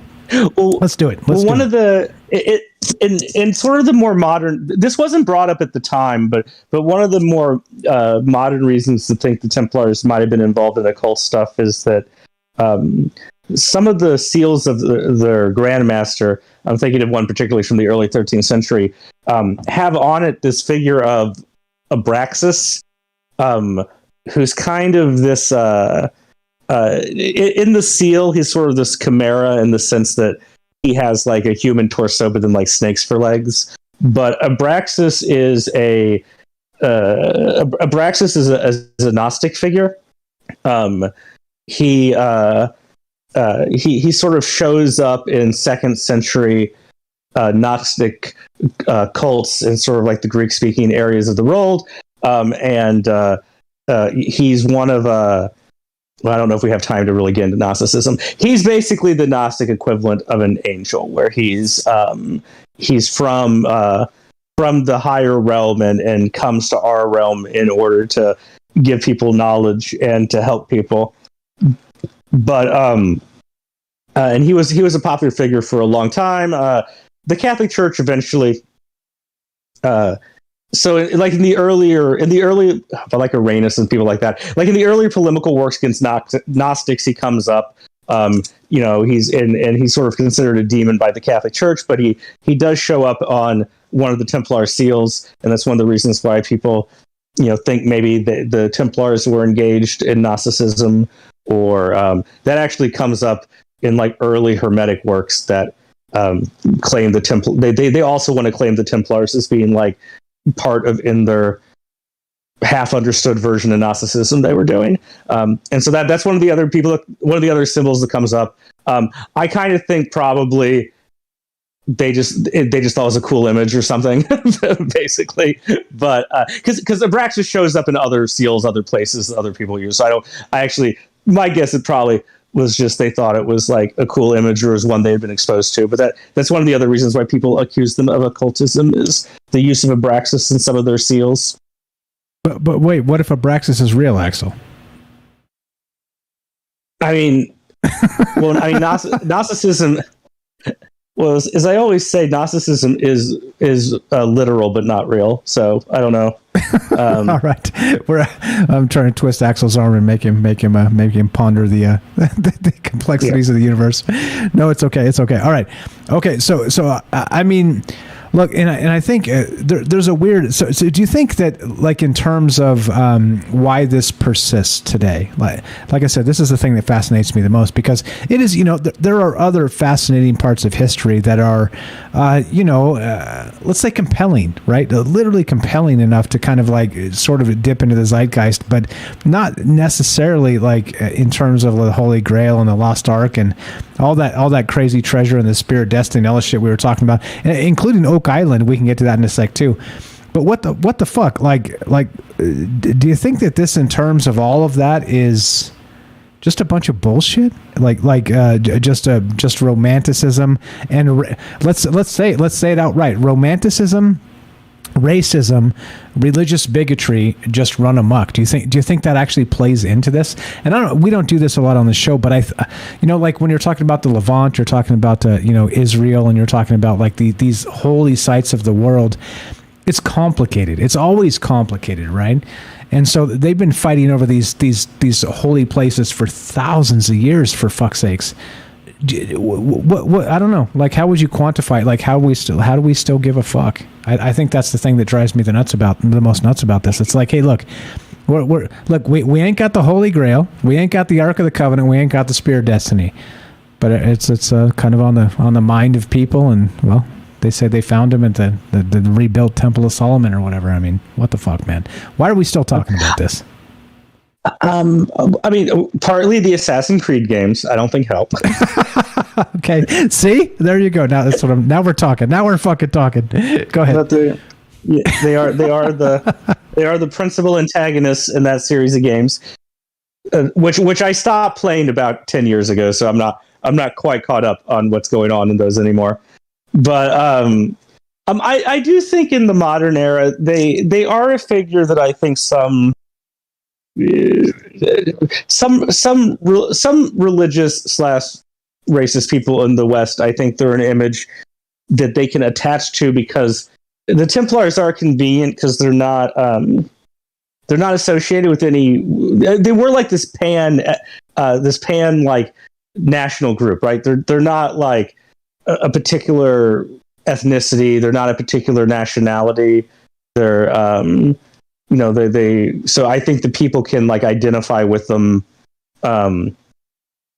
Well, let's do it. One of the in sort of the more modern. This wasn't brought up at the time, but one of the more modern reasons to think the Templars might have been involved in occult stuff is that some of the seals of their Grand Master, I'm thinking of one particularly from the early 13th century, have on it this figure of Abraxas. Who's kind of this in the seal, he's sort of this chimera in the sense that he has like a human torso but then like snakes for legs. But Abraxas is a Gnostic figure. He sort of shows up in 2nd century Gnostic cults in sort of like the Greek speaking areas of the world. And he's one of well, I don't know if we have time to really get into Gnosticism. He's basically the Gnostic equivalent of an angel, where he's from the higher realm and comes to our realm in order to give people knowledge and to help people. But and he was a popular figure for a long time. The Catholic Church eventually. So, like in the early, like Uranus and people like that, like in the earlier polemical works against Gnostics, he comes up. He's sort of considered a demon by the Catholic Church, but he does show up on one of the Templar seals, and that's one of the reasons why people, think maybe the Templars were engaged in Gnosticism, or that actually comes up in like early Hermetic works that claim the Templar. They also want to claim the Templars as being like part of in their half understood version of Gnosticism they were doing. And so that's one of the other symbols that comes up. I kind of think probably they just thought it was a cool image or something, basically. But because Abraxas shows up in other seals, other places, other people use. So my guess it probably was just they thought it was like a cool image or was one they had been exposed to. But that's one of the other reasons why people accuse them of occultism is the use of Abraxas in some of their seals. But wait, what if Abraxas is real, Axel? Gnosticism. Well, as I always say, Gnosticism is literal but not real. So I don't know. All right, I'm trying to twist Axel's arm and make him ponder the the complexities of the universe. No, it's okay. It's okay. All right. Okay. So I mean, look, and I think there's a weird. So do you think that, like, in terms of why this persists today? Like I said, this is the thing that fascinates me the most, because it is, there are other fascinating parts of history that are, let's say compelling, right? Literally compelling enough to kind of like sort of dip into the zeitgeist, but not necessarily like in terms of the Holy Grail and the Lost Ark and all that crazy treasure and the Spirit Destiny and all the shit we were talking about, including Oak Island. We can get to that in a sec too. But what the fuck? Like, do you think that this, in terms of all of that, is just a bunch of bullshit? Just romanticism and let's say it outright. Romanticism, racism, religious bigotry just run amok. Do you think that actually plays into this? And we don't do this a lot on the show, but like when you're talking about the Levant, you're talking about Israel, and you're talking about like these holy sites of the world. It's complicated. It's always complicated, right? And so they've been fighting over these holy places for thousands of years, for fuck's sakes. What I don't know. Like, how would you quantify it? Like, how do we still give a fuck? I think that's the thing that drives me the most nuts about this. It's like, hey, look, we ain't got the Holy Grail, we ain't got the Ark of the Covenant, we ain't got the Spear of Destiny, but it's kind of on the mind of people, and well, they say they found him at the rebuilt Temple of Solomon or whatever. I mean, what the fuck, man? Why are we still talking about this? I mean, partly the Assassin's Creed games, I don't think help. Okay, see, there you go. Now now we're talking. Now we're fucking talking. Go ahead. But they are the principal antagonists in that series of games, which I stopped playing about 10 years ago. So I'm not quite caught up on what's going on in those anymore. But I do think in the modern era they are a figure that I think some religious / racist people in the West, I think they're an image that they can attach to, because the Templars are convenient because they're not associated with any. They were like this pan like national group, right? They're not like a particular ethnicity. They're not a particular nationality. They're so I think the people can like identify with them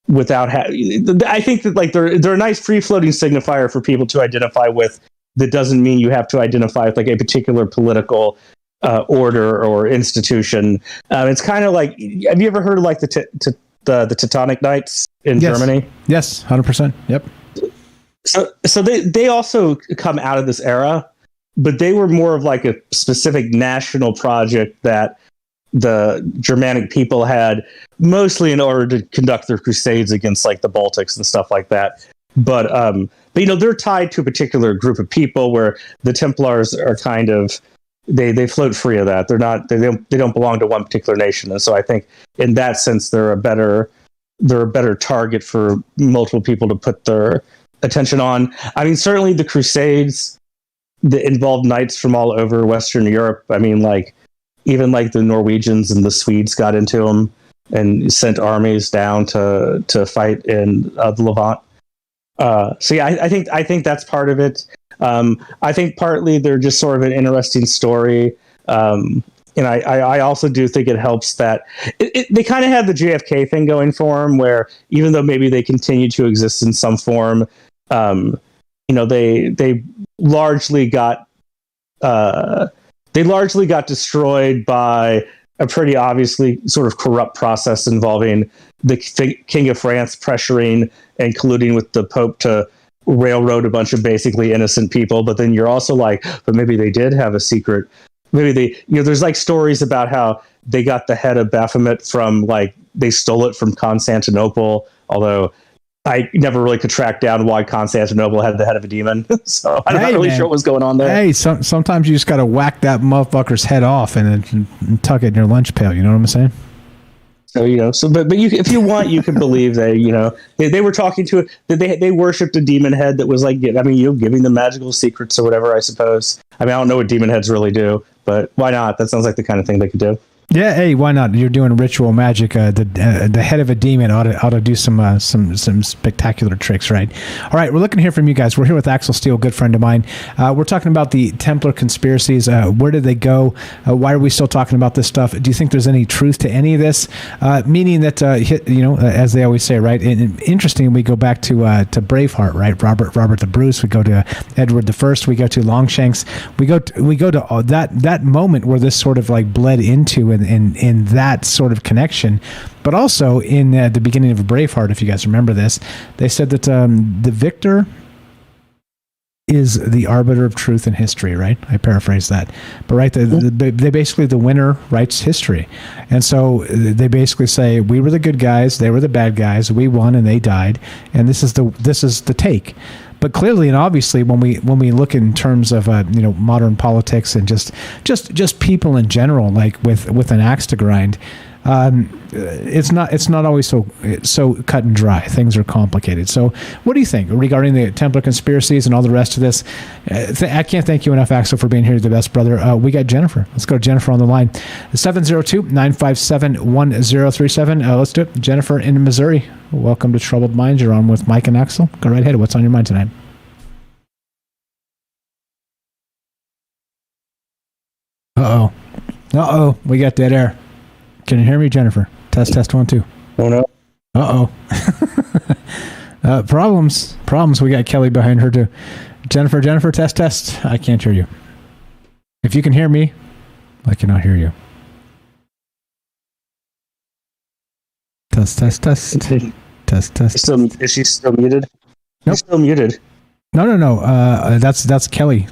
without I think that like they're a nice free floating signifier for people to identify with. That doesn't mean you have to identify with like a particular political order or institution. It's kind of like, have you ever heard of like the Teutonic Knights in Germany? Yes, 100%. Yep. So they also come out of this era, but they were more of like a specific national project that the Germanic people had, mostly in order to conduct their crusades against like the Baltics and stuff like that. But they're tied to a particular group of people, where the Templars are kind of they float free of that. They don't belong to one particular nation, and so I think in that sense they're a better target for multiple people to put their attention on. I mean, certainly the Crusades that involved knights from all over Western Europe. I mean, like even like the Norwegians and the Swedes got into them and sent armies down to fight in the Levant. So yeah, I think that's part of it. I think partly they're just sort of an interesting story. And I also do think it helps that they kind of have the JFK thing going for them, where even though maybe they continue to exist in some form, they largely got destroyed by a pretty obviously sort of corrupt process involving the King of France pressuring and colluding with the Pope to railroad a bunch of basically innocent people. But then you're also like, but maybe they did have a secret. Maybe there's like stories about how they got the head of Baphomet from like, they stole it from Constantinople, although I never really could track down why Constantinople had the head of a demon. So I'm not really sure what was going on there. Hey, sometimes you just got to whack that motherfucker's head off and tuck it in your lunch pail. You know what I'm saying? So but you, if you want, you can believe they were talking to they worshipped a demon head that was like, giving them magical secrets or whatever. I suppose. I don't know what demon heads really do, but why not? That sounds like the kind of thing they could do. Yeah, hey, why not? You're doing ritual magic. The head of a demon ought to do some spectacular tricks, right? All right, we're looking to hear from you guys. We're here with Axel Steele, a good friend of mine. We're talking about the Templar conspiracies. Where did they go? Why are we still talking about this stuff? Do you think there's any truth to any of this? Meaning that, as they always say, right? Interesting. We go back to Braveheart, right? Robert the Bruce. We go to Edward the First. We go to Longshanks. We go to all that moment where this sort of like bled into in that sort of connection. But also in the beginning of Braveheart, if you guys remember this, they said that the victor is the arbiter of truth in history, right? I paraphrase that. But right, they basically, the winner writes history. And so they basically say, we were the good guys, they were the bad guys, we won and they died, and this is the take. But clearly and obviously, when we look in terms of modern politics and just people in general, like with an axe to grind, it's not always so cut and dry. Things are complicated. So, what do you think regarding the Templar conspiracies and all the rest of this? I can't thank you enough, Axel, for being here, the best brother. We got Jennifer. Let's go to Jennifer on the line. 702-957-1037. Let's do it. Jennifer in Missouri. Welcome to Troubled Minds. You're on with Mike and Axel. Go right ahead. What's on your mind tonight? Uh-oh. We got dead air. Can you hear me, Jennifer? Test 1 2. Oh no. Problems. We got Kelly behind her too. Jennifer, test. I can't hear you. If you can hear me, I cannot hear you. Test. Test. Is she still muted? Nope. She's still muted. No. That's Kelly.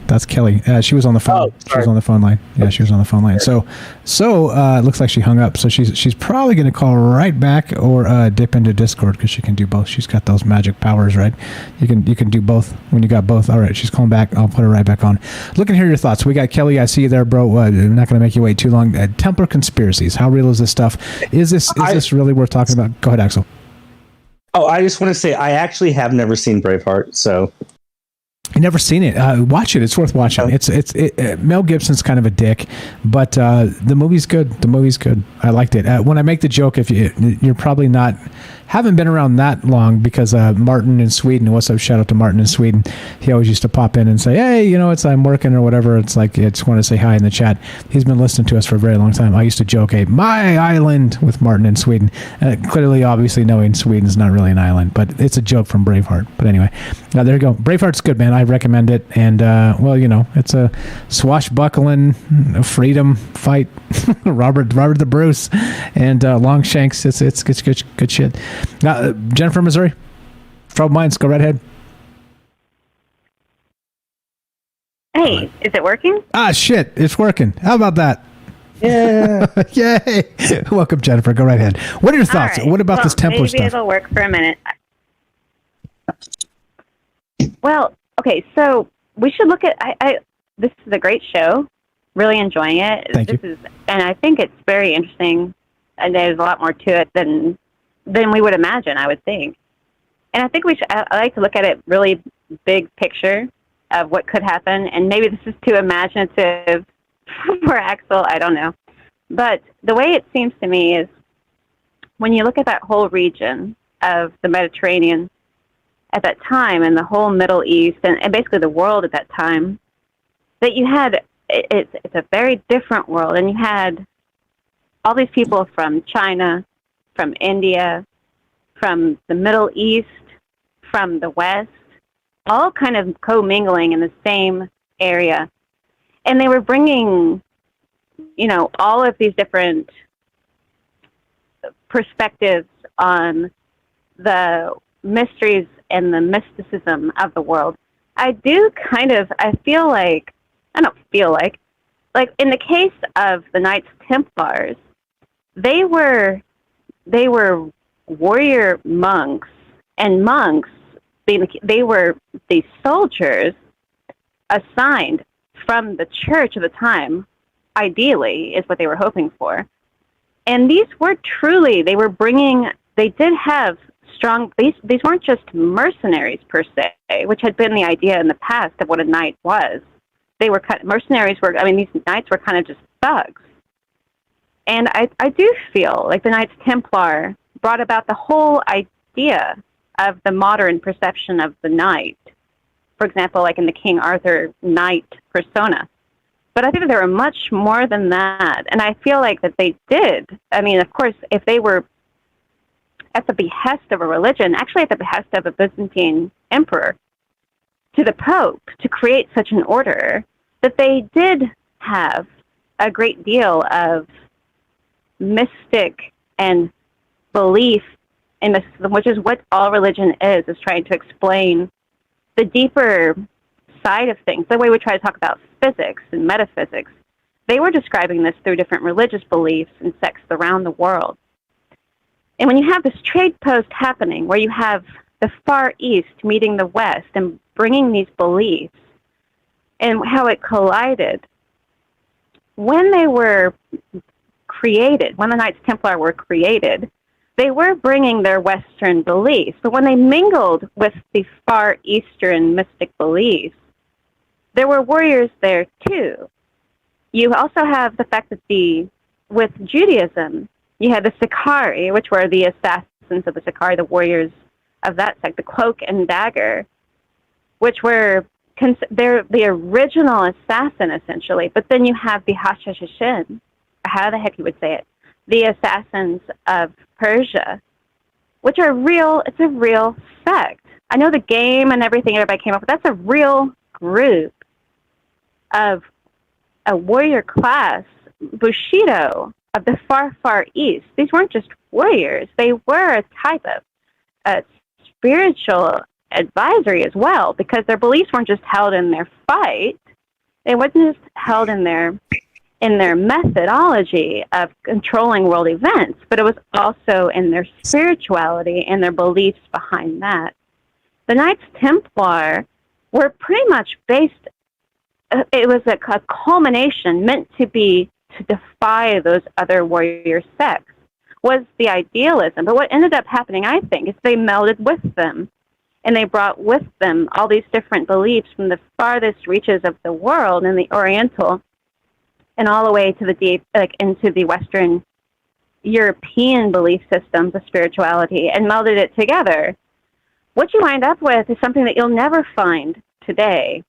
She was on the phone. She was on the phone line. Yeah, she was on the phone line. So it looks like she hung up. So she's probably going to call right back or dip into Discord because she can do both. She's got those magic powers, right? You can do both when you got both. All right, she's calling back. I'll put her right back on. Look and hear your thoughts. We got Kelly. I see you there, bro. I'm not going to make you wait too long. Templar conspiracies. How real is this stuff? Is this really worth talking about? Go ahead, Axel. Oh, I just want to say I actually have never seen Braveheart, so. I've never seen it. Watch it. It's worth watching. It's Mel Gibson's kind of a dick, but the movie's good. I liked it. When I make the joke, if you're probably haven't been around that long, because Martin in Sweden, what's up? Shout out to Martin in Sweden. He always used to pop in and say, "Hey, I'm working," or whatever. It's like, I just want to say hi in the chat. He's been listening to us for a very long time. I used to joke, "Hey, my island," with Martin in Sweden. Clearly, obviously, knowing Sweden's not really an island, but it's a joke from Braveheart. But anyway, there you go. Braveheart's good, man. I recommend it. And it's a swashbuckling freedom fight. Robert the Bruce and Longshanks. It's good shit. Jennifer, Missouri. Troubled Minds, go right ahead. Hey, is it working? Shit, it's working. How about that? Yeah. Yay. Welcome, Jennifer. Go right ahead. What are your thoughts? What about this Templar stuff? Maybe it'll work for a minute. Well, okay, so we should look at... this is a great show. Really enjoying it. Thank you. And I think it's very interesting, and there's a lot more to it than we would imagine, I would think. And I think I like to look at it really big picture of what could happen, and maybe this is too imaginative for Axel, I don't know. But the way it seems to me is, when you look at that whole region of the Mediterranean at that time, and the whole Middle East, and basically the world at that time, that you had, it's a very different world, and you had all these people from China, from India, from the Middle East, from the West, all kind of commingling in the same area. And they were bringing, all of these different perspectives on the mysteries and the mysticism of the world. I in the case of the Knights Templars, they were warrior monks, and monks, they were the soldiers assigned from the church of the time, ideally, is what they were hoping for, And these were truly, they did have strong, these weren't just mercenaries per se, which had been the idea in the past of what a knight was. Mercenaries were, these knights were kind of just thugs. And I do feel like the Knights Templar brought about the whole idea of the modern perception of the knight. For example, like in the King Arthur knight persona. But I think that there were much more than that. And I feel like that they did. I mean, of course, if they were at the behest of a religion, actually at the behest of a Byzantine emperor, to the Pope, to create such an order, that they did have a great deal of mystic and belief in mysticism, which is what all religion is trying to explain the deeper side of things, the way we try to talk about physics and metaphysics. They were describing this through different religious beliefs and sects around the world. And when you have this trade post happening, where you have the Far East meeting the West and bringing these beliefs, and how it collided, when they were created, when the Knights Templar were created, they were bringing their Western beliefs. But when they mingled with the Far Eastern mystic beliefs, there were warriors there too. You also have the fact that with Judaism, you had the Sicarii, which were the assassins of the Sicarii, the warriors of that sect, the cloak and dagger, which were they're the original assassin, essentially. But then you have the Hashashin, how the heck you would say it, the assassins of Persia, which are it's a real sect. I know the game and everything everybody came up with, that's a real group of a warrior class, Bushido, of the far, far east. These weren't just warriors. They were a type of spiritual advisory as well, because their beliefs weren't just held in their fight. They wasn't just held in their methodology of controlling world events, but it was also in their spirituality and their beliefs behind that. The Knights Templar were pretty much based, it was a culmination meant to defy those other warrior sects, was the idealism. But what ended up happening, I think, is they melded with them, and they brought with them all these different beliefs from the farthest reaches of the world and the Oriental, and all the way to the deep, into the Western European belief systems of spirituality, and melded it together. What you wind up with is something that you'll never find today.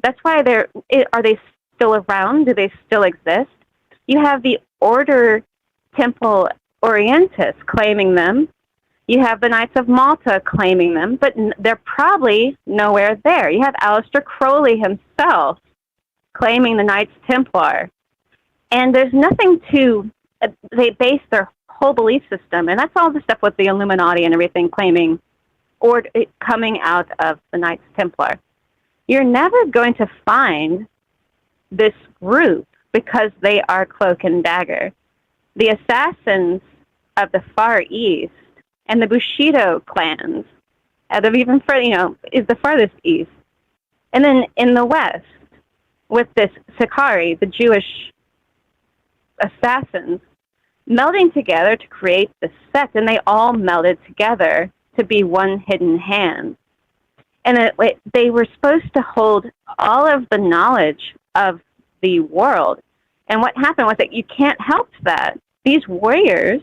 That's why are they still around? Do they still exist? You have the Order Temple Orientis claiming them. You have the Knights of Malta claiming them, but they're probably nowhere there. You have Aleister Crowley himself claiming the Knights Templar. And there's nothing they base their whole belief system, and that's all the stuff with the Illuminati and everything claiming or coming out of the Knights Templar. You're never going to find this group because they are cloak and dagger. The assassins of the Far East and the Bushido clans, even further, is the farthest east. And then in the West, with this Sicarii, the Jewish assassins, melding together to create this sect, and they all melded together to be one hidden hand. And they were supposed to hold all of the knowledge of the world. And what happened was that you can't help that. These warriors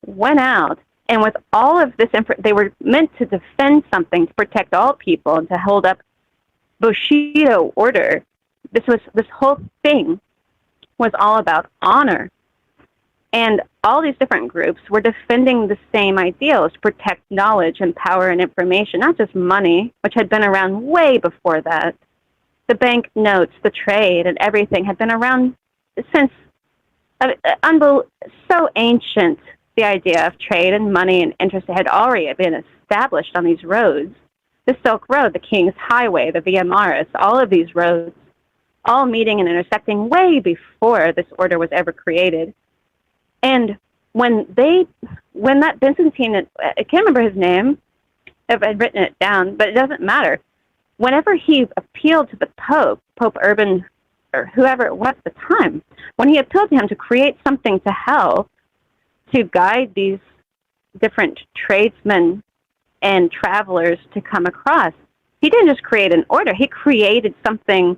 went out, and with all of this, they were meant to defend something, to protect all people, and to hold up Bushido order. This whole thing was all about honor. And all these different groups were defending the same ideals, to protect knowledge and power and information, not just money, which had been around way before that. The bank notes, the trade, and everything had been around since so ancient. The idea of trade and money and interest had already been established on these roads. The Silk Road, the King's Highway, the Via Maris, all of these roads, all meeting and intersecting way before this order was ever created. And when that Byzantine, I can't remember his name, if I'd written it down, but it doesn't matter. Whenever he appealed to the Pope, Pope Urban or whoever it was at the time, when he appealed to him to create something to help, to guide these different tradesmen and travelers to come across, he didn't just create an order. He created something.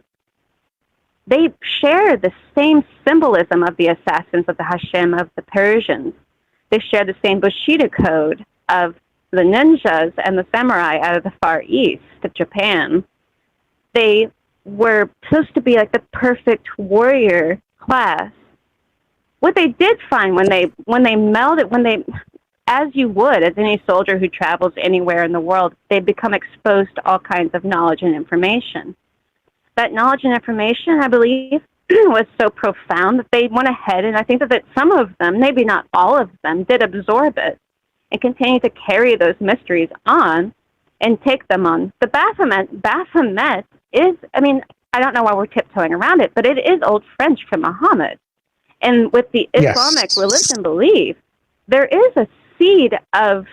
They share the same symbolism of the assassins of the Hashim of the Persians. They share the same Bushido code of the ninjas and the samurai out of the Far East of Japan. They were supposed to be like the perfect warrior class. What they did find when they melded, as you would, as any soldier who travels anywhere in the world, they become exposed to all kinds of knowledge and information. That knowledge and information, I believe, was so profound that they went ahead, and I think that some of them, maybe not all of them, did absorb it and continue to carry those mysteries on and take them on. The Baphomet is, I mean, I don't know why we're tiptoeing around it, but it is Old French for Muhammad. And with the Islamic religion belief, there is a seed of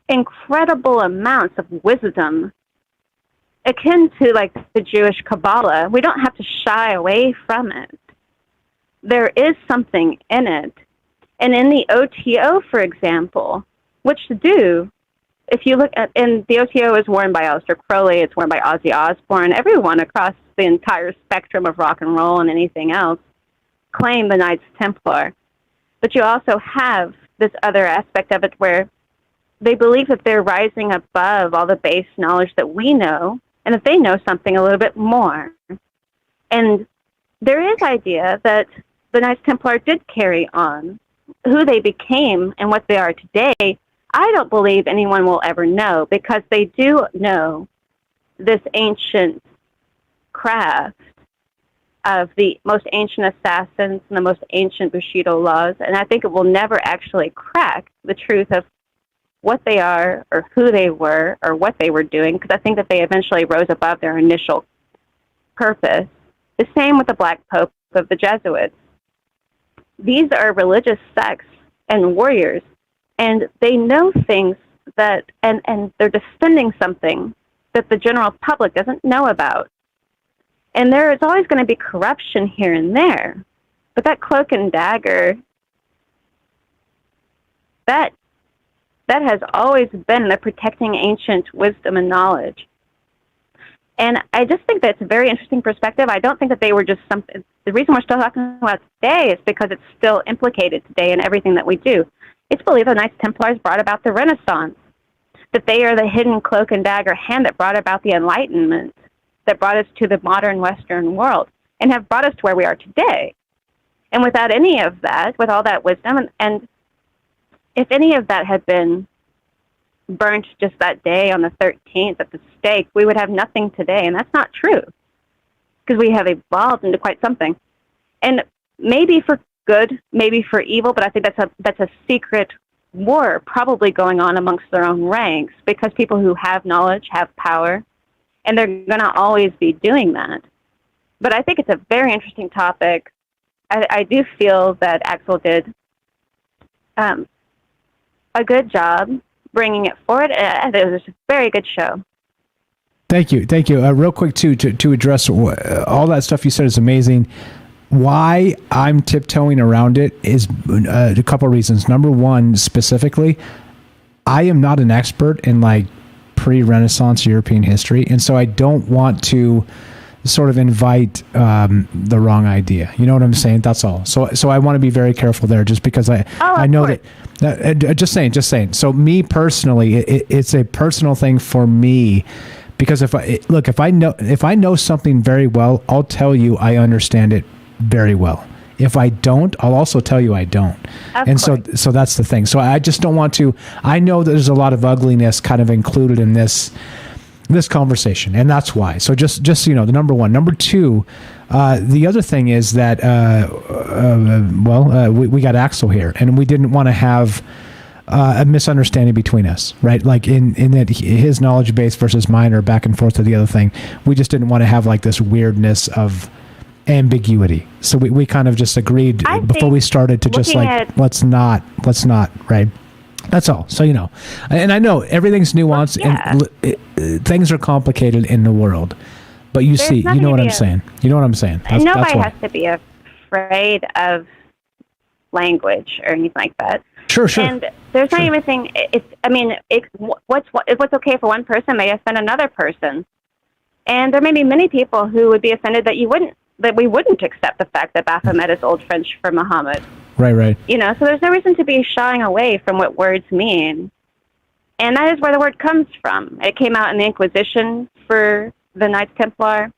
incredible amounts of wisdom akin to like the Jewish Kabbalah. We don't have to shy away from it. There is something in it. And in the OTO, for example, which do, if you look at, and the OTO is worn by Aleister Crowley, it's worn by Ozzy Osbourne, everyone across the entire spectrum of rock and roll and anything else claim the Knights Templar. But you also have this other aspect of it where they believe that they're rising above all the base knowledge that we know, and that they know something a little bit more. And there is idea that the Knights Templar did carry on. Who they became and what they are today, I don't believe anyone will ever know, because they do know this ancient craft of the most ancient assassins and the most ancient Bushido laws, and I think it will never actually crack the truth of what they are or who they were or what they were doing, because I think that they eventually rose above their initial purpose. The same with the Black Pope of the Jesuits. These are religious sects and warriors, and they know things that, and they're defending something that the general public doesn't know about. And there is always going to be corruption here and there, but that cloak and dagger, that has always been the protecting ancient wisdom and knowledge. And I just think that it's a very interesting perspective. I don't think that they were just something. The reason we're still talking about it today is because it's still implicated today in everything that we do. It's believed the Knights Templars brought about the Renaissance, that they are the hidden cloak and dagger hand that brought about the Enlightenment, that brought us to the modern Western world, and have brought us to where we are today. And without any of that, with all that wisdom, and if any of that had been burnt just that day on the 13th at the stake, we would have nothing today, and that's not true, because we have evolved into quite something. And maybe for good, maybe for evil, but I think that's a secret war probably going on amongst their own ranks, because people who have knowledge have power, and they're going to always be doing that. But I think it's a very interesting topic. I do feel that Axel did a good job bringing it forward. It was a very good show. Thank you. Real quick, too, to address all that stuff you said is amazing. Why I'm tiptoeing around it is a couple of reasons. Number one, specifically, I am not an expert in like pre-Renaissance European history, and so I don't want to sort of invite the wrong idea. You know what I'm saying? That's all. So I want to be very careful there, just because I know that just saying. So me personally, it's a personal thing for me, because if I know something very well, I'll tell you I understand it very well. If I don't, I'll also tell you I don't. So that's the thing. So I just don't want to. I know there's a lot of ugliness kind of included in this conversation, and that's why. So just the number one. Number two, the other thing is that we got Axel here, and we didn't want to have a misunderstanding between us, right? Like in that his knowledge base versus mine are back and forth to the other thing. We just didn't want to have like this weirdness of ambiguity. So we kind of just agreed before we started to just like let's not, right? That's all. So, and I know everything's nuanced and things are complicated in the world, but you know what I'm saying. You know what I'm saying. Nobody has to be afraid of language or anything like that. Sure. And there's not even anything. What's okay for one person may offend another person, and there may be many people who would be offended that we wouldn't accept the fact that Baphomet is Old French for Muhammad. Right. So there's no reason to be shying away from what words mean, and that is where the word comes from. It came out in the Inquisition for the Knights Templar.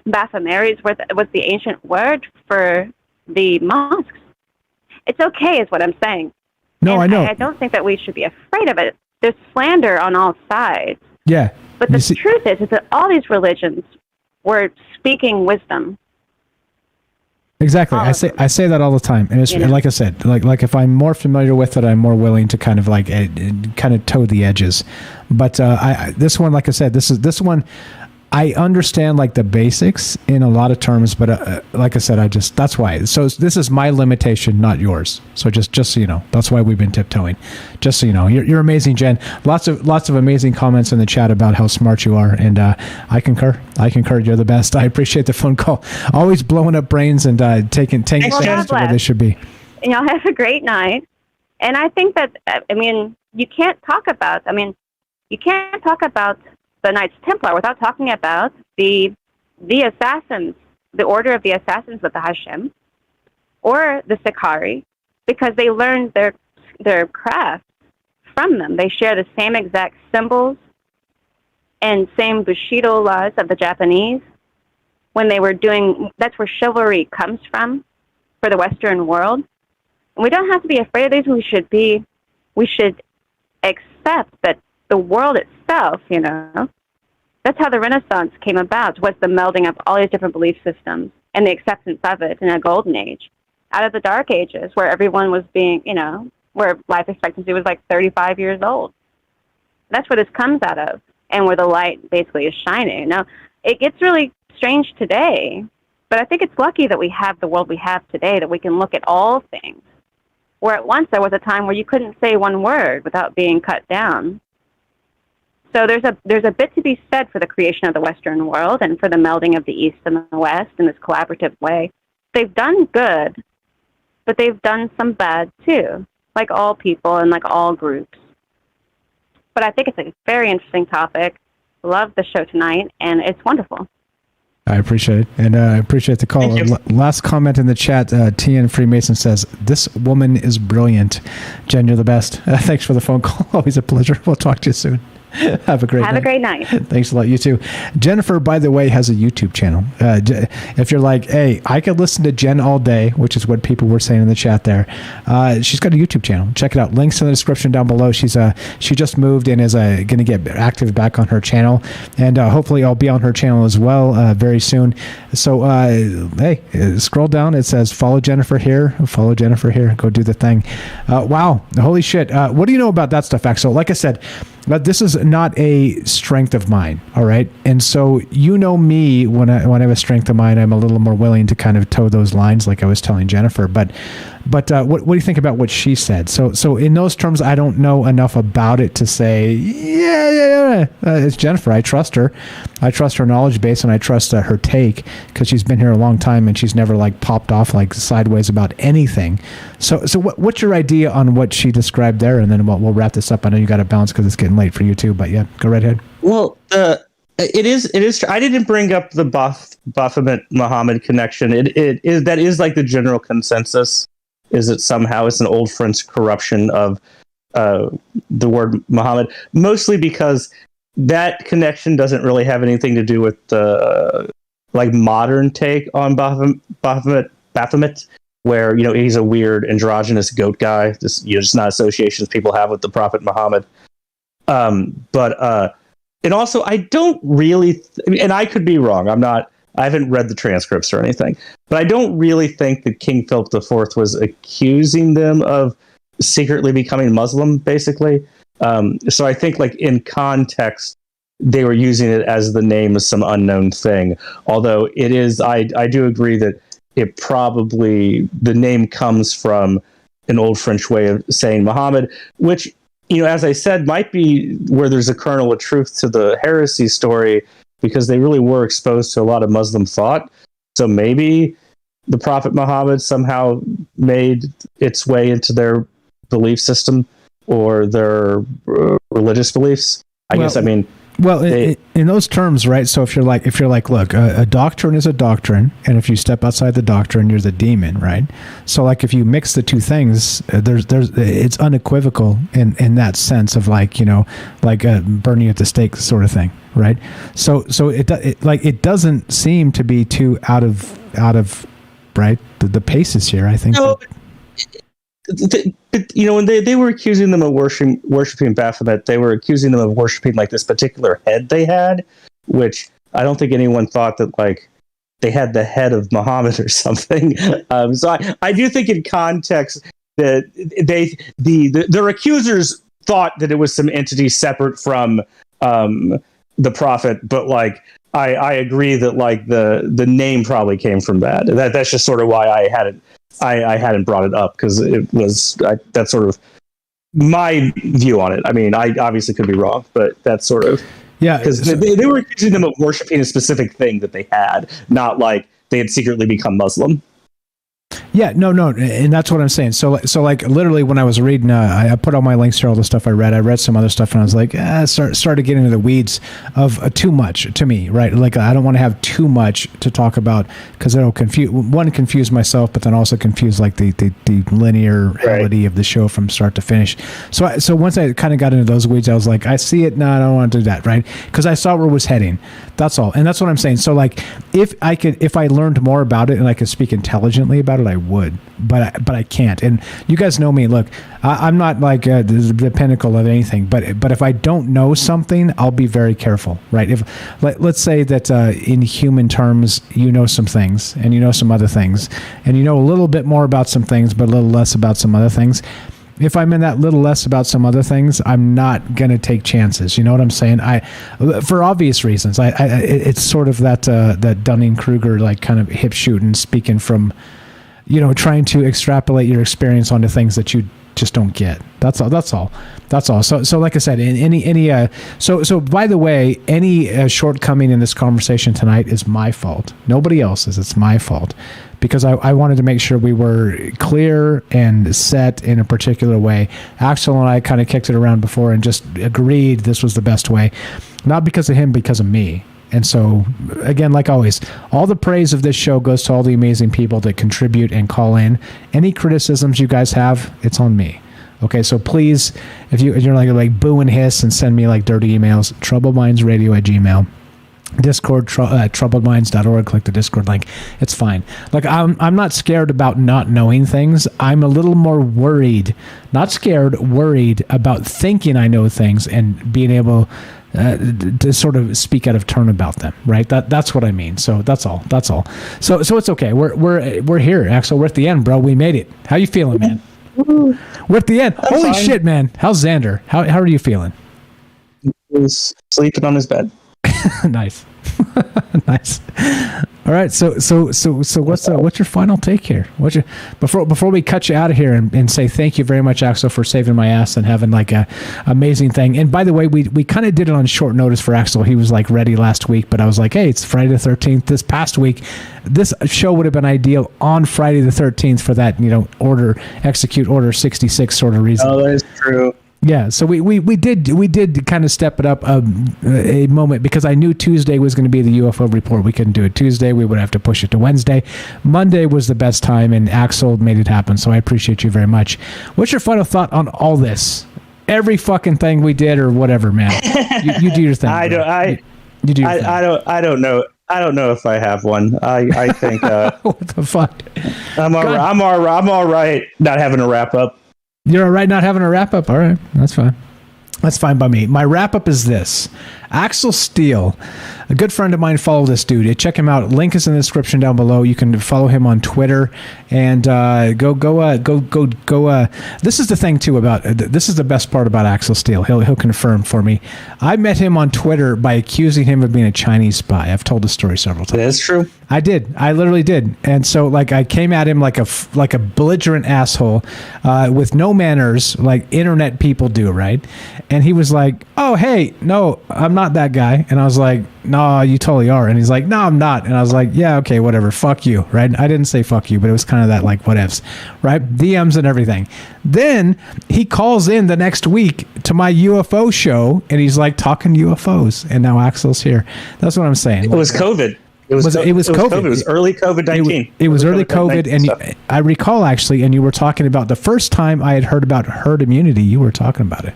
Baphomet was the ancient word for the mosques. It's okay, is what I'm saying. No, I know. I don't think that we should be afraid of it. There's slander on all sides. Yeah. But the truth is that all these religions were speaking wisdom. Exactly. I say that all the time, and it's like I said, like if I'm more familiar with it, I'm more willing to kind of toe the edges. But this one, like I said, this one. I understand like the basics in a lot of terms, but like I said, that's why. So this is my limitation, not yours. So just so you know, that's why we've been tiptoeing. Just so you know, you're amazing, Jen. Lots of amazing comments in the chat about how smart you are, and I concur. You're the best. I appreciate the phone call. Always blowing up brains and taking things to where they should be. Y'all have a great night. And I think that you can't talk about the Knights Templar without talking about the assassins, the order of the assassins of the Hashem, or the Sicarii, because they learned their craft from them. They share the same exact symbols and same Bushido laws of the Japanese. When they were that's where chivalry comes from for the Western world. And we don't have to be afraid of these. We should accept that the world itself, that's how the Renaissance came about, was the melding of all these different belief systems and the acceptance of it in a golden age. Out of the Dark Ages, where everyone was being, where life expectancy was like 35 years old. That's where this comes out of, and where the light basically is shining. Now, it gets really strange today, but I think it's lucky that we have the world we have today, that we can look at all things. Where at once there was a time where you couldn't say one word without being cut down. So there's a bit to be said for the creation of the Western world and for the melding of the East and the West in this collaborative way. They've done good, but they've done some bad too, like all people and like all groups. But I think it's a very interesting topic. Love the show tonight, and it's wonderful. I appreciate it, and I appreciate the call. Last comment in the chat, TN Freemason says, "This woman is brilliant." Jen, you're the best. Thanks for the phone call. Always a pleasure. We'll talk to you soon. Have a great night. Thanks a lot. You too. Jennifer, by the way, has a YouTube channel. If you're like, hey, I could listen to Jen all day, which is what people were saying in the chat there. She's got a YouTube channel. Check it out. Links in the description down below. She just moved and is going to get active back on her channel. And hopefully I'll be on her channel as well very soon. So, hey, scroll down. It says, follow Jennifer here. Follow Jennifer here. Go do the thing. Wow. Holy shit. What do you know about that stuff, Axel? Like I said, but this is not a strength of mine, all right? And so me, when I have a strength of mine, I'm a little more willing to kind of toe those lines, like I was telling Jennifer. But what do you think about what she said? So in those terms, I don't know enough about it to say, yeah. It's Jennifer. I trust her. I trust her knowledge base, and I trust her take, because she's been here a long time and she's never like popped off like sideways about anything. So what's your idea on what she described there? And then we'll wrap this up. I know you got to bounce because it's getting late for you too, but yeah, go right ahead. Well, it is. I didn't bring up the Baphomet Muhammad connection. That is like the general consensus, is that somehow it's an Old French corruption of the word Muhammad, mostly because that connection doesn't really have anything to do with the like modern take on Baphomet, where he's a weird androgynous goat guy. Just not associations people have with the Prophet Muhammad. And also I don't really, and I could be wrong. I haven't read the transcripts or anything, but I don't really think that King Philip IV was accusing them of secretly becoming Muslim, basically. So I think, like, in context, they were using it as the name of some unknown thing. Although it is, I do agree that it probably, the name comes from an old French way of saying Muhammad, which, as I said, might be where there's a kernel of truth to the heresy story, because they really were exposed to a lot of Muslim thought. So maybe the Prophet Muhammad somehow made its way into their belief system or their religious beliefs. I guess. I mean, well, in those terms, right? So if you're like, look, a doctrine is a doctrine, and if you step outside the doctrine, you're the demon, right? So like, if you mix the two things, it's unequivocal in that sense of like, burning at the stake sort of thing, right? So it doesn't seem to be too out of right the paces here. I think. No, when they were accusing them of worshiping Baphomet, they were accusing them of worshiping like this particular head they had, which I don't think anyone thought that like they had the head of Muhammad or something. So I do think in context that their accusers thought that it was some entity separate from the Prophet, but like I agree that like the name probably came from that. That's just sort of why I hadn't brought it up, because it was that's sort of my view on it. I mean, I obviously could be wrong, but that's sort of because they were accusing them of worshiping a specific thing that they had, not like they had secretly become Muslim. Yeah, no, and that's what I'm saying. So like literally when I was reading, I put all my links here, all the stuff I read some other stuff, and I was like, started getting into the weeds of too much to me, right? Like I don't want to have too much to talk about, because it'll confuse myself, but then also confuse like the linearity of the show from start to finish. So once I kind of got into those weeds, I was like, I see it, no, I don't want to do that, right? Because I saw where it was heading. That's all, and that's what I'm saying. So like, if I learned more about it and I could speak intelligently about it, I would, but I can't. And you guys know me. Look, I'm not like the pinnacle of anything, but if I don't know something, I'll be very careful, right? If let's say that in human terms, you know some things and you know some other things, and you know a little bit more about some things, but a little less about some other things. If I'm in that little less about some other things, I'm not going to take chances. You know what I'm saying? For obvious reasons. It's sort of that Dunning-Kruger like kind of hip shooting, speaking from, trying to extrapolate your experience onto things that you just don't get. That's all. So like I said, so by the way, any shortcoming in this conversation tonight is my fault. Nobody else's. It's my fault, because I wanted to make sure we were clear and set in a particular way. Axel and I kind of kicked it around before and just agreed this was the best way, not because of him, because of me. And so, again, like always, all the praise of this show goes to all the amazing people that contribute and call in. Any criticisms you guys have, it's on me. Okay, so please, if you're like boo and hiss and send me like dirty emails, troubledmindsradio@gmail.com. Discord, troubledminds.org, click the Discord link. It's fine. Like I'm not scared about not knowing things. I'm a little more worried, not scared, worried about thinking I know things and being able to sort of speak out of turn about them, right? That's what I mean. So that's all. So it's okay. We're here, Axel. We're at the end, bro. We made it. How you feeling, man? We're at the end. I'm Holy fine. Shit, man. How's Xander? How are you feeling? He's sleeping on his bed. Nice. Nice. All right. So what's your final take here? Before we cut you out of here and say thank you very much, Axel, for saving my ass and having like a amazing thing. And by the way, we kind of did it on short notice for Axel. He was like ready last week, but I was like, hey, it's Friday the 13th. This past week, this show would have been ideal on Friday the 13th for that, execute order 66 sort of reason. Oh, that is true. Yeah, so we did kind of step it up a moment, because I knew Tuesday was going to be the UFO report. We couldn't do it Tuesday. We would have to push it to Wednesday. Monday was the best time, and Axel made it happen, so I appreciate you very much. What's your final thought on all this? Every fucking thing we did or whatever, man. You do your thing. You do your thing. I don't know. I don't know if I have one. I think what the fuck? I'm all right not having a wrap up. You're all right not having a wrap-up? All right, that's fine. That's fine by me. My wrap-up is this. Axel Steele a good friend of mine followed this dude. Check him out. Link is in the description down below. You can follow him on Twitter and go. This is the thing too about this is the best part about Axel Steele. He'll confirm for me. I met him on Twitter by accusing him of being a Chinese spy. I've told the story several times. That's true. I did. I literally did. And so, like, I came at him like a belligerent asshole with no manners, like internet people do, right? And he was like, "Oh, hey, no, I'm not that guy." And I was like, "No, you totally are." And he's like, "No, I'm not." And I was like, "Yeah, okay, whatever. Fuck you," right? I didn't say fuck you, but it was kind of that like whatevs, right? DMs and everything. Then he calls in the next week to my UFO show, and he's like talking UFOs. And now Axel's here. That's what I'm saying. It was COVID. It was COVID. It was early COVID-19. It was early COVID, and I recall actually, and you were talking about the first time I had heard about herd immunity. You were talking about it.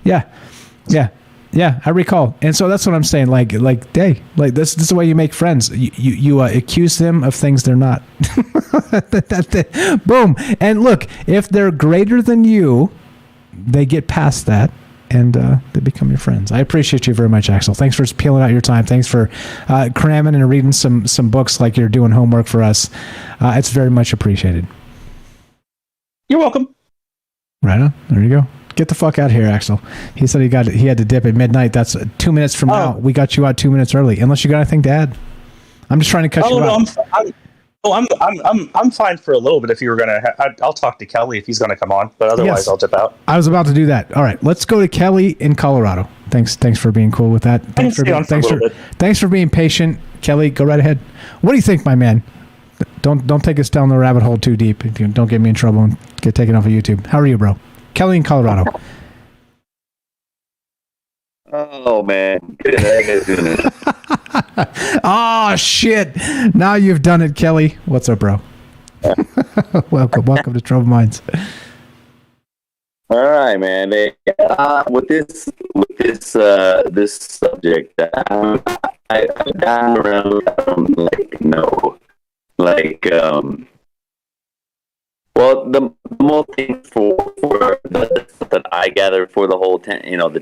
Yeah. I recall, and so that's what I'm saying. Like, this is the way you make friends. You accuse them of things they're not. Boom. And look, if they're greater than you, they get past that. And they become your friends. I appreciate you very much, Axel. Thanks for peeling out your time. Thanks for cramming and reading some books like you're doing homework for us. It's very much appreciated. You're welcome. Right on. There you go. Get the fuck out of here, Axel. He said he had to dip at midnight. That's 2 minutes from now. We got you out 2 minutes early. Unless you got anything to add. I'm just trying to cut you out. I'm fine for a little bit. If you were gonna, I'll talk to Kelly if he's gonna come on. But otherwise, yes. I'll dip out. I was about to do that. All right, let's go to Kelly in Colorado. Thanks for being cool with that. Thanks for being patient, Kelly. Go right ahead. What do you think, my man? Don't take us down the rabbit hole too deep. Don't get me in trouble and get taken off of YouTube. How are you, bro? Kelly in Colorado. Oh man, good. How you guys doing it? Oh shit! Now you've done it, Kelly. What's up, bro? Welcome to Troubled Minds. All right, man. With this subject, I'm down around well, the most thing for that I gathered for the whole the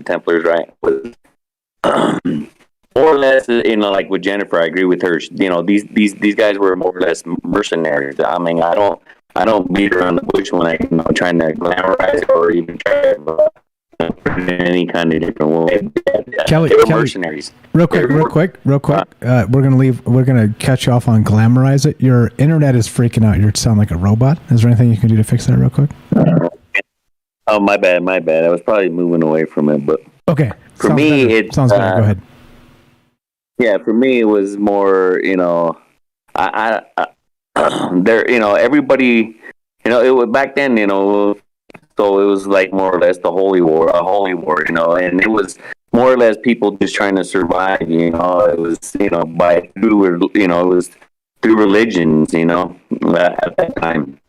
Templars, right, was more or less, like with Jennifer, I agree with her. These guys were more or less mercenaries. I mean, I don't beat around the bush when I trying to glamorize it or even try to put it in any kind of different way. Kelly, mercenaries. Real quick. We're gonna cut you off on glamorize it. Your internet is freaking out. You sound like a robot. Is there anything you can do to fix that real quick? Oh, my bad. I was probably moving away from it, but okay. For me, it sounds better. Go ahead. Yeah, for me, it was more. Everybody. It was back then. So it was like more or less a holy war, and it was more or less people just trying to survive. It was it was through religions. At that time.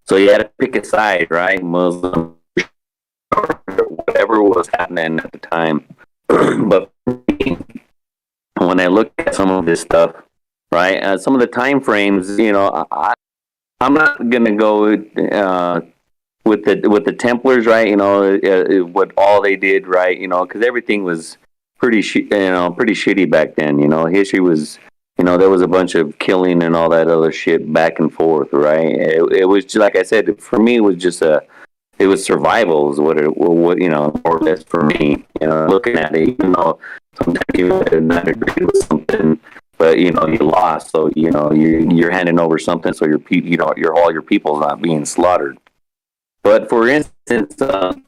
So you had to pick a side, right? Muslim, or whatever was happening at the time. But when I look at some of this stuff, right, some of the time frames, I'm not gonna go with the Templars, right? What all they did, right? Because everything was pretty shitty back then. History was. There was a bunch of killing and all that other shit back and forth, right? It was just, like I said, for me, it was just it was survival is what more or less for me. Looking at it, sometimes you not agree with something, but you lost, so you're handing over something, so all your people's not being slaughtered. But for instance, the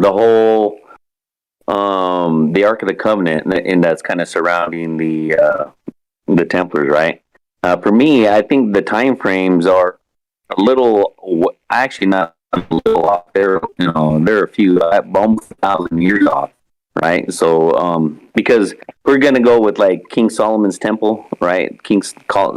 whole the Ark of the Covenant, and that's kind of surrounding the Templars, right? For me, I think the time frames are a little, actually not a little off. They're a few, almost 1,000 years off, right? So, because we're gonna go with like King Solomon's temple, right?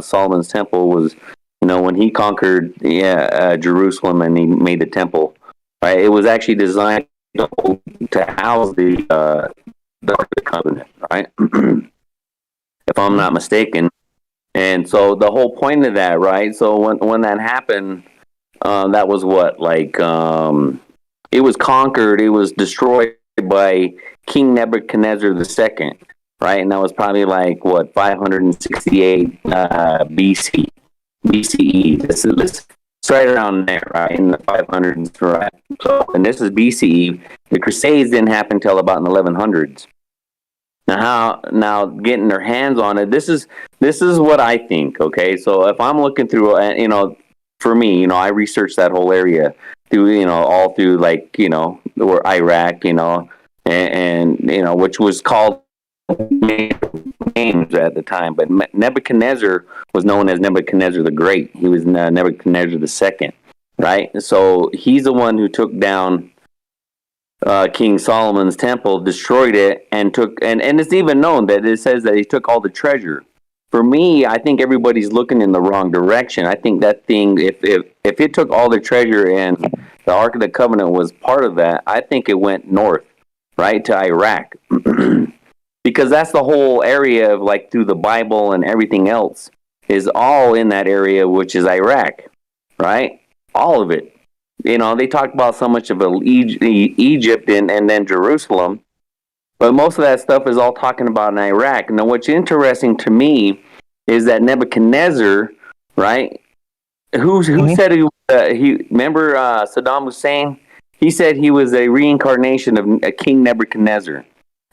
Solomon's temple was, when he conquered Jerusalem and he made the temple, right? It was actually designed to house the Ark of the Covenant, right? If I'm not mistaken. And so the whole point of that, right? So when that happened, that was what, like, it was conquered, it was destroyed, by King Nebuchadnezzar II, right? And that was probably like, 568 BCE. This is right around there, right? In the 500s, right? So, and this is BCE. The Crusades didn't happen until about in the 1100s. Now getting their hands on it, this is what I think, okay? So if I'm looking through, for me, I researched that whole area through, all through, like, where Iraq, and which was called names at the time, but Nebuchadnezzar was known as Nebuchadnezzar the Great. He was Nebuchadnezzar II, right? So he's the one who took down King Solomon's temple, destroyed it, and it's even known that it says that he took all the treasure. For me, I think everybody's looking in the wrong direction. I think that thing, if it took all the treasure and the Ark of the Covenant was part of that, I think it went north, right, to Iraq. Because that's the whole area of, like, through the Bible and everything else is all in that area, which is Iraq, right? All of it. They talk about so much of Egypt and then Jerusalem, but most of that stuff is all talking about in Iraq. Now, what's interesting to me is that Nebuchadnezzar, right? Who said remember Saddam Hussein? He said he was a reincarnation of King Nebuchadnezzar.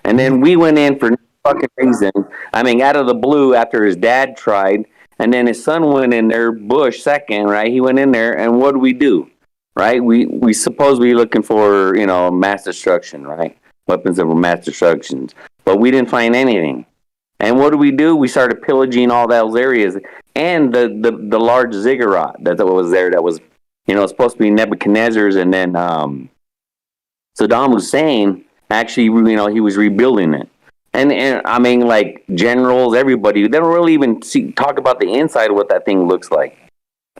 And then we went in for no fucking reason. I mean, out of the blue after his dad tried, and then his son went in there, Bush second, right? He went in there, and what do? Right? We supposed to be looking for, mass destruction, right? Weapons of mass destruction. But we didn't find anything. And what do? We started pillaging all those areas. And the large ziggurat that was there that was, supposed to be Nebuchadnezzar's, and then Saddam Hussein, actually, he was rebuilding it. And I mean, like, generals, everybody, they don't really even talk about the inside of what that thing looks like.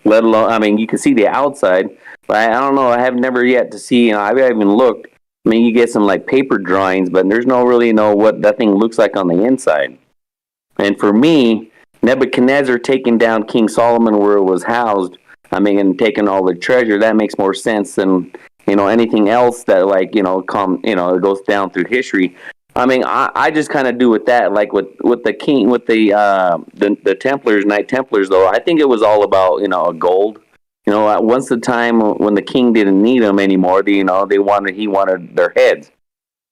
Let alone, I mean, you can see the outside, but I don't know. I have never yet to see, I haven't even looked. I mean, you get some, like, paper drawings, but there's no really know what that thing looks like on the inside. And for me, Nebuchadnezzar taking down King Solomon where it was housed, I mean, and taking all the treasure, that makes more sense than, anything else that, like, it goes down through history. I mean, I just kind of do with that, like with the king, with the Templars, Knights Templars, though. I think it was all about, gold. Once the time when the king didn't need them anymore, he wanted their heads,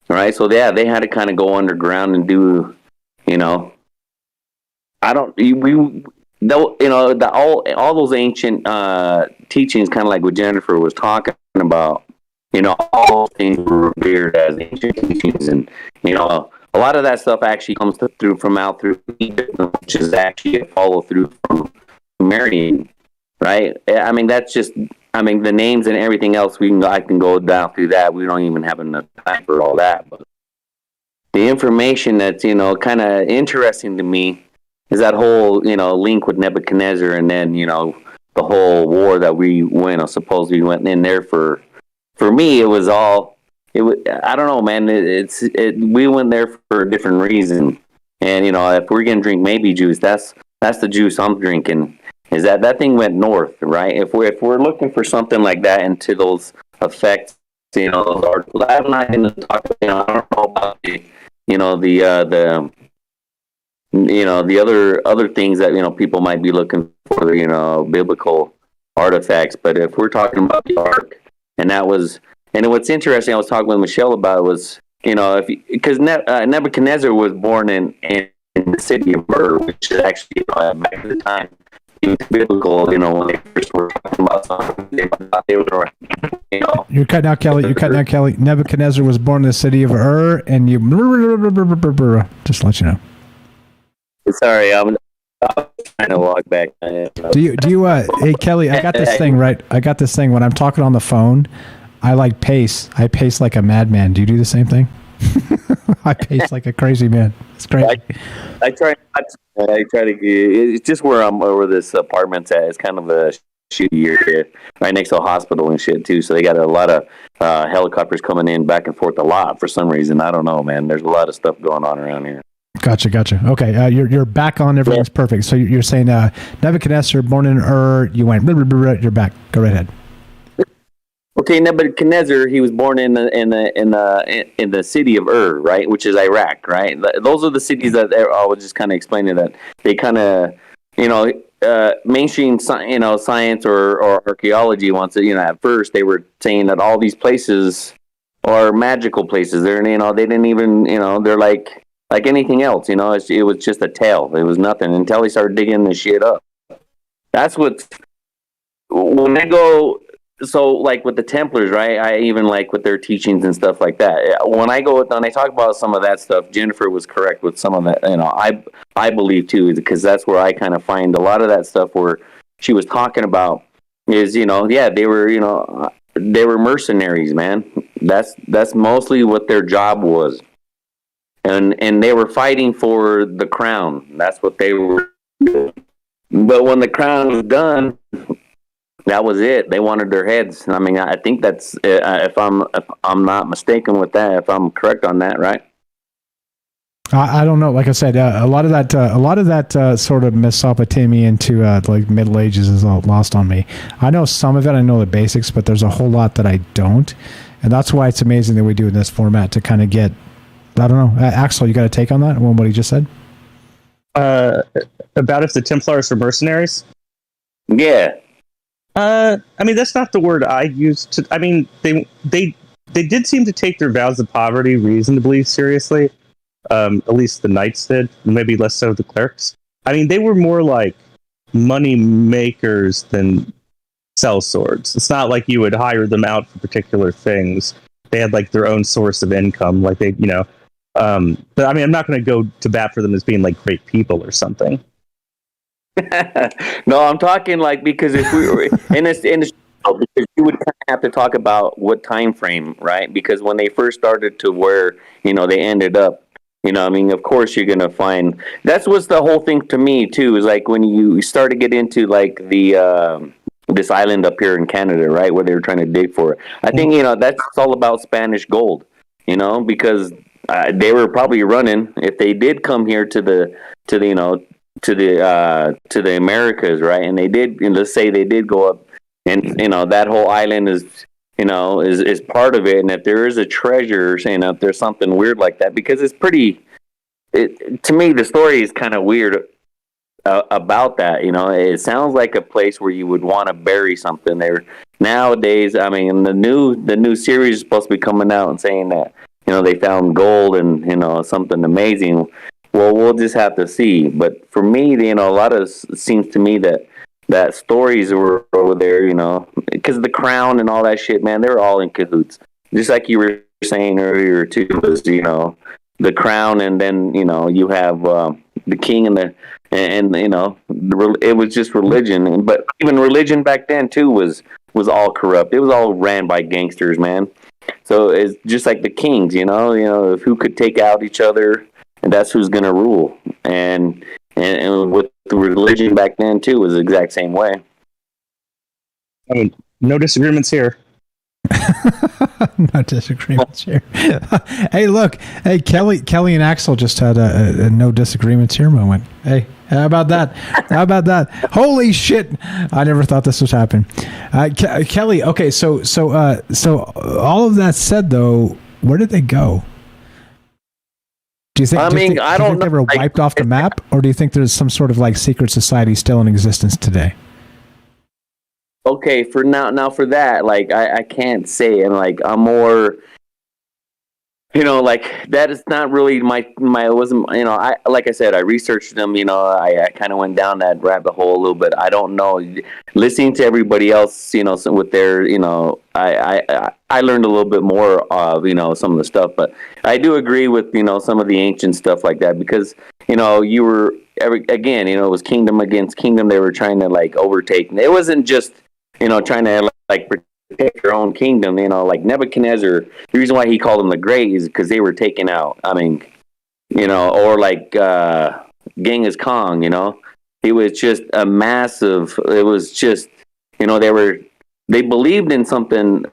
right? So yeah, they had to kind of go underground and do, all those ancient teachings, kind of like what Jennifer was talking about. All things were revered as ancient teachings, and a lot of that stuff actually comes through Egypt, which is actually a follow through from Sumerian, right? I mean, that's just, the names and everything else. I can go down through that. We don't even have enough time for all that. But the information that's kind of interesting to me is that whole link with Nebuchadnezzar, and then the whole war that we supposedly went in there for. For me, it was all. I don't know, man. We went there for a different reason, and if we're gonna drink maybe juice, that's the juice I'm drinking. Is that thing went north, right? If we're looking for something like that into those effects, those articles. I'm not gonna talk. I don't know about the other things that people might be looking for, biblical artifacts. But if we're talking about the Ark. And what's interesting, I was talking with Michelle about was, because Nebuchadnezzar was born in the city of Ur, which is actually, back at the time, biblical, when they first were talking about something, they were, You're cutting out, Kelly. Nebuchadnezzar was born in the city of Ur, and you, just to let you know. Sorry, I'm trying to walk back. Do you hey Kelly, I got this thing, right? I got this thing when I'm talking on the phone, I pace like a madman. Do you do the same thing? I pace like a crazy man. It's crazy. I try to it's just where this apartment's at. It's kind of a shitty area right next to a hospital and shit too, so they got a lot of helicopters coming in back and forth a lot for some reason. I don't know, man. There's a lot of stuff going on around here. Gotcha. Okay, you're back on. Everything's perfect. So you're saying Nebuchadnezzar, born in Ur, you went. You're back. Go right ahead. Okay, Nebuchadnezzar, he was born in the city of Ur, right, which is Iraq, right? Those are the cities that I was just kind of explaining that they kind of, mainstream, science or archaeology wants to, at first they were saying that all these places are magical places. They're, they didn't even, they're like anything else, it was just a tale. It was nothing until they started digging the shit up. That's what when they go. So, like with the Templars, right? I even like with their teachings and stuff like that. When I talk about some of that stuff, Jennifer was correct with some of that. I believe too, because that's where I kind of find a lot of that stuff where she was talking about is, they were, they were mercenaries, man. That's mostly what their job was, and they were fighting for the crown. That's what they were doing. But when the crown was done, that was it. They wanted their heads. I mean, I think that's if I'm not mistaken with that. If I'm correct on that, right? I don't know. Like I said, a lot of that sort of Mesopotamian to like Middle Ages is all lost on me. I know some of it. I know the basics, but there's a whole lot that I don't, and that's why it's amazing that we do in this format to kind of get. I don't know, Axel. You got a take on that? On what he just said? About if the Templars were mercenaries? Yeah. I mean, that's not the word I used to. I mean, they did seem to take their vows of poverty reasonably seriously. At least the knights did, maybe less so the clerics. I mean, they were more like money makers than sell swords. It's not like you would hire them out for particular things. They had like their own source of income, like they, but I mean, I'm not going to go to bat for them as being like great people or something. No, I'm talking like because if we were in this because you would kind of have to talk about what time frame, right? Because when they first started to where they ended up, I mean, of course you're gonna find that's what's the whole thing to me too is like when you start to get into like the this island up here in Canada, right, where they were trying to dig for it. I think that's all about Spanish gold, because they were probably running if they did come here to the Americas, right? And they did, let's say they did go up, and that whole island is is part of it. And if there is a treasure, if there's something weird like that, because it's pretty. To me, the story is kind of weird about that. It sounds like a place where you would want to bury something there. Nowadays, I mean, the new series is supposed to be coming out and saying that they found gold and something amazing. Well, we'll just have to see. But for me, a lot of it seems to me that stories were over there, because the crown and all that shit, man, they were all in cahoots. Just like you were saying earlier, too, was, the crown, and then, you have the king and it was just religion. But even religion back then, too, was all corrupt. It was all ran by gangsters, man. So it's just like the kings, who could take out each other. And that's who's going to rule. And with the religion back then, too, was the exact same way. I mean, no disagreements here. No disagreements here. Hey, look. Hey, Kelly and Axel just had a no disagreements here moment. Hey, how about that? Holy shit. I never thought this was happening. Kelly, okay, so all of that said, though, where did they go? Do you think? I mean, I don't know. They were wiped off the map, or do you think there's some sort of like secret society still in existence today? Okay, for now for that, like I can't say, and like I'm more, like that is not really my it wasn't, I like I said, I researched them, I kind of went down that rabbit hole a little bit. I don't know, listening to everybody else, with their, I learned a little bit more of, some of the stuff, but I do agree with, some of the ancient stuff like that, because, you were, again, it was kingdom against kingdom. They were trying to like overtake. It wasn't just, trying to like protect their own kingdom, like Nebuchadnezzar. The reason why he called them the Great is because they were taken out. I mean, or like Genghis Khan, it was just a massive, it was just, they believed in something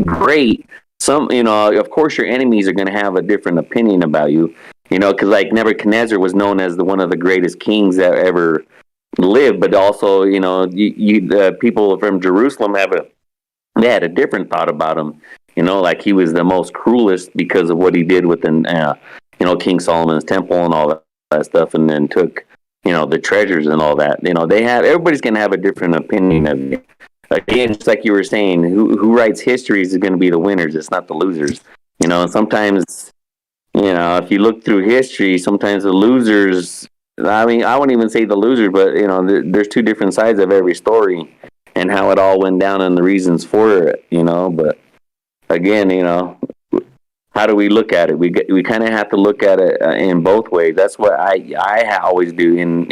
great. Of course your enemies are going to have a different opinion about you, because like Nebuchadnezzar was known as one of the greatest kings that ever lived, but also, you people from Jerusalem have they had a different thought about him. You know, like he was the most cruelest because of what he did with King Solomon's temple and all that stuff, and then took, the treasures and all that. Everybody's going to have a different opinion of it. Again, just like you were saying, who writes history is going to be the winners. It's not the losers. And sometimes, if you look through history, sometimes the losers, I wouldn't even say the losers, but, there's two different sides of every story and how it all went down and the reasons for it, but again, how do we look at it? We kind of have to look at it in both ways. That's what I always do. And,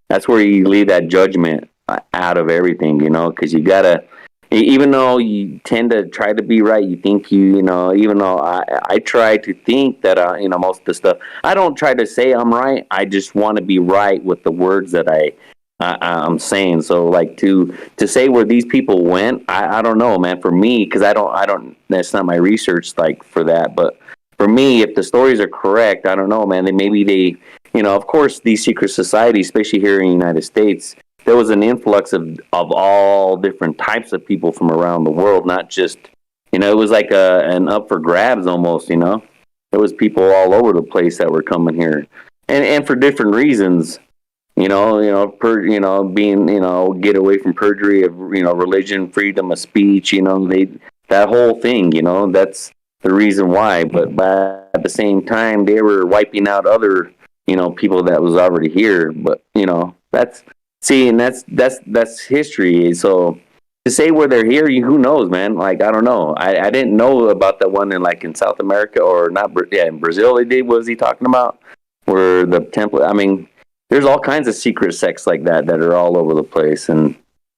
that's where you leave that judgment out of everything, because you gotta, even though you tend to try to be right, you think even though I try to think that, most of the stuff, I don't try to say I'm right. I just want to be right with the words that I'm saying. So like to say where these people went, I don't know, man. For me, because I don't. That's not my research like for that. But for me, if the stories are correct, I don't know, man. They of course, these secret societies, especially here in the United States, there was an influx of all different types of people from around the world. Not just it was like an up for grabs almost. There was people all over the place that were coming here, and for different reasons. Being, get away from perjury of, religion, freedom of speech, that whole thing, that's the reason why. But at the same time, they were wiping out other, people that was already here. But, that's history. So to say where they're here, who knows, man? Like, I don't know. I didn't know about that one in South America or not. Yeah, in Brazil they did. What was he talking about? Where the temple, there's all kinds of secret sects like that are all over the place, and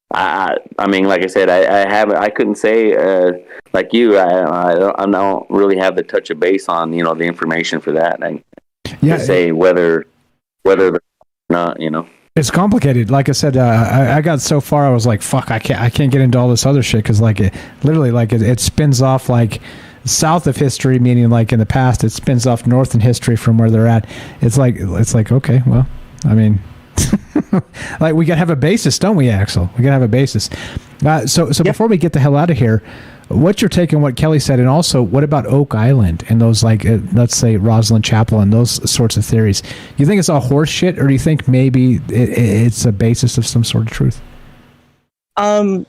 like I said, I couldn't say like you. I don't really have the touch of base on the information for that. To say whether or not. It's complicated. Like I said, I got so far, I was like, fuck, I can't get into all this other shit because it spins off like south of history, meaning like in the past, it spins off north in history from where they're at. It's like okay, well. Like we gotta have a basis, don't we, Axel? We gotta have a basis. So before we get the hell out of here, what's your take on what Kelly said, and also what about Oak Island and those let's say Rosalind Chapel and those sorts of theories? You think it's all horse shit, or do you think maybe it's a basis of some sort of truth? Well,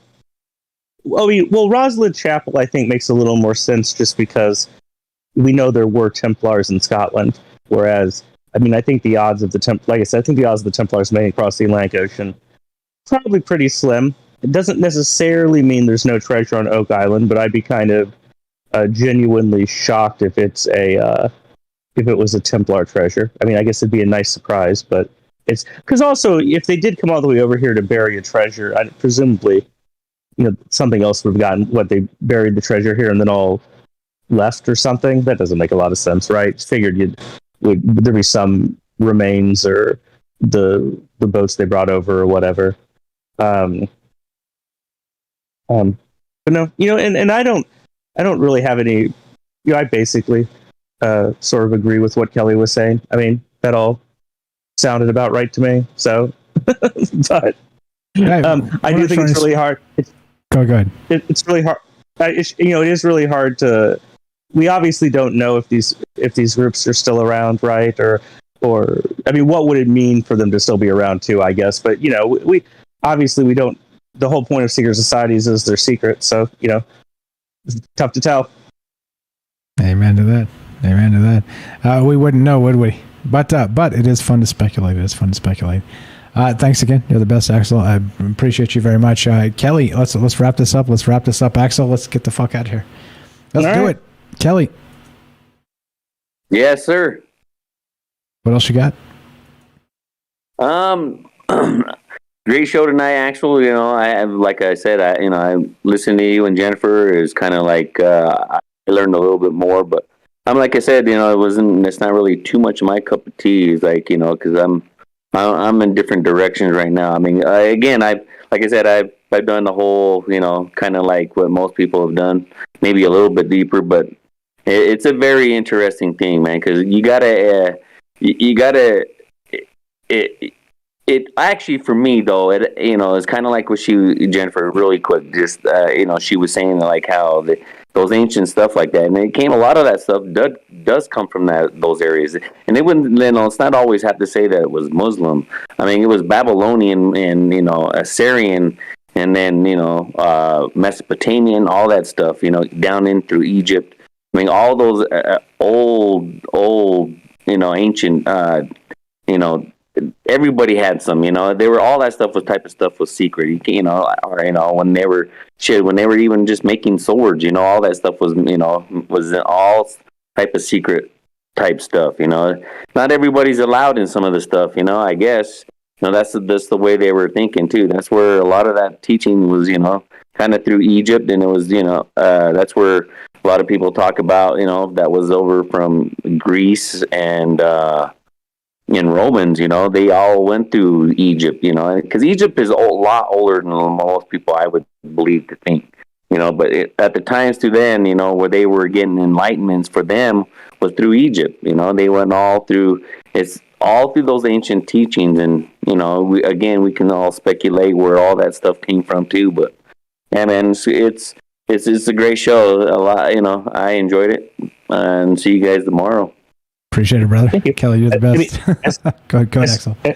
Rosalind Chapel I think makes a little more sense just because we know there were Templars in Scotland, whereas. I think the odds of the Templars making across the Atlantic Ocean probably pretty slim. It doesn't necessarily mean there's no treasure on Oak Island, but I'd be kind of genuinely shocked if it was a Templar treasure. I guess it'd be a nice surprise, but it's because also if they did come all the way over here to bury a treasure, presumably, something else would have gotten what they buried the treasure here and then all left or something. That doesn't make a lot of sense, right? Figured would there be some remains or the boats they brought over or whatever. But no, and I don't really have any. I basically sort of agree with what Kelly was saying. That all sounded about right to me. So, but I do think it's really hard. Go ahead. It's really hard. It is really hard to. We obviously don't know if these groups are still around, right? Or what would it mean for them to still be around too? I guess, but we obviously don't. The whole point of secret societies is they're secret, so it's tough to tell. Amen to that. We wouldn't know, would we? But it is fun to speculate. Thanks again. You're the best, Axel. I appreciate you very much, Kelly. Let's wrap this up. Axel. Let's get the fuck out of here. Let's do it. Kelly. Yes, sir. What else you got? Great show tonight, Axel. Like I said, I listened to you and Jennifer. Is kind of like I learned a little bit more, but like I said, it's not really too much of my cup of tea. It's like because I'm in different directions right now. Again, I've done the whole kind of like what most people have done, maybe a little bit deeper, but it's a very interesting thing, man, because you gotta it actually, for me though, it's kind of like what Jennifer, really quick, just she was saying like how those ancient stuff like that, and a lot of that stuff does come from those areas, and they wouldn't, it's not always have to say that it was Muslim. I mean, it was Babylonian and Assyrian, and then Mesopotamian, all that stuff, down in through Egypt. I mean, all those old ancient everybody had some, they were, all that stuff was type of stuff was secret, when they were even just making swords, all that stuff was, was all type of secret type stuff, not everybody's allowed in some of the stuff, I guess, that's the way they were thinking too. That's where a lot of that teaching was, kind of through Egypt, and it was, that's where a lot of people talk about, that was over from Greece and, in Romans, they all went through Egypt, because Egypt is a lot older than most people I would believe to think, but at the times to then, where they were getting enlightenments for them was through Egypt, they went it's all through those ancient teachings, and, we can all speculate where all that stuff came from too, but yeah, man, it's a great show, a lot, I enjoyed it, and see you guys tomorrow. Appreciate it, brother. Thank you. Kelly, you're the best. Go ahead, Axel. I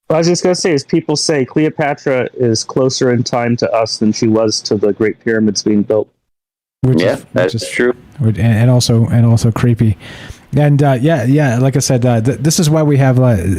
was just going to say, as people say, Cleopatra is closer in time to us than she was to the Great Pyramids being built. That's true. And also creepy. And like I said, this is why we have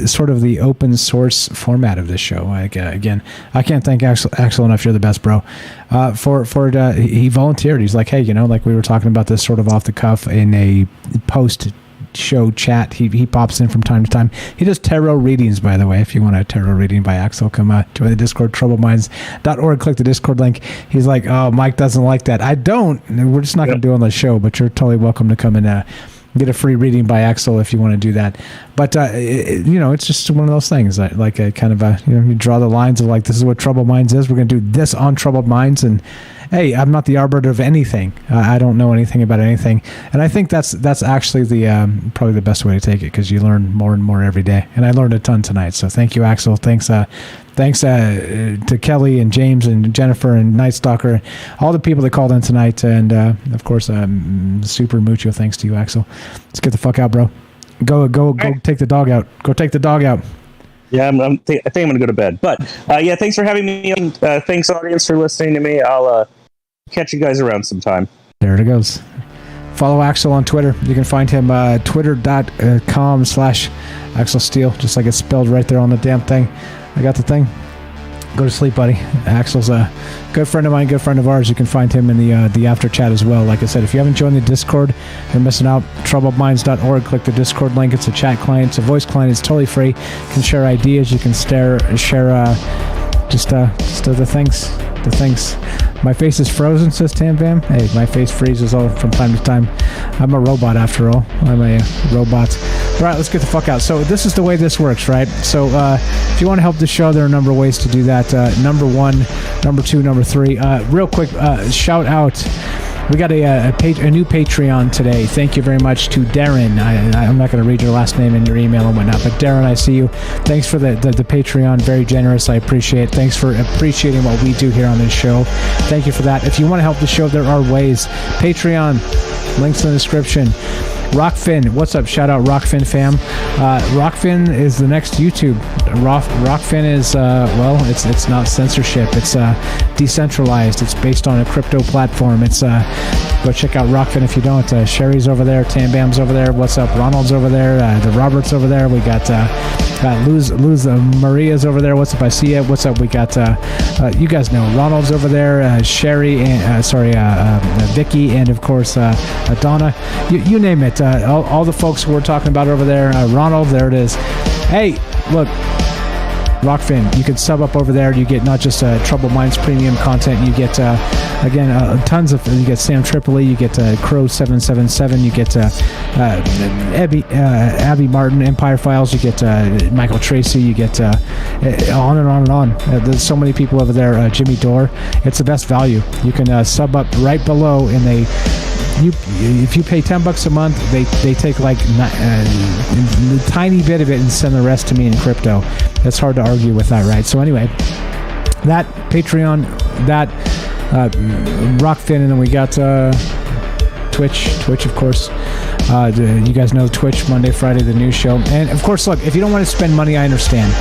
sort of the open source format of this show. Again, I can't thank Axel enough. You're the best, bro. He volunteered. He's like, hey, like we were talking about this sort of off the cuff in a post show chat. He pops in from time to time. He does tarot readings, by the way. If you want a tarot reading by Axel, come join the Discord, troubledminds.org. Click the Discord link. He's like, oh, Mike doesn't like that. I don't. We're just not going to do it on the show, but you're totally welcome to come and get a free reading by Axel if you want to do that. But it's just one of those things, like a kind of you draw the lines of like, this is what Troubled Minds is. We're going to do this on Troubled Minds, and hey, I'm not the arbiter of anything. I don't know anything about anything, and I think that's actually the probably the best way to take it, because you learn more and more every day. And I learned a ton tonight, so thank you, Axel. Thanks to Kelly and James and Jennifer and Night Stalker, all the people that called in tonight, and of course, super mucho thanks to you, Axel. Let's get the fuck out, bro. Go right. Take the dog out. Go take the dog out. Yeah, I think I'm going to go to bed. But thanks for having me. Thanks, audience, for listening to me. I'll catch you guys around sometime. There it goes. Follow Axel on Twitter. You can find him twitter.com/Axel Steele, just like it's spelled right there on the damn thing. I got the thing. Go to sleep, buddy. Axel's a good friend of mine, good friend of ours. You can find him in the after chat as well. Like I said, if you haven't joined the Discord, you're missing out. Troubledminds.org. Click the Discord link. It's a chat client. It's a voice client. It's totally free. You can share ideas. You can share just the things. The things. My face is frozen, says Tam Bam. Hey, my face freezes all from time to time. I'm a robot after all. I'm a robot. All right, let's get the fuck out. So this is the way this works, right? So if you want to help the show, there are a number of ways to do that. Number 1, number 2, number 3. Real quick, shout out. We got a new Patreon today. Thank you very much to Darren. I'm not going to read your last name and your email and whatnot, but Darren, I see you. Thanks for the Patreon. Very generous. I appreciate it. Thanks for appreciating what we do here on this show. Thank you for that. If you want to help the show, there are ways. Patreon, links in the description. Rockfin, what's up? Shout out Rockfin fam. Rockfin is the next YouTube. Rockfin is it's not censorship. It's decentralized. It's based on a crypto platform. It's go check out Rockfin if you don't. Sherry's over there. Tam Bam's over there. What's up? Ronald's over there. The Robert's over there. We got Luz Maria's over there. What's up? I see it. What's up? We got you guys know Ronald's over there. Sherry and Vicky, and of course Donna. You name it. All the folks we're talking about over there. Ronald, there it is. Hey, look, Rockfin, you can sub up over there. You get not just Troubled Minds premium content. You get tons of. You get Sam Tripoli. You get Crow 777. You get Abby Martin, Empire Files. You get Michael Tracy. You get on and on and on. There's so many people over there. Jimmy Dore. It's the best value. You can sub up right below in a if you pay $10 a month, they take like a tiny bit of it and send the rest to me in crypto. That's hard to argue with that, right? So anyway, that Patreon, that Rockfin, and then we got Twitch, of course. You guys know Twitch, Monday, Friday, the news show. And of course, look, if you don't want to spend money, I understand.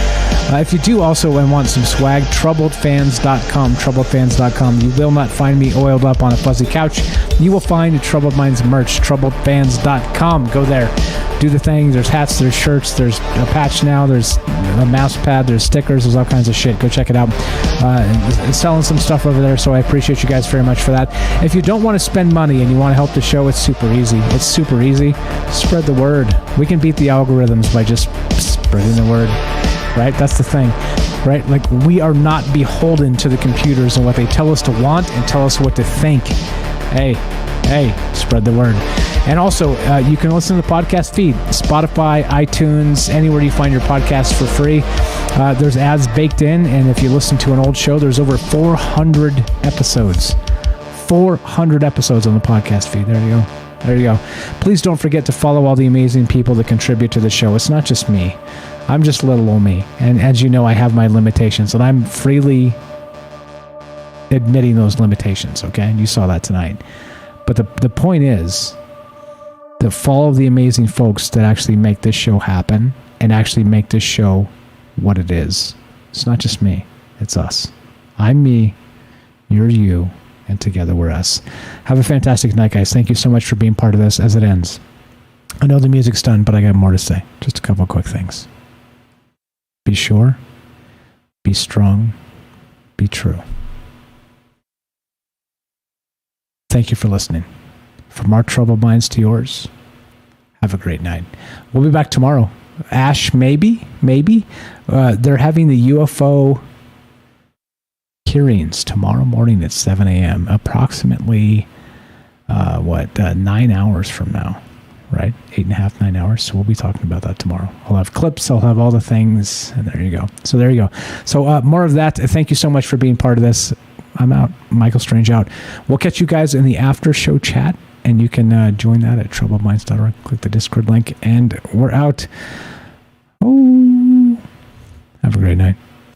If you do also and want some swag, troubledfans.com. You will not find me oiled up on a fuzzy couch. You will find Troubled Minds merch, troubledfans.com. Go there. Do the thing. There's hats, there's shirts, there's a patch now, there's a mouse pad, there's stickers, there's all kinds of shit. Go check it out. It's selling some stuff over there, so I appreciate you guys very much for that. If you don't want to spend money and you want to help the show, it's super easy. It's super easy. Spread the word. We can beat the algorithms by just spreading the word, right? That's the thing, right? Like, we are not beholden to the computers and what they tell us to want and tell us what to think. Hey, spread the word. And also, you can listen to the podcast feed, Spotify, iTunes, anywhere you find your podcasts for free. There's ads baked in, and if you listen to an old show, there's over 400 episodes. 400 episodes on the podcast feed. There you go. Please don't forget to follow all the amazing people that contribute to the show. It's not just me. I'm just little old me. And as you know, I have my limitations, and I'm freely admitting those limitations, okay? And you saw that tonight. But the point is to follow the amazing folks that actually make this show happen and actually make this show what it is. It's not just me. It's us. I'm me. You're you. And together we're us. Have a fantastic night, guys. Thank you so much for being part of this as it ends. I know the music's done, but I got more to say. Just a couple quick things. Be sure. Be strong. Be true. Thank you for listening. From our troubled minds to yours, have a great night. We'll be back tomorrow. Ash, maybe. They're having the UFO hearings tomorrow morning at 7 a.m. Approximately, 9 hours from now, right? 8.5, 9 hours. So we'll be talking about that tomorrow. I'll have clips. I'll have all the things. And there you go. So more of that. Thank you so much for being part of this. I'm out. Michael Strange out. We'll catch you guys in the after show chat, and you can join that at troubledminds.org. Click the Discord link, and we're out. Oh, have a great night.